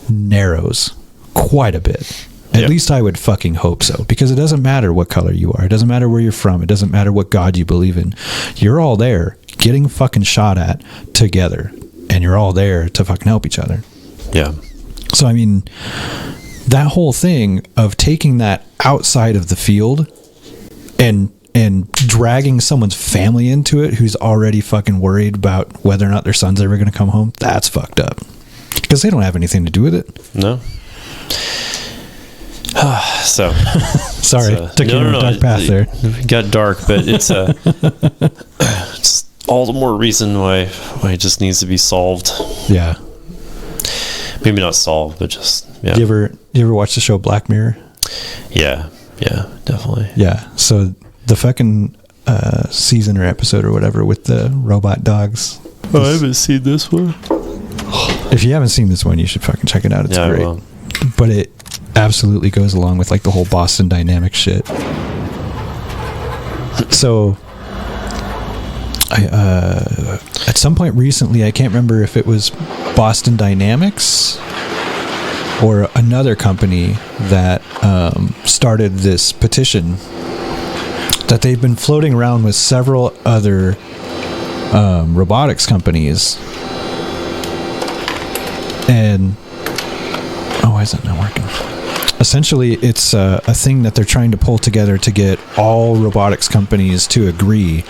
narrows quite a bit. At least I would fucking hope so, because it doesn't matter what color you are. It doesn't matter where you're from. It doesn't matter what God you believe in. You're all there getting fucking shot at together, and you're all there to fucking help each other. Yeah. So, I mean, that whole thing of taking that outside of the field and dragging someone's family into it who's already fucking worried about whether or not their son's ever going to come home, that's fucked up. Because they don't have anything to do with it. No. So Sorry, took you on a dark path there. It got dark, but it's it's all the more reason why it just needs to be solved. Yeah. Maybe not solved, but just You ever watch the show Black Mirror? Yeah, definitely. Yeah. So the fucking season or episode or whatever with the robot dogs. Oh, I haven't seen this one. If you haven't seen this one, you should fucking check it out. It's Yeah, I great. will. But it absolutely goes along with like the whole Boston Dynamics shit. So I at some point recently, I can't remember if it was Boston Dynamics or another company that started this petition that they've been floating around with several other robotics companies. And why is that not working? Essentially, it's a thing that they're trying to pull together to get all robotics companies to agree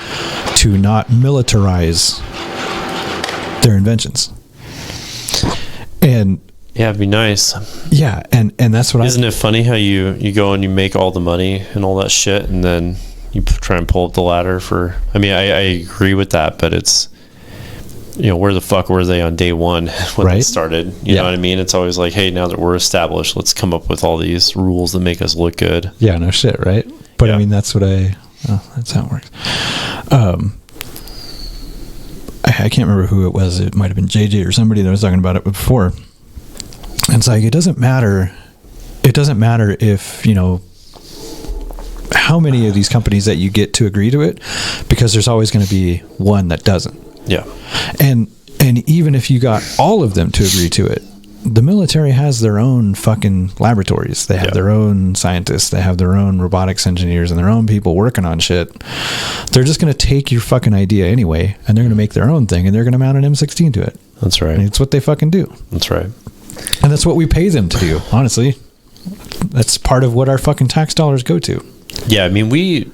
to not militarize their inventions. And Yeah, it'd be nice. yeah, and that's what Isn't it funny how you go and you make all the money and all that shit, and then you try and pull up the ladder for... I mean, I agree with that, but it's... where the fuck were they on day one when they started? You know what I mean? It's always like, hey, now that we're established, let's come up with all these rules that make us look good. Yeah, no shit, right? But I mean, that's what that's how it works. I can't remember who it was. It might have been JJ or somebody that was talking about it before. And it's like, it doesn't matter. It doesn't matter if, how many of these companies that you get to agree to it, because there's always going to be one that doesn't. Yeah. And even if you got all of them to agree to it, the military has their own fucking laboratories. They have their own scientists. They have their own robotics engineers and their own people working on shit. They're just going to take your fucking idea anyway, and they're going to make their own thing, and they're going to mount an M16 to it. That's right. And it's what they fucking do. That's right. And that's what we pay them to do, honestly. That's part of what our fucking tax dollars go to. Yeah, I mean, we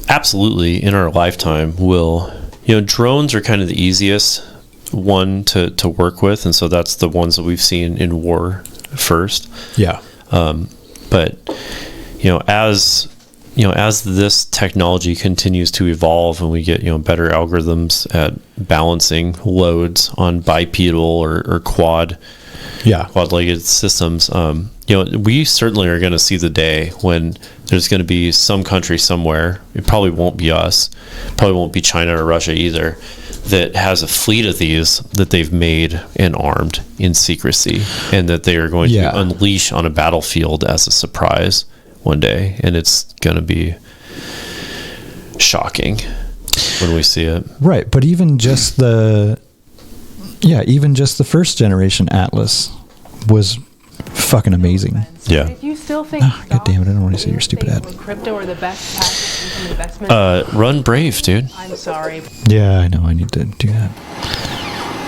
absolutely, in our lifetime, will... drones are kind of the easiest one to work with, and so that's the ones that we've seen in war first. Yeah. But as this technology continues to evolve and we get better algorithms at balancing loads on bipedal or quad-legged systems, we certainly are going to see the day when there's going to be some country somewhere, it probably won't be us, probably won't be China or Russia either, that has a fleet of these that they've made and armed in secrecy, and that they are going to unleash on a battlefield as a surprise one day, and it's going to be shocking when we see it. Right, but even just the first generation Atlas was fucking amazing. Yeah. If you still think God damn it, I don't want to see your stupid ad. Crypto are the best passive income investment. Run Brave, dude. I'm sorry. Yeah, I know. I need to do that.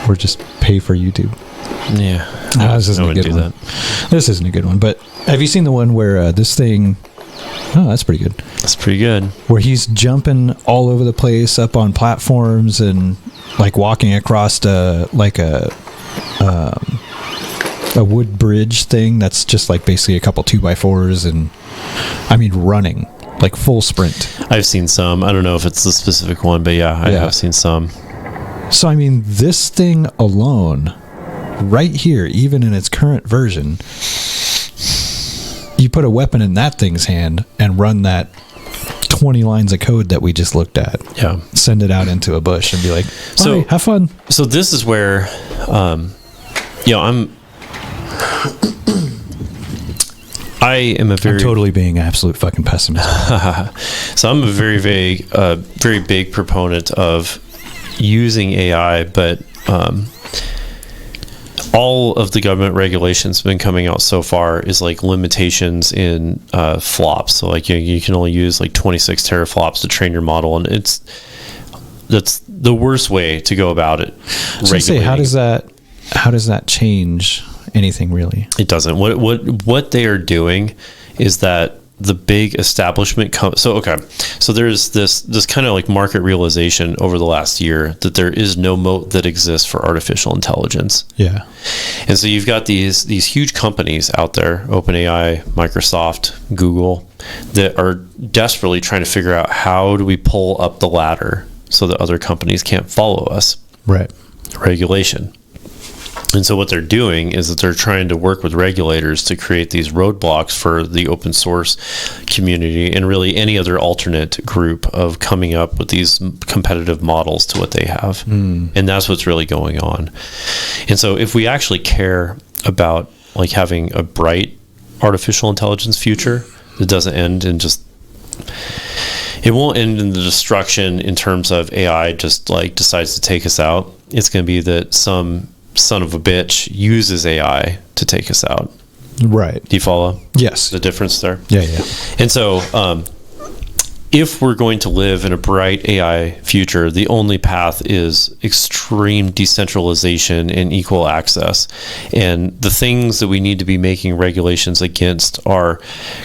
Or just pay for YouTube. Yeah. This isn't a good one. This isn't a good one. But have you seen the one where this thing... Oh, that's pretty good. That's pretty good. Where he's jumping all over the place up on platforms and like walking across a wood bridge thing that's just like basically a couple 2x4s, and I mean running like full sprint. I've seen some. I don't know if it's the specific one, but I have seen some. So I mean, this thing alone, right here, even in its current version, you put a weapon in that thing's hand and run that 20 lines of code that we just looked at. Yeah. Send it out into a bush and be like, so have fun. So this is where, I'm totally being an absolute fucking pessimist. So I'm a very big proponent of using AI, but all of the government regulations have been coming out so far is like limitations in flops. So like you can only use like 26 teraflops to train your model, and that's the worst way to go about it. So say, how does that change anything really? It doesn't. What they are doing is that the big establishment so there's this kind of like market realization over the last year that there is no moat that exists for artificial intelligence. Yeah. And so you've got these huge companies out there, OpenAI, Microsoft, Google, that are desperately trying to figure out how do we pull up the ladder so that other companies can't follow us. Right. Regulation. And so what they're doing is that they're trying to work with regulators to create these roadblocks for the open source community and really any other alternate group of coming up with these competitive models to what they have. And that's what's really going on. And so if we actually care about like having a bright artificial intelligence future that doesn't end in just, it won't end in the destruction in terms of AI just like decides to take us out. It's going to be that some son of a bitch uses AI to take us out. Right. Do you follow? Yes. The difference there? Yeah, yeah. And so if we're going to live in a bright AI future, the only path is extreme decentralization and equal access. And the things that we need to be making regulations against are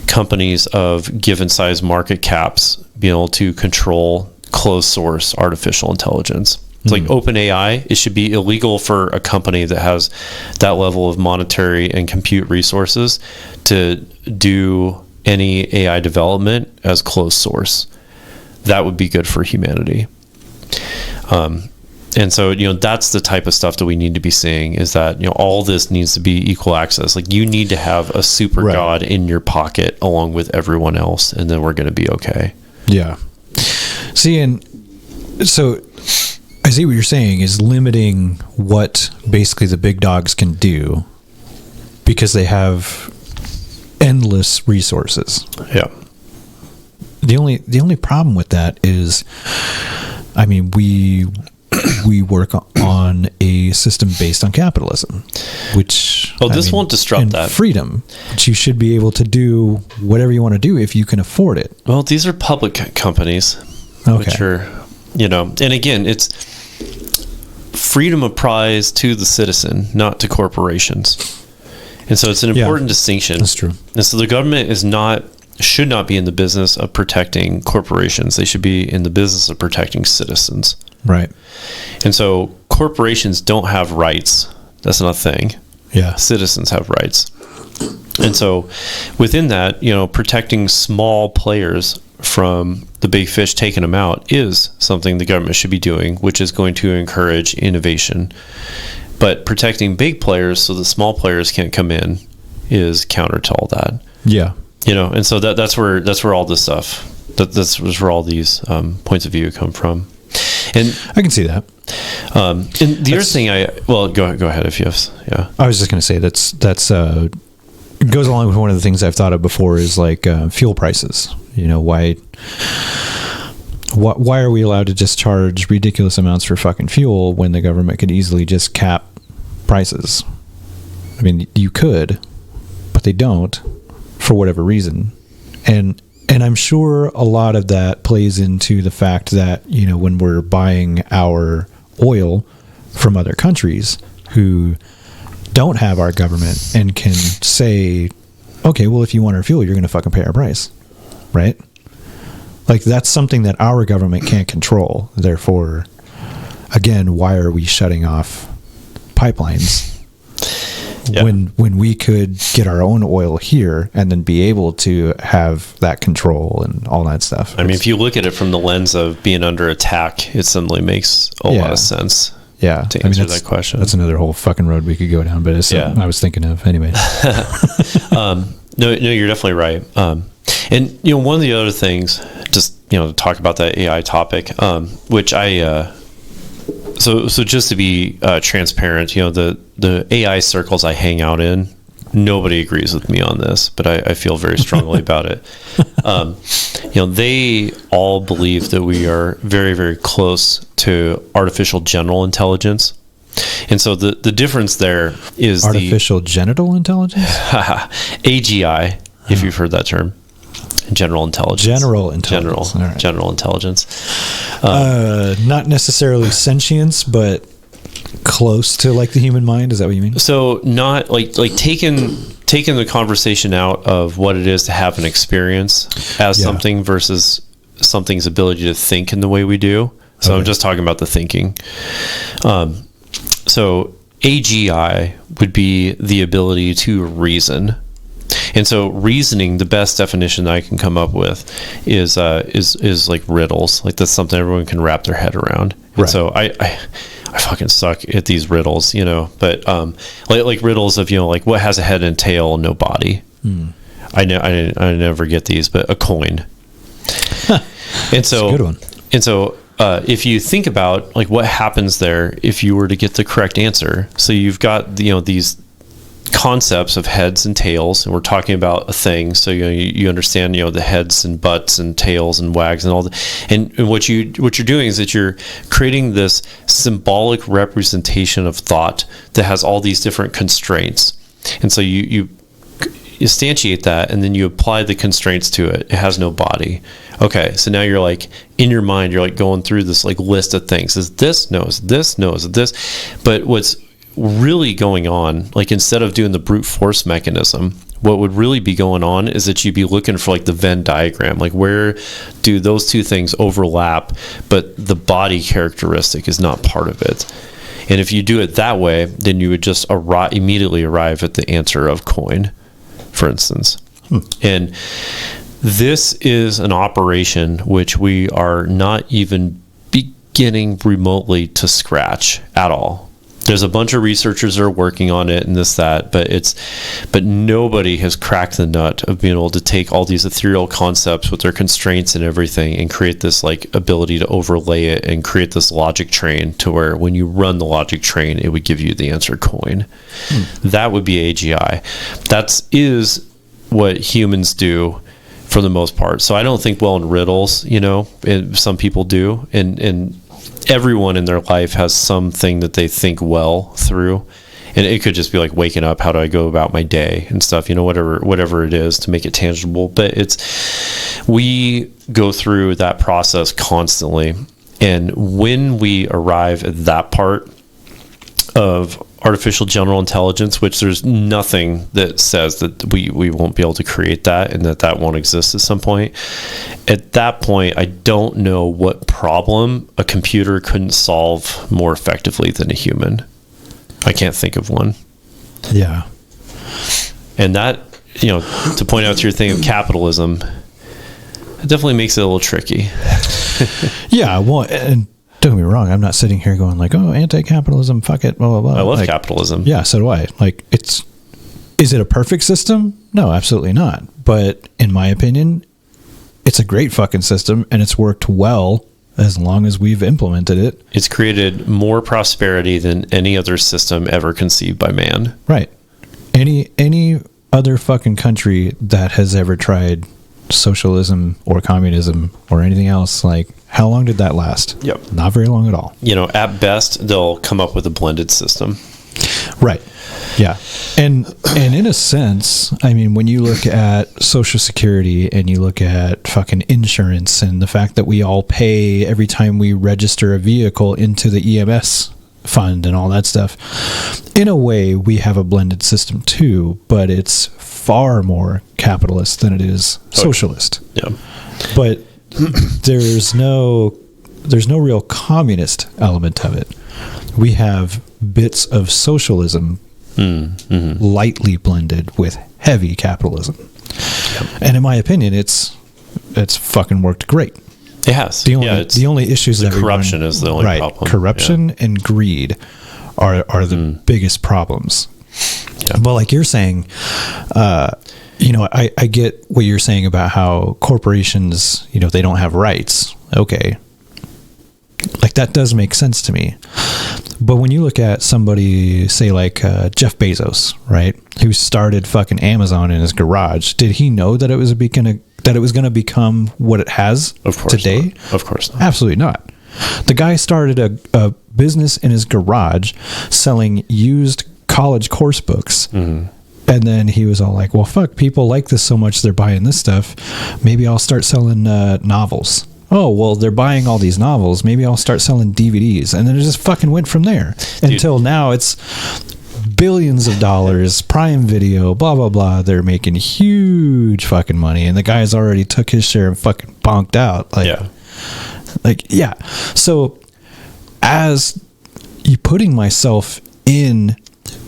companies of given size market caps being able to control closed source artificial intelligence. It's like OpenAI, it should be illegal for a company that has that level of monetary and compute resources to do any AI development as closed source. That would be good for humanity. And so, that's the type of stuff that we need to be seeing is that, all this needs to be equal access. Like you need to have a super god in your pocket along with everyone else, and then we're going to be okay. Yeah. See, and so I see what you're saying is limiting what basically the big dogs can do because they have endless resources. Yeah. The only problem with that is, I mean, we work on a system based on capitalism, which this won't disrupt that freedom. But you should be able to do whatever you want to do if you can afford it. Well, these are public companies, which are, and again, it's freedom applies to the citizen, not to corporations. And so it's an important distinction. That's true. And so the government should not be in the business of protecting corporations. They should be in the business of protecting citizens. Right. And so corporations don't have rights. That's not a thing. Yeah. Citizens have rights. And so within that, protecting small players from the big fish taking them out is something the government should be doing, which is going to encourage innovation. But protecting big players so the small players can't come in is counter to all that. Yeah. And so that's where all this stuff, that's where all these points of view come from. And I can see that. And the other thing go ahead if you have, yeah. I was just going to say that's goes along with one of the things I've thought of before is like fuel prices. Why are we allowed to just charge ridiculous amounts for fucking fuel when the government could easily just cap prices? I mean, you could, but they don't for whatever reason. And I'm sure a lot of that plays into the fact that, when we're buying our oil from other countries who don't have our government and can say, okay, well, if you want our fuel, you're going to fucking pay our price. Right? Like that's something that our government can't control. Therefore, again, why are we shutting off pipelines when we could get our own oil here and then be able to have that control and all that stuff? I mean, if you look at it from the lens of being under attack, it suddenly makes a lot of sense. Yeah, to answer that question. That's another whole fucking road we could go down, but it's something I was thinking of anyway. No, you're definitely right. And one of the other things, just to talk about that AI topic, which I so just to be transparent, the AI circles I hang out in, nobody agrees with me on this, but I feel very strongly about it. They all believe that we are very, very close to artificial general intelligence. And so the difference there is artificial genital intelligence? AGI, if you've heard that term. General intelligence. General intelligence. General intelligence. Not necessarily sentience, but close to like the human mind. Is that what you mean? So not like taken taking the conversation out of what it is to have an experience as something versus something's ability to think in the way we do. So I'm just talking about the thinking. So AGI would be the ability to reason. And so reasoning, the best definition that I can come up with is like riddles. Like that's something everyone can wrap their head around. Right. And so I fucking suck at these riddles, you know, but like riddles of, you know, like what has a head and tail and no body. I never get these, but a coin. And so, that's a good one. And so if you think about like what happens there if you were to get the correct answer, so you've got, you know, these concepts of heads and tails, and we're talking about a thing, so you understand, you know, the heads and butts and tails and wags and all that, and what you're doing is that you're creating this symbolic representation of thought that has all these different constraints, and so you instantiate that, and then you apply the constraints to it. It has no body. Okay, so now you're like, in your mind, you're like going through this like list of things. Is this? No. Is this? No. Is this? But what's really going on, like instead of doing the brute force mechanism, what would really be going on is that you'd be looking for like the Venn diagram, like where do those two things overlap, but the body characteristic is not part of it. And if you do it that way, then you would just immediately arrive at the answer of coin, for instance. And this is an operation which we are not even beginning remotely to scratch at all. There's a bunch of researchers that are working on it and this, that, but nobody has cracked the nut of being able to take all these ethereal concepts with their constraints and everything and create this like ability to overlay it and create this logic train to where when you run the logic train, it would give you the answer coin. That would be AGI. That is what humans do for the most part. So I don't think well in riddles, you know, some people do, and everyone in their life has something that they think well through, and it could just be like waking up, how do I go about my day and stuff, you know, whatever it is to make it tangible. But we go through that process constantly, and when we arrive at that part of artificial general intelligence, which there's nothing that says that we won't be able to create that and that won't exist at some point. At that point, I don't know what problem a computer couldn't solve more effectively than a human. I can't think of one. Yeah. And that, you know, to point out to your thing of capitalism, it definitely makes it a little tricky. Yeah, well, and don't get me wrong, I'm not sitting here going like, oh, anti-capitalism, fuck it, blah, blah, blah. I love like, capitalism. Yeah, so do I. Like, is it a perfect system? No, absolutely not. But in my opinion, it's a great fucking system, and it's worked well as long as we've implemented it. It's created more prosperity than any other system ever conceived by man. Right. Any other fucking country that has ever tried socialism or communism or anything else, like, how long did that last? Yep. Not very long at all. You know, at best, they'll come up with a blended system. Right. Yeah. And in a sense, I mean, when you look at Social Security and you look at fucking insurance and the fact that we all pay every time we register a vehicle into the EMS fund and all that stuff, in a way, we have a blended system too, but it's far more capitalist than it is socialist. Yeah. But there's no real communist element of it. We have bits of socialism lightly blended with heavy capitalism. Yep. And in my opinion, it's fucking worked great. It has. The only issues that corruption is the only problem. Corruption and greed are the biggest problems. Yeah. But like you're saying, you know, I get what you're saying about how corporations, you know, they don't have rights. Okay. Like that does make sense to me. But when you look at somebody, say like Jeff Bezos, right, who started fucking Amazon in his garage, did he know that it was going to become what it has today? Not. Of course not. Absolutely not. The guy started a business in his garage selling used college course books. Mm-hmm. And then he was all like, well, fuck, people like this so much, they're buying this stuff. Maybe I'll start selling novels. Oh, well, they're buying all these novels. Maybe I'll start selling DVDs. And then it just fucking went from there. Dude. Until now it's billions of dollars, Prime Video, blah, blah, blah. They're making huge fucking money. And the guy's already took his share and fucking bonked out. Yeah. So as you putting myself in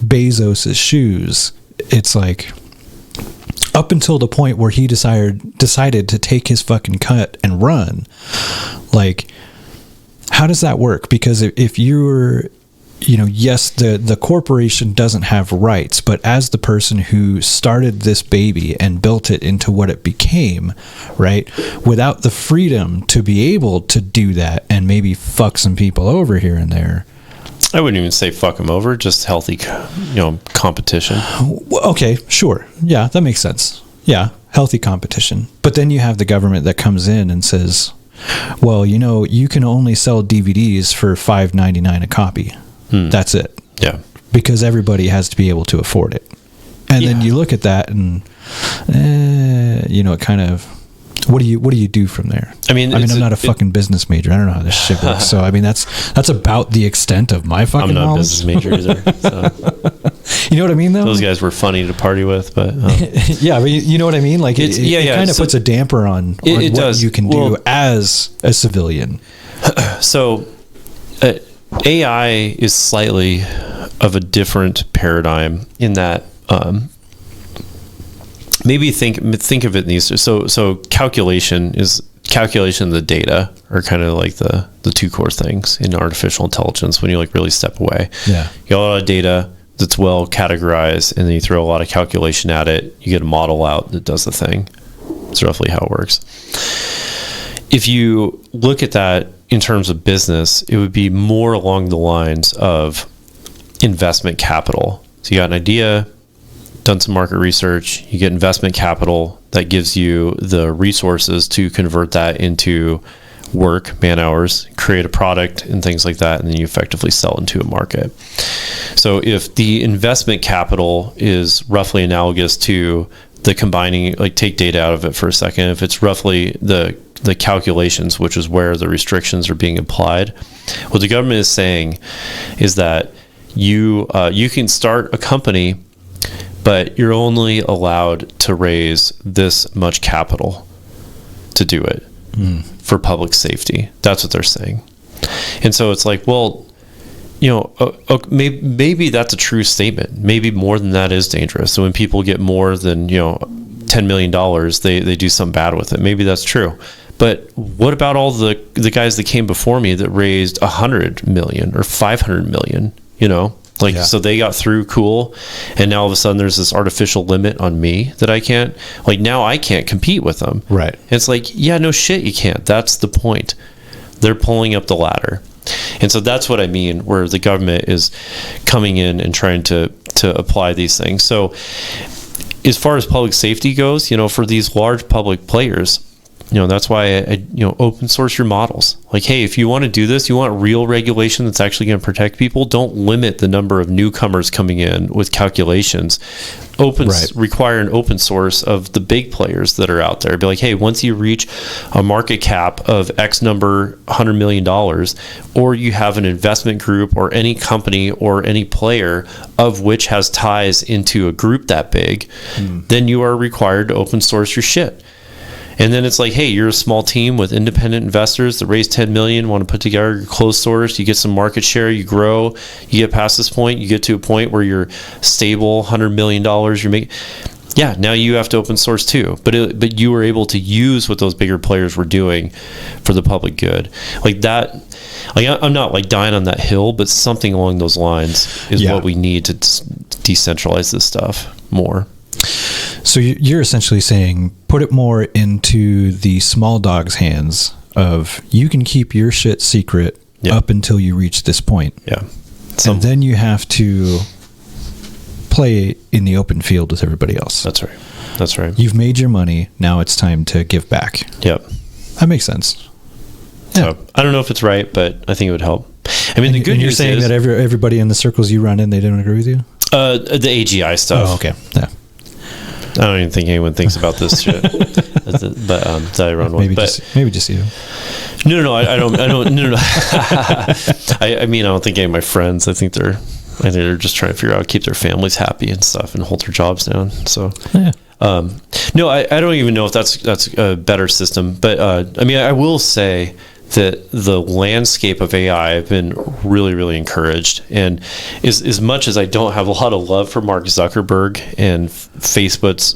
Bezos's shoes, it's like up until the point where he decided to take his fucking cut and run, like, how does that work? Because if you're, yes, the corporation doesn't have rights, but as the person who started this baby and built it into what it became, right, without the freedom to be able to do that and maybe fuck some people over here and there. I wouldn't even say fuck them over, just healthy, competition. Okay, sure. Yeah, that makes sense. Yeah, healthy competition. But then you have the government that comes in and says, well, you can only sell DVDs for $5.99 a copy. That's it. Yeah. Because everybody has to be able to afford it. And then you look at that and, it kind of, what do you do from there? I mean, I'm not a fucking business major. I don't know how this shit works. So, I mean, that's about the extent of my fucking knowledge. I'm not a business major either. So. You know what I mean, though? Those guys were funny to party with, but... yeah, but you know what I mean? Like, it kind of puts a damper on what does. You can do as a civilian. So, AI is slightly of a different paradigm in that... maybe think of it in these. So calculation of the data are kind of like the two core things in artificial intelligence when you like really step away. Yeah. You got a lot of data that's well categorized, and then you throw a lot of calculation at it. You get a model out that does the thing. It's roughly how it works. If you look at that in terms of business, it would be more along the lines of investment capital. So you got an idea, done some market research, you get investment capital that gives you the resources to convert that into work, man hours, create a product and things like that, and then you effectively sell into a market. So if the investment capital is roughly analogous to the combining, like take data out of it for a second, if it's roughly the calculations, which is where the restrictions are being applied, what the government is saying is that you can start a company, but you're only allowed to raise this much capital to do it for public safety. That's what they're saying. And so it's like, well, maybe that's a true statement. Maybe more than that is dangerous. So when people get more than, $10 million, they do something bad with it. Maybe that's true. But what about all the guys that came before me that raised 100 million or 500 million, So they got through cool, and now all of a sudden there's this artificial limit on me that I can't, now I can't compete with them. Right. And it's like, yeah, no shit, you can't. That's the point. They're pulling up the ladder. And so that's what I mean, where the government is coming in and trying to apply these things. So as far as public safety goes, for these large public players, that's why I open source your models. Like, hey, if you want to do this, you want real regulation that's actually going to protect people, don't limit the number of newcomers coming in with calculations. Require an open source of the big players that are out there. Be like, hey, once you reach a market cap of X number, $100 million, or you have an investment group or any company or any player of which has ties into a group that big, then you are required to open source your shit. And then it's like, hey, you're a small team with independent investors that raise 10 million, want to put together your closed source, you get some market share, you grow, you get past this point, you get to a point where you're stable, $100 million, you're making, now you have to open source too. But you were able to use what those bigger players were doing for the public good. Like that, I'm not like dying on that hill, but something along those lines is what we need to decentralize this stuff more. So you're essentially saying put it more into the small dog's hands of you can keep your shit secret up until you reach this point. Yeah. And then you have to play in the open field with everybody else. That's right. You've made your money. Now it's time to give back. Yep. That makes sense. Yeah. So, I don't know if it's right, but I think it would help. I mean, the good news you're saying is that everybody in the circles you run in, they don't agree with you? The AGI stuff. Oh, okay. Yeah. I don't even think anyone thinks about this shit. But that I run maybe with. Maybe just you. No, I don't. No. I mean, I don't think any of my friends. I think they're and they're just trying to figure out how to keep their families happy and stuff and hold their jobs down. So Yeah. no, I don't even know if that's a better system, but I mean, I will say that the landscape of AI, I've been really, really encouraged. And as much as I don't have a lot of love for Mark Zuckerberg and Facebook's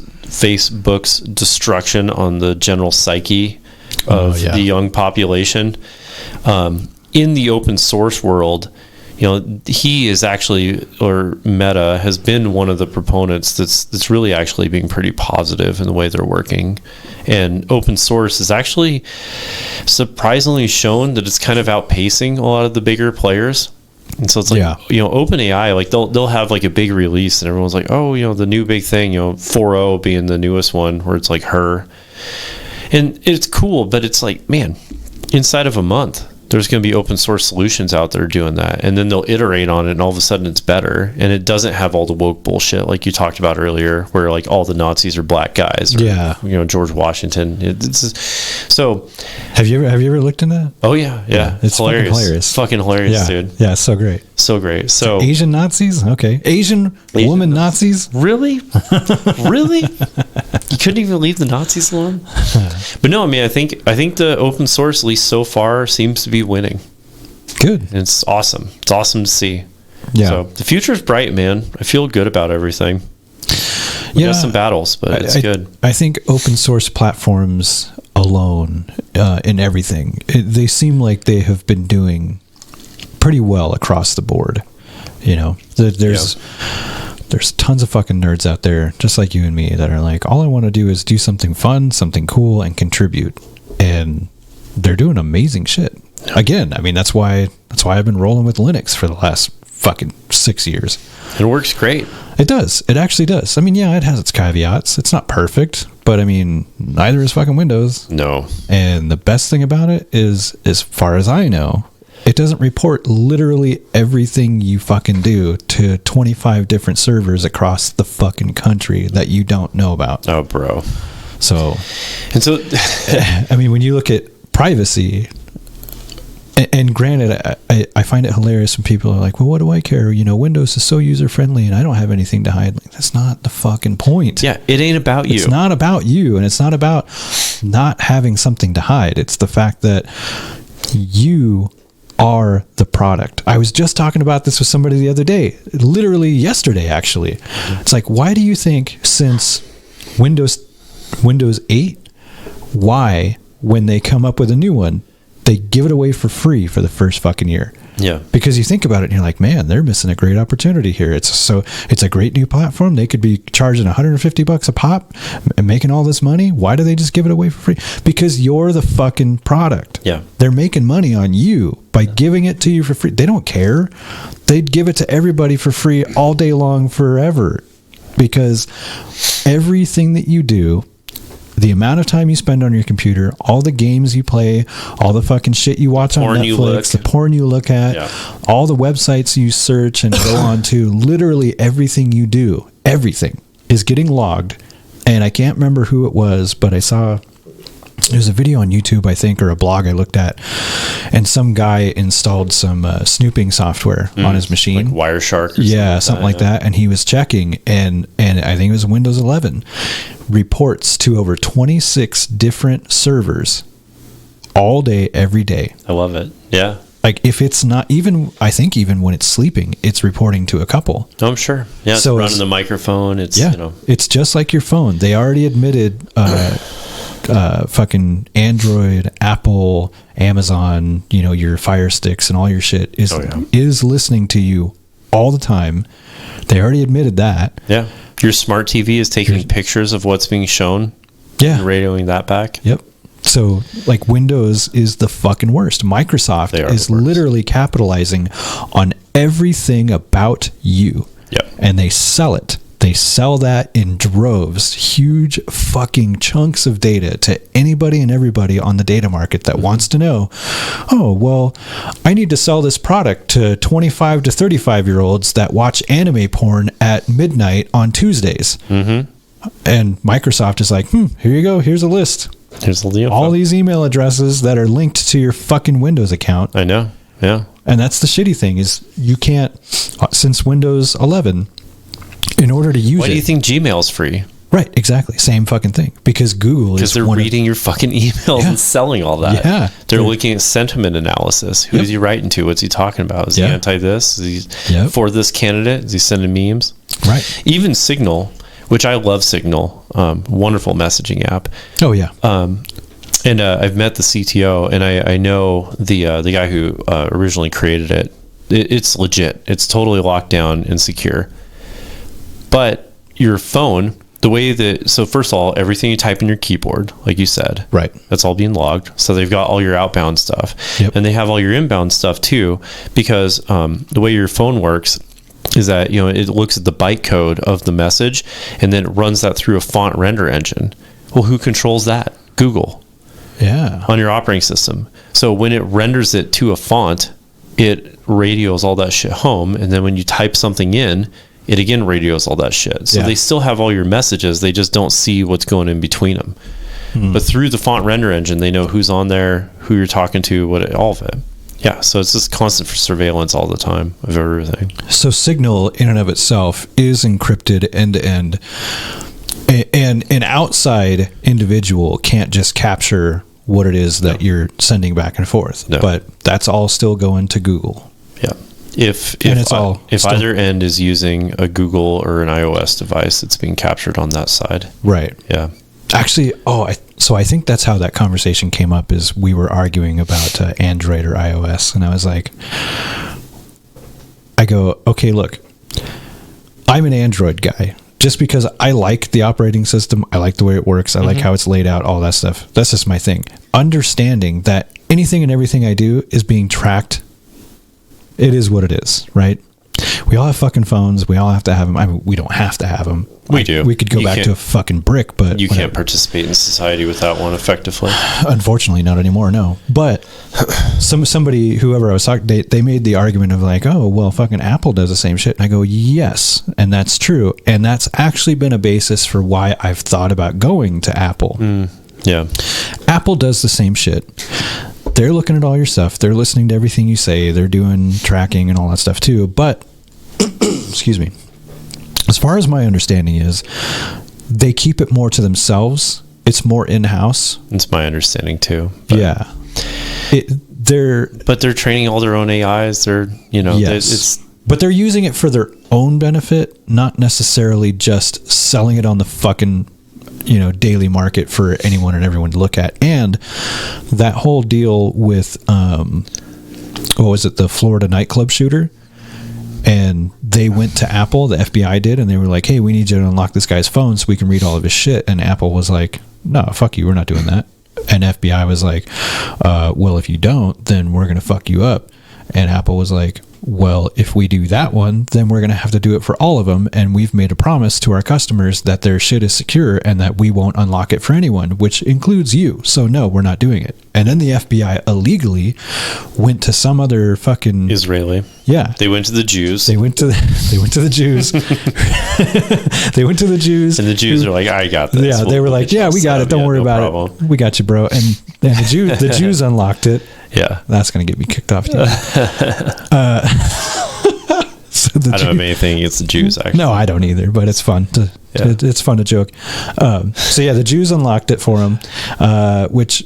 destruction on the general psyche of the young population, in the open source world, you know, he is actually, or Meta has been one of the proponents that's really actually being pretty positive in the way they're working. And open source has actually surprisingly shown that it's kind of outpacing a lot of the bigger players. And so it's like, you know, OpenAI, like they'll have like a big release and everyone's like, oh, you know, the new big thing, you know, 4.0 being the newest one where it's like her. And it's cool, but it's like, man, inside of a month, there's going to be open source solutions out there doing that. And then they'll iterate on it and all of a sudden it's better. And it doesn't have all the woke bullshit like you talked about earlier, where like all the Nazis are black guys. Or, you know, George Washington. So have you ever looked into that? Oh yeah. It's hilarious. Fucking hilarious, dude. Yeah, it's so great. So great. So Asian Nazis? Okay. Asian woman Nazis? Really? Really? You couldn't even leave the Nazis alone? But no, I mean, I think the open source, at least so far, seems to be winning. Good. And it's awesome. It's awesome to see. Yeah. So the future's bright, man. I feel good about everything. We got some battles, but it's good. I think open source platforms alone in everything, they seem like they have been doing pretty well across the board. You know, there's tons of fucking nerds out there just like you and me that are like, all I want to do is do something fun, something cool, and contribute. And they're doing amazing shit. Again, I mean, that's why I've been rolling with Linux for the last fucking 6 years. It works great. It does. It actually does. I mean, yeah, it has its caveats. It's not perfect, but I mean, neither is fucking Windows. No. And the best thing about it is, as far as I know, it doesn't report literally everything you fucking do to 25 different servers across the fucking country that you don't know about. Oh, bro. So, and so, I mean, when you look at privacy, and granted, I find it hilarious when people are like, well, what do I care? You know, Windows is so user-friendly and I don't have anything to hide. Like, that's not the fucking point. Yeah, it ain't about you. It's not about you, and it's not about not having something to hide. It's the fact that you are the product. I was just talking about this with somebody the other day, literally yesterday, actually. It's like, why do you think since Windows 8, why, when they come up with a new one, they give it away for free for the first fucking year? Yeah. Because you think about it and you're like, man, they're missing a great opportunity here. It's a great new platform. They could be charging $150 a pop and making all this money. Why do they just give it away for free? Because you're the fucking product. Yeah. They're making money on you by giving it to you for free. They don't care. They'd give it to everybody for free all day long forever, because everything that you do, the amount of time you spend on your computer, all the games you play, all the fucking shit you watch on Netflix, the porn you look at, all the websites you search and go on to, literally everything you do, everything is getting logged. And I can't remember who it was, but I saw, there's a video on YouTube, I think, or a blog I looked at, and some guy installed some snooping software on his machine. Like Wireshark or something like that. And he was checking, and I think it was Windows 11, reports to over 26 different servers all day, every day. I love it. Yeah. Like, if it's not even, I think even when it's sleeping, it's reporting to a couple. Oh, I'm sure. Yeah, it's running the microphone. It's, you know. It's just like your phone. They already admitted fucking Android, Apple, Amazon, you know, your Fire Sticks and all your shit is listening to you all the time. They already admitted that. Yeah. Your smart TV is taking pictures of what's being shown. Yeah. And radioing that back. Yep. So, like, Windows is the fucking worst. Microsoft is literally capitalizing on everything about you. Yep. And they sell it. They sell that in droves, huge fucking chunks of data to anybody and everybody on the data market that wants to know, oh, well, I need to sell this product to 25 to 35-year-olds that watch anime porn at midnight on Tuesdays. Mm-hmm. And Microsoft is like, here you go. Here's a list. Here's the all these email addresses that are linked to your fucking Windows account. I know. Yeah. And that's the shitty thing is you can't, since Windows 11, in order to use Why do you think Gmail's free? Right, exactly. Same fucking thing. Because Google is... Because they're reading your fucking emails and selling all that. Yeah. They're looking at sentiment analysis. Who's he writing to? What's he talking about? Is he anti this? Is he for this candidate? Is he sending memes? Right. Even Signal, which I love Signal, wonderful messaging app. Oh, yeah. And I've met the CTO, and I know the guy who originally created it. It's legit. It's totally locked down and secure. But your phone... The way that, so first of all, everything you type in your keyboard, like you said, right, that's all being logged. So they've got all your outbound stuff, yep. And they have all your inbound stuff too, because the way your phone works is that, you know, it looks at the bytecode of the message and then it runs that through a font render engine. Well, who controls that? Google. Yeah. On your operating system. So when it renders it to a font, it radios all that shit home, and then when you type something in, it again radios all that shit. So they still have all your messages. They just don't see what's going in between them. But through the font render engine, they know who's on there, who you're talking to, all of it. Yeah, so it's just constant for surveillance all the time of everything. So Signal in and of itself is encrypted end to end. And an outside individual can't just capture what it is that you're sending back and forth. No. But that's all still going to Google. Yeah. If either end is using a Google or an iOS device, it's being captured on that side. Right. Yeah. Actually, so I think that's how that conversation came up, is we were arguing about Android or iOS, and I was like, I go, okay, look, I'm an Android guy. Just because I like the operating system, I like the way it works, I like how it's laid out, all that stuff. That's just my thing. Understanding that anything and everything I do is being tracked. It is what it is, right? We all have fucking phones. We all have to have them. I mean, we don't have to have them. We do. We could go back to a fucking brick, but... You can't participate in society without one effectively. Unfortunately, not anymore, no. But somebody, whoever I was talking, they made the argument of like, oh, well, fucking Apple does the same shit. And I go, yes, and that's true. And that's actually been a basis for why I've thought about going to Apple. Yeah. Apple does the same shit. They're looking at all your stuff. They're listening to everything you say. They're doing tracking and all that stuff too. But, excuse me, as far as my understanding is, they keep it more to themselves. It's more in-house. It's my understanding too. Yeah. But they're training all their own AIs. They're, you know, but they're using it for their own benefit, not necessarily just selling it on the fucking, you know, daily market for anyone and everyone to look at. And that whole deal with what was it, the Florida nightclub shooter, and they went to Apple, the FBI did, and they were like, hey, we need you to unlock this guy's phone so we can read all of his shit. And Apple was like, no, fuck you, we're not doing that. And FBI was like, well, if you don't, then we're gonna fuck you up. And Apple was like, well, if we do that one, then we're going to have to do it for all of them. And we've made a promise to our customers that their shit is secure and that we won't unlock it for anyone, which includes you. So no, we're not doing it. And then the FBI illegally went to some other fucking Israeli. Yeah. They went to the Jews. They went to the Jews. They went to the Jews. And the Jews are like, I got this. Yeah. They were like, yeah, we got it. Don't worry about it. We got you, bro. And the Jews unlocked it. Yeah. That's going to get me kicked off. So I don't have anything against the Jews, actually. No, I don't either, but it's fun it's fun to joke. So yeah, the Jews unlocked it for him, which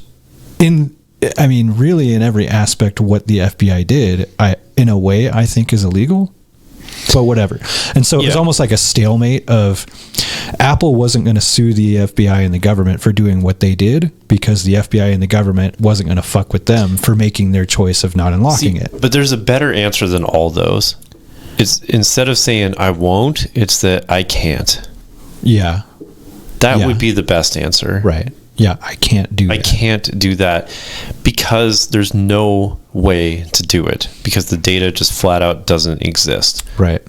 really in every aspect what the FBI did, in a way I think is illegal, but whatever. And so it was almost like a stalemate of Apple wasn't going to sue the FBI and the government for doing what they did because the FBI and the government wasn't going to fuck with them for making their choice of not unlocking it. But there's a better answer than all those. It's instead of saying I won't, it's that I can't. Yeah. That would be the best answer. Right. Yeah, I can't do that. I can't do that because there's no way to do it because the data just flat out doesn't exist. Right.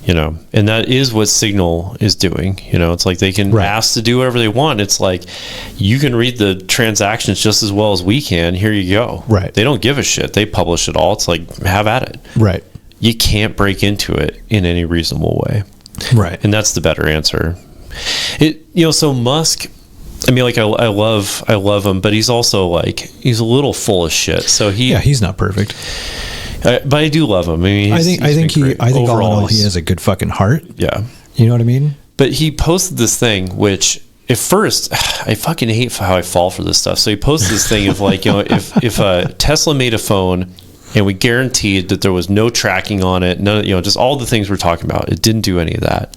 You know, and that is what Signal is doing. You know, it's like they can ask to do whatever they want. It's like, you can read the transactions just as well as we can. Here you go. Right. They don't give a shit. They publish it all. It's like, have at it. Right. You can't break into it in any reasonable way. Right. And that's the better answer. So Musk, I mean, like, I love him, but he's also like, he's a little full of shit. So he's not perfect. But I do love him. I mean, I think all in all, he has a good fucking heart. Yeah. You know what I mean? But he posted this thing, which at first, I fucking hate how I fall for this stuff. So he posted this thing of like, if Tesla made a phone and we guaranteed that there was no tracking on it, none, just all the things we're talking about, it didn't do any of that.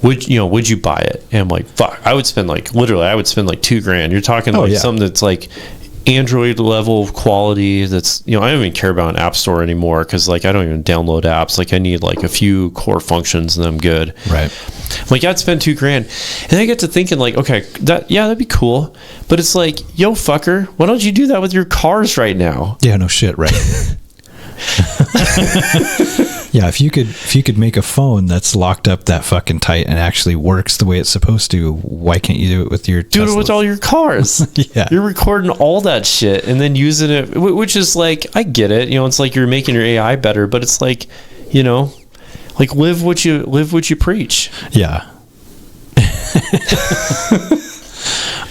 Would you buy it? And I'm like, fuck, I would spend like $2,000. You're talking something that's like Android level of quality. That's, I don't even care about an app store anymore, because like I don't even download apps. Like I need like a few core functions and I'm good. Right. Like I'd spend $2,000, and I get to thinking like, okay, that'd be cool. But it's like, yo, fucker, why don't you do that with your cars right now? Yeah, no shit, right. Yeah, if you could make a phone that's locked up that fucking tight and actually works the way it's supposed to, why can't you do it with your Teslas? Do it with all your cars. Yeah. You're recording all that shit and then using it, which is like, I get it. It's like you're making your AI better, but it's like, like live what you preach. Yeah.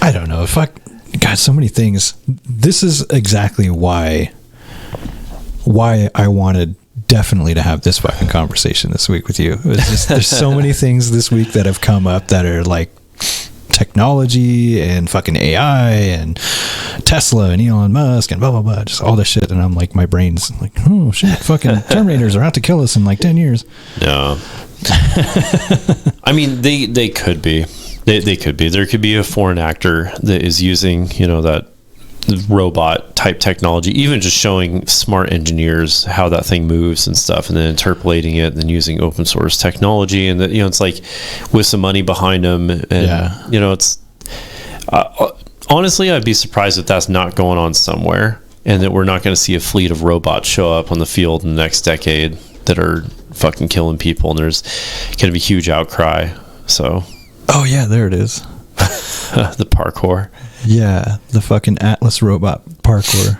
I don't know. Fuck. God, so many things. This is exactly why I wanted definitely to have this fucking conversation this week with you. It was just, there's so many things this week that have come up that are like technology and fucking AI and Tesla and Elon Musk and blah blah blah, just all this shit. And I'm like, my brain's like, oh shit, fucking Terminators are out to kill us in like 10 years. No. I mean, they could be. They could be. There could be a foreign actor that is using, that robot type technology, even just showing smart engineers how that thing moves and stuff, and then interpolating it and then using open source technology, and that, it's like with some money behind them, and it's honestly, I'd be surprised if that's not going on somewhere, and that we're not going to see a fleet of robots show up on the field in the next decade that are fucking killing people, and there's going to be huge outcry. So oh yeah, there it is. The parkour. Yeah, the fucking Atlas robot parkour.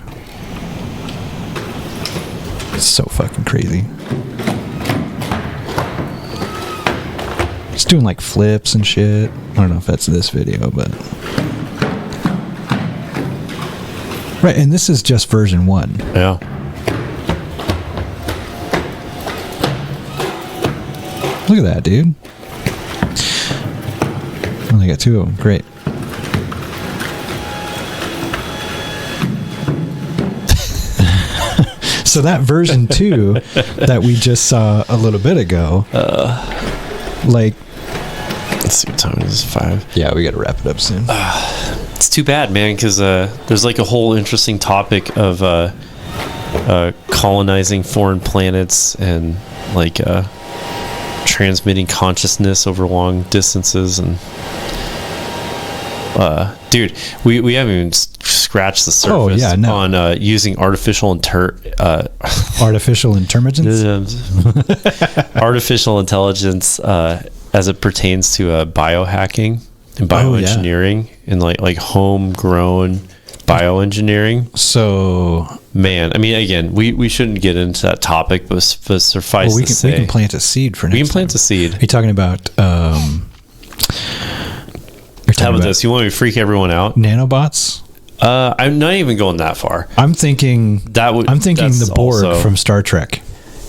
It's so fucking crazy. It's doing like flips and shit. I don't know if that's this video, but right, and this is just version 1. Yeah. Look at that, dude. Only got 2 of them. Great. So that version 2 that we just saw a little bit ago, like, let's see what time it is. 5. Yeah, we got to wrap it up soon. It's too bad, man, because there's like a whole interesting topic of colonizing foreign planets and like transmitting consciousness over long distances, and dude, we haven't even scratched the surface on using artificial intelligence artificial intelligence as it pertains to biohacking and bioengineering and like homegrown bioengineering. So, man, I mean, again, we shouldn't get into that topic, but suffice to say, we can plant a seed for next time. We can plant a seed. Are you talking about how about this? You want me to freak everyone out? Nanobots? I'm not even going that far. I'm thinking the Borg also, from Star Trek.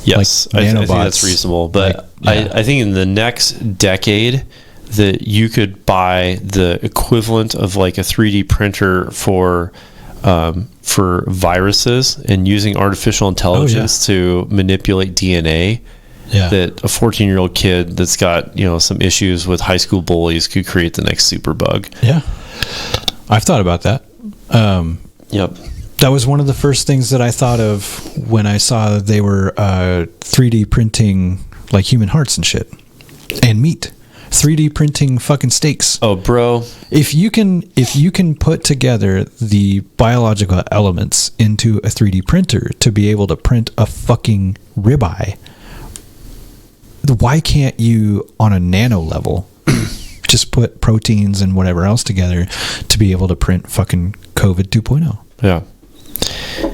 Yes, like I think that's reasonable. But I think in the next decade that you could buy the equivalent of like a 3D printer for viruses, and using artificial intelligence to manipulate DNA. Yeah. That a 14-year-old kid that's got some issues with high school bullies could create the next superbug. Yeah, I've thought about that. Yep. That was one of the first things that I thought of when I saw that they were 3D printing like human hearts and shit and meat. 3D printing fucking steaks. Oh, bro! If you can put together the biological elements into a 3D printer to be able to print a fucking ribeye, why can't you on a nano level just put proteins and whatever else together to be able to print fucking COVID 2.0? Yeah.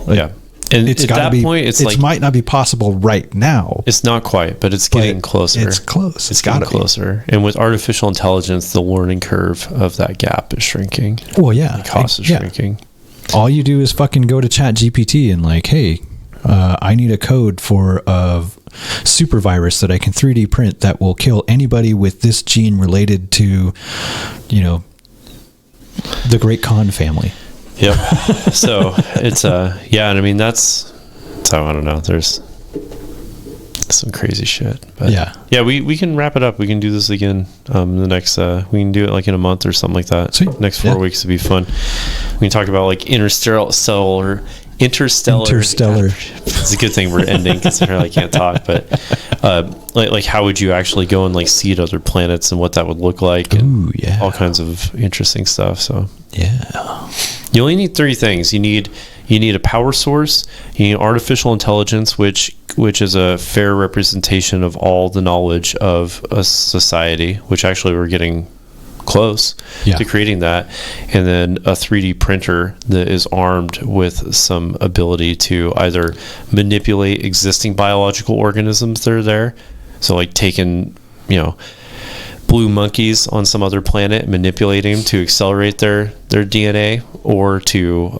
Yeah. And it's at that point, it like, might not be possible right now. It's not quite, but it's getting closer. It's close. It's getting closer. And with artificial intelligence, the learning curve of that gap is shrinking. Well, yeah. The cost is shrinking. All you do is fucking go to Chat GPT and like, hey, I need a code for a super virus that I can 3D print that will kill anybody with this gene related to, the Great Khan family. Yep. So it's yeah, and I mean that's how, I don't know. There's some crazy shit. But yeah, we can wrap it up. We can do this again the next we can do it like in a month or something like that. Sweet. Next 4 weeks would be fun. We can talk about like interstellar. It's a good thing we're ending because I can't talk. But like how would you actually go and like seed other planets and what that would look like, and all kinds of interesting stuff. So yeah, you only need 3 things. You need a power source. You need artificial intelligence, which is a fair representation of all the knowledge of a society, which actually we're getting close to creating that, and then a 3D printer that is armed with some ability to either manipulate existing biological organisms that are there, so like taking blue monkeys on some other planet, manipulating them to accelerate their DNA, or to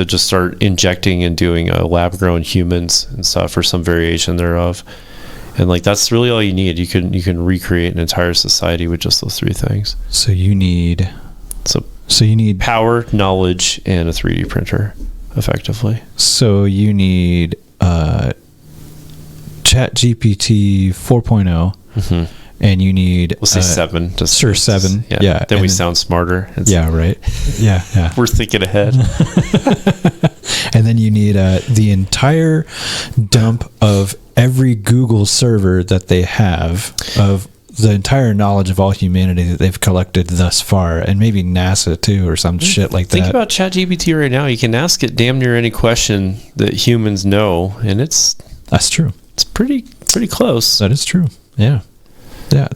just start injecting and doing lab grown humans and stuff, or some variation thereof. And like that's really all you need. You can recreate an entire society with just those 3 things. So you need power, knowledge, and a 3D printer, effectively. So you need ChatGPT 4.0, and you need we'll say 7. Just 7. Yeah. Then we sound smarter. Right. Yeah. We're thinking ahead. And then you need the entire dump of every Google server that they have of the entire knowledge of all humanity that they've collected thus far, and maybe NASA too, or some shit like that. Think about ChatGPT right now. You can ask it damn near any question that humans know, and that's true. It's pretty close. That is true. Yeah.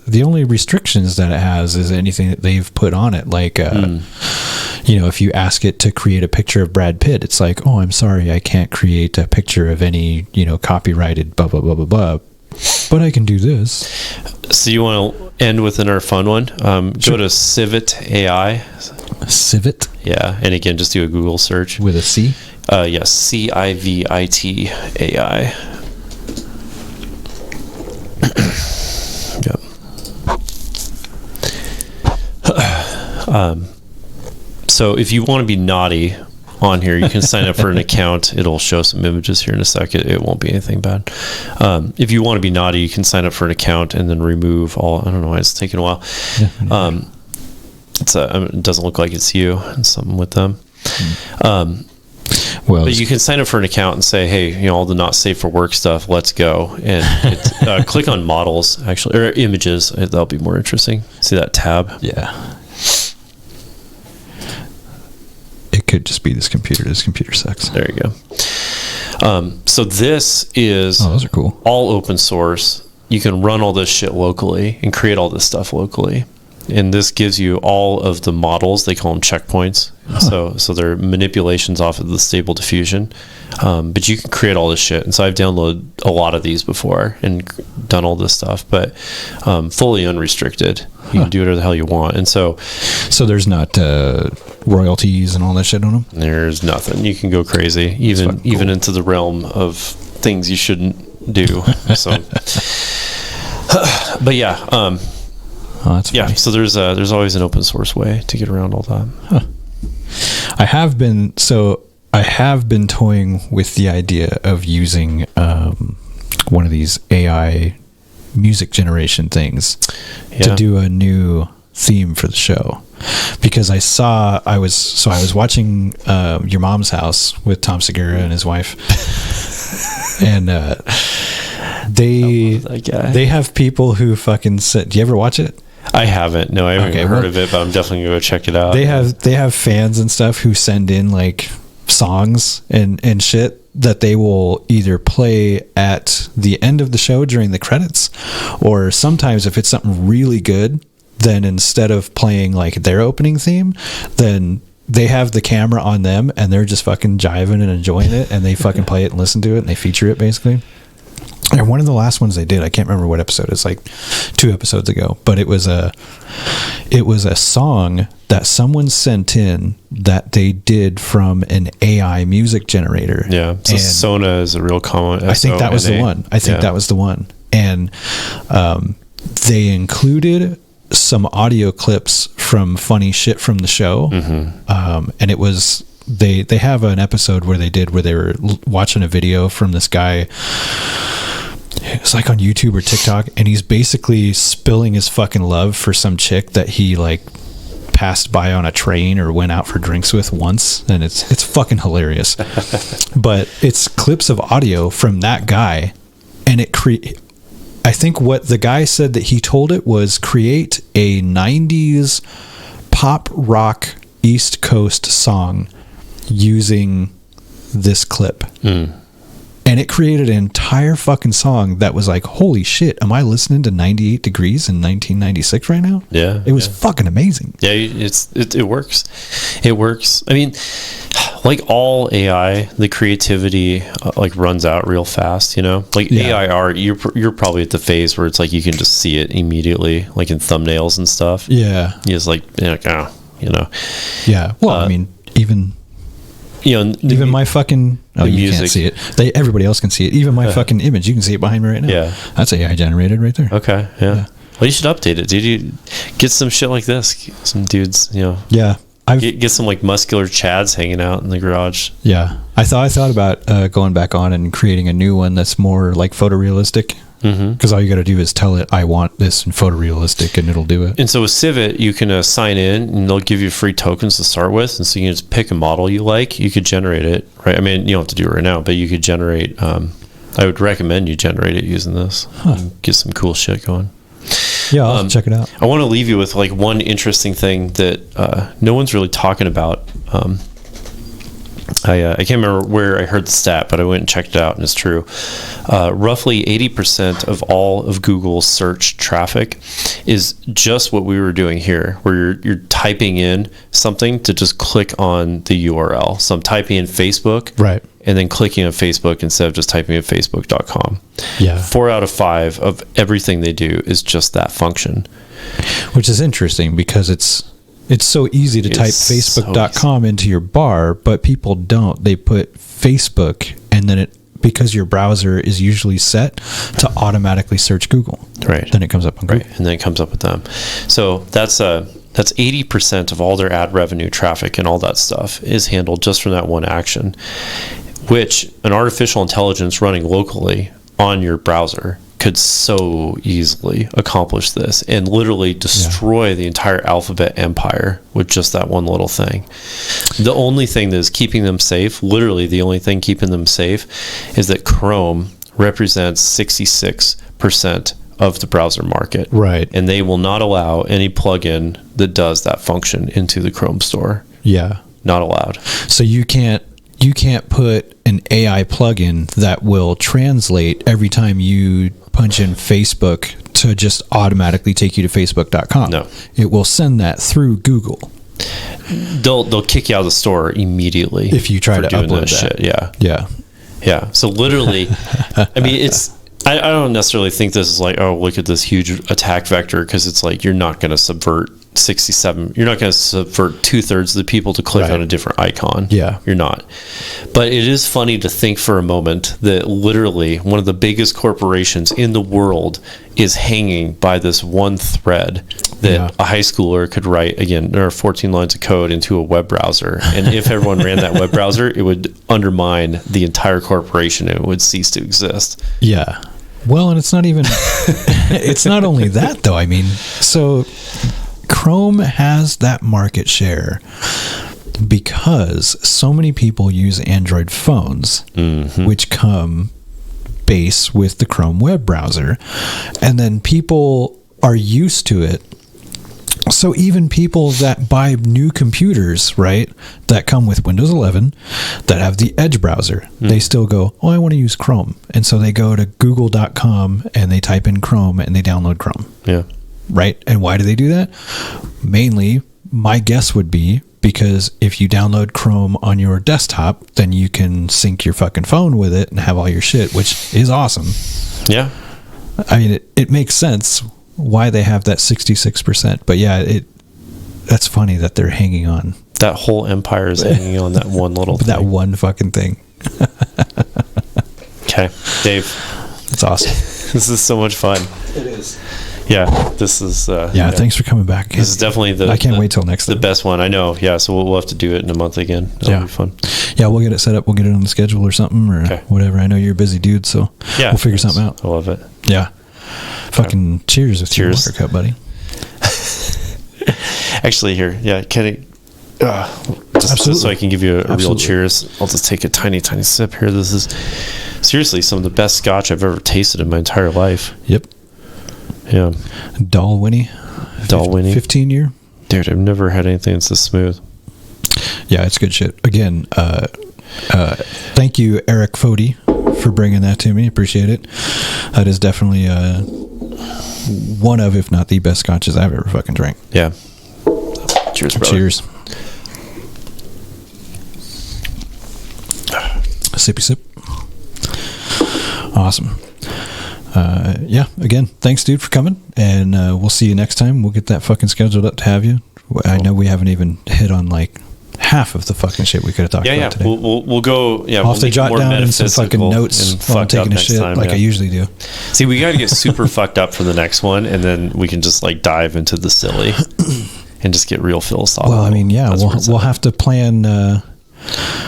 The only restrictions that it has is anything that they've put on it, like if you ask it to create a picture of Brad Pitt, it's like, oh, I'm sorry, I can't create a picture of any copyrighted blah blah blah blah blah, but I can do this. So you want to end with another fun one? Sure. Go to Civit AI. Civit? Yeah, and again, just do a Google search with a C. Yes, CIVIT AI. Yep. So if you want to be naughty on here, you can sign up for an account. It'll show some images here in a second. It won't be anything bad. If you want to be naughty, you can sign up for an account and then remove all. I don't know why it's taking a while. It doesn't look like it's you and something with them. But you can sign up for an account and say, hey, all the not safe for work stuff, let's go. And click on models, actually, or images. That'll be more interesting. See that tab? Yeah. It could just be this computer. This computer sucks. There you go. So this is those are cool. All open source. You can run all this shit locally and create all this stuff locally. And this gives you all of the models. They call them checkpoints. So they're manipulations off of the stable diffusion. But you can create all this shit. And so I've downloaded a lot of these before and done all this stuff, but fully unrestricted. You can do whatever the hell you want. And so there's not royalties and all that shit on them? There's nothing. You can go crazy, even into the realm of things you shouldn't do. So, but yeah. That's funny. So there's always an open source way to get around all that. I have been toying with the idea of using one of these AI music generation things to do a new theme for the show, because I was watching Your Mom's House with Tom Segura and his wife, and they have people who fucking sit. Do you ever watch it? I haven't. No, I haven't heard of it, but I'm definitely gonna go check it out. They have fans and stuff who send in like songs and shit that they will either play at the end of the show during the credits, or sometimes if it's something really good, then instead of playing like their opening theme, then they have the camera on them and they're just fucking jiving and enjoying it, and they fucking play it and listen to it and they feature it basically. And one of the last ones they did, I can't remember what episode. It's like 2 episodes ago, but it was a song that someone sent in that they did from an AI music generator. Yeah. So Sona is a real common. I think that was the one. That was the one. And they included some audio clips from funny shit from the show. And it was they have an episode where they were watching a video from this guy. It's like on YouTube or TikTok, and he's basically spilling his fucking love for some chick that he like passed by on a train or went out for drinks with once, and it's fucking hilarious. But it's clips of audio from that guy, and I think what the guy said that he told it was create a 90s pop rock East Coast song using this clip. And it created an entire fucking song that was like, holy shit, am I listening to 98 Degrees in 1996 right now? Yeah. It was fucking amazing. Yeah, it works. It works. I mean, like all AI, the creativity like runs out real fast, you know? Like AI art, you're probably at the phase where it's like you can just see it immediately, like in thumbnails and stuff. Yeah. You just like, oh, you know. Yeah. Well, I mean, even my fucking you music. Can't see it. Everybody else can see it. Even my fucking image, you can see it behind me right now. Yeah, that's AI generated right there. Okay, yeah. Well, you should update it, dude. You get some shit like this. Some dudes, you know. Yeah, get some like muscular chads hanging out in the garage. Yeah, I thought about going back on and creating a new one that's more like photorealistic. Because all you got to do is tell it, I want this in photorealistic, and it'll do it. And so with Civit, you can sign in, and they'll give you free tokens to start with. And so you can just pick a model you like. You could generate it, right? I mean, you don't have to do it right now, but you could generate. I would recommend you generate it using this. And get some cool shit going. Yeah, I'll check it out. I want to leave you with like one interesting thing that no one's really talking about. I can't remember where I heard the stat, but I went and checked it out, and it's true. Roughly 80% of all of Google's search traffic is just what we were doing here, where you're typing in something to just click on the URL. So I'm typing in Facebook, right, and then clicking on Facebook instead of just typing in facebook.com. Yeah. 4 out of 5 of everything they do is just that function. Which is interesting because it's so easy to type facebook.com into your bar, but people don't. They put Facebook, and then because your browser is usually set to automatically search Google. Right. Then it comes up on Google. Right. And then it comes up with them. So that's 80% of all their ad revenue traffic and all that stuff is handled just from that one action, which an artificial intelligence running locally on your browser could so easily accomplish this and literally destroy the entire alphabet empire with just that one little thing. The only thing that is keeping them safe, literally the only thing keeping them safe, is that Chrome represents 66% of the browser market. Right. And they will not allow any plugin that does that function into the Chrome store. Yeah. Not allowed. So you can't put an AI plugin that will translate every time you punch in Facebook to just automatically take you to facebook.com. No. It will send that through Google. They'll kick you out of the store immediately if you try to upload that shit. Yeah. Yeah. Yeah. So literally, I mean, I don't necessarily think this is like, oh, look at this huge attack vector, because it's like you're not going to subvert 67. You're not going to subvert 2/3 of the people to click on a different icon. Yeah. You're not. But it is funny to think for a moment that literally one of the biggest corporations in the world is hanging by this one thread that a high schooler could write. Again, there are 14 lines of code into a web browser. And if everyone ran that web browser, it would undermine the entire corporation and it would cease to exist. Yeah. Well, and it's not even, it's not only that though. I mean, so Chrome has that market share because so many people use Android phones, which come base with the Chrome web browser, and then people are used to it. So even people that buy new computers, right, that come with Windows 11, that have the Edge browser, they still go, oh, I want to use Chrome. And so they go to google.com and they type in Chrome and they download Chrome. Yeah. Right? And why do they do that? Mainly, my guess would be because if you download Chrome on your desktop, then you can sync your fucking phone with it and have all your shit, which is awesome. Yeah. I mean, it makes sense why they have that 66%. But yeah, that's funny that they're hanging on. That whole empire is hanging on that one little thing. That one fucking thing. Okay, Dave. It's awesome. This is so much fun. It is. Yeah, this is... thanks for coming back. This is definitely I can't wait till next time. The best one. I know. Yeah, so we'll have to do it in a month again. That'll be fun. Yeah, we'll get it set up. We'll get it on the schedule or something or whatever. I know you're a busy dude, so we'll figure something out. I love it. Yeah. Fucking cheers with your water cup, buddy. Actually, here. Yeah, can it... just so I can give you a real cheers, I'll just take a tiny sip here. This is seriously some of the best scotch I've ever tasted in my entire life. Yep. Yeah. DALL-E. 15 year. Dude, I've never had anything that's this smooth. Yeah, it's good shit. Again, thank you, Eric Fody, for bringing that to me. Appreciate it. That is definitely one of, if not the best scotches I've ever fucking drank. Yeah. Cheers, brother. Cheers. Sippy sip. Awesome. Yeah, again, thanks, dude, for coming. And we'll see you next time. We'll get that fucking scheduled up to have you. I know we haven't even hit on like half of the fucking shit we could have talked about today. We'll go. Yeah, I'll have to jot down in some fucking notes while I'm taking a shit like I usually do. See, we got to get super fucked up for the next one, and then we can just like dive into the silly and just get real philosophical. Well, I mean, yeah, we'll have to plan.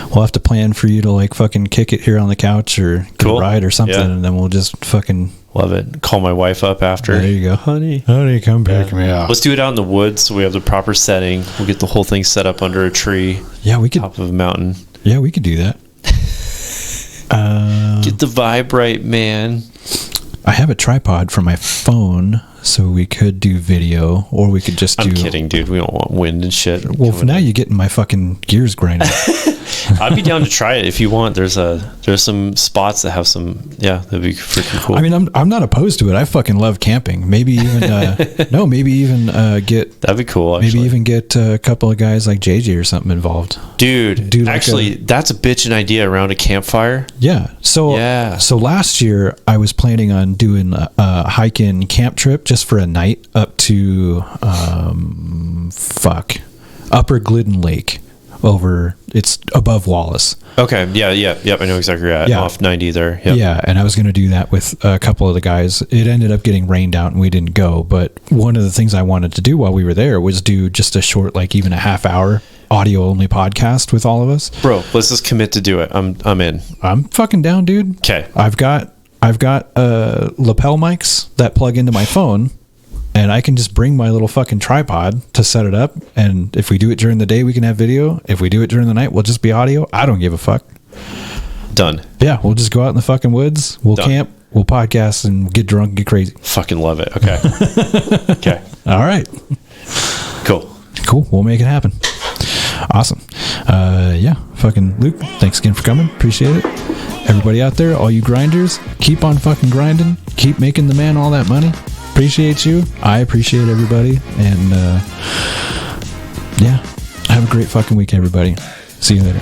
We'll have to plan for you to like fucking kick it here on the couch or get a ride or something, and then we'll just fucking love it. Call my wife up after. There you go, honey, come pick me up. Let's do it out in the woods so we have the proper setting. We'll get the whole thing set up under a tree. Yeah, we could top of a mountain. Yeah, we could do that. Get the vibe right, man. I have a tripod for my phone, so we could do video, or we could just do... I'm kidding, dude. We don't want wind and shit. Well, for now, you're getting my fucking gears grinding. I'd be down to try it if you want. There's some spots that have some... Yeah, that'd be freaking cool. I mean, I'm not opposed to it. I fucking love camping. Maybe even... get... That'd be cool, actually. Maybe even get a couple of guys like JJ or something involved. Dude, actually, that's a bitchin' idea around a campfire. Yeah. So last year, I was planning on doing a hike-in camp trip just for a night up to Upper Glidden Lake. It's above Wallace. Okay. Yep. I know exactly where you're at. Yeah. Off 90 there. Yep. Yeah, and I was going to do that with a couple of the guys. It ended up getting rained out and we didn't go. But one of the things I wanted to do while we were there was do just a short, like even a half hour audio only podcast with all of us. Bro, let's just commit to do it. I'm in. I'm fucking down, dude. Okay. I've got lapel mics that plug into my phone. And I can just bring my little fucking tripod to set it up. And if we do it during the day, we can have video. If we do it during the night, we'll just be audio. I don't give a fuck. Done. Yeah, we'll just go out in the fucking woods. We'll camp. We'll podcast and get drunk and get crazy. Fucking love it. Okay. Okay. All right. Cool. We'll make it happen. Awesome. Yeah, fucking Luke, thanks again for coming. Appreciate it. Everybody out there, all you grinders, keep on fucking grinding. Keep making the man all that money. Appreciate you. I appreciate everybody. And yeah, have a great fucking week, everybody. See you later.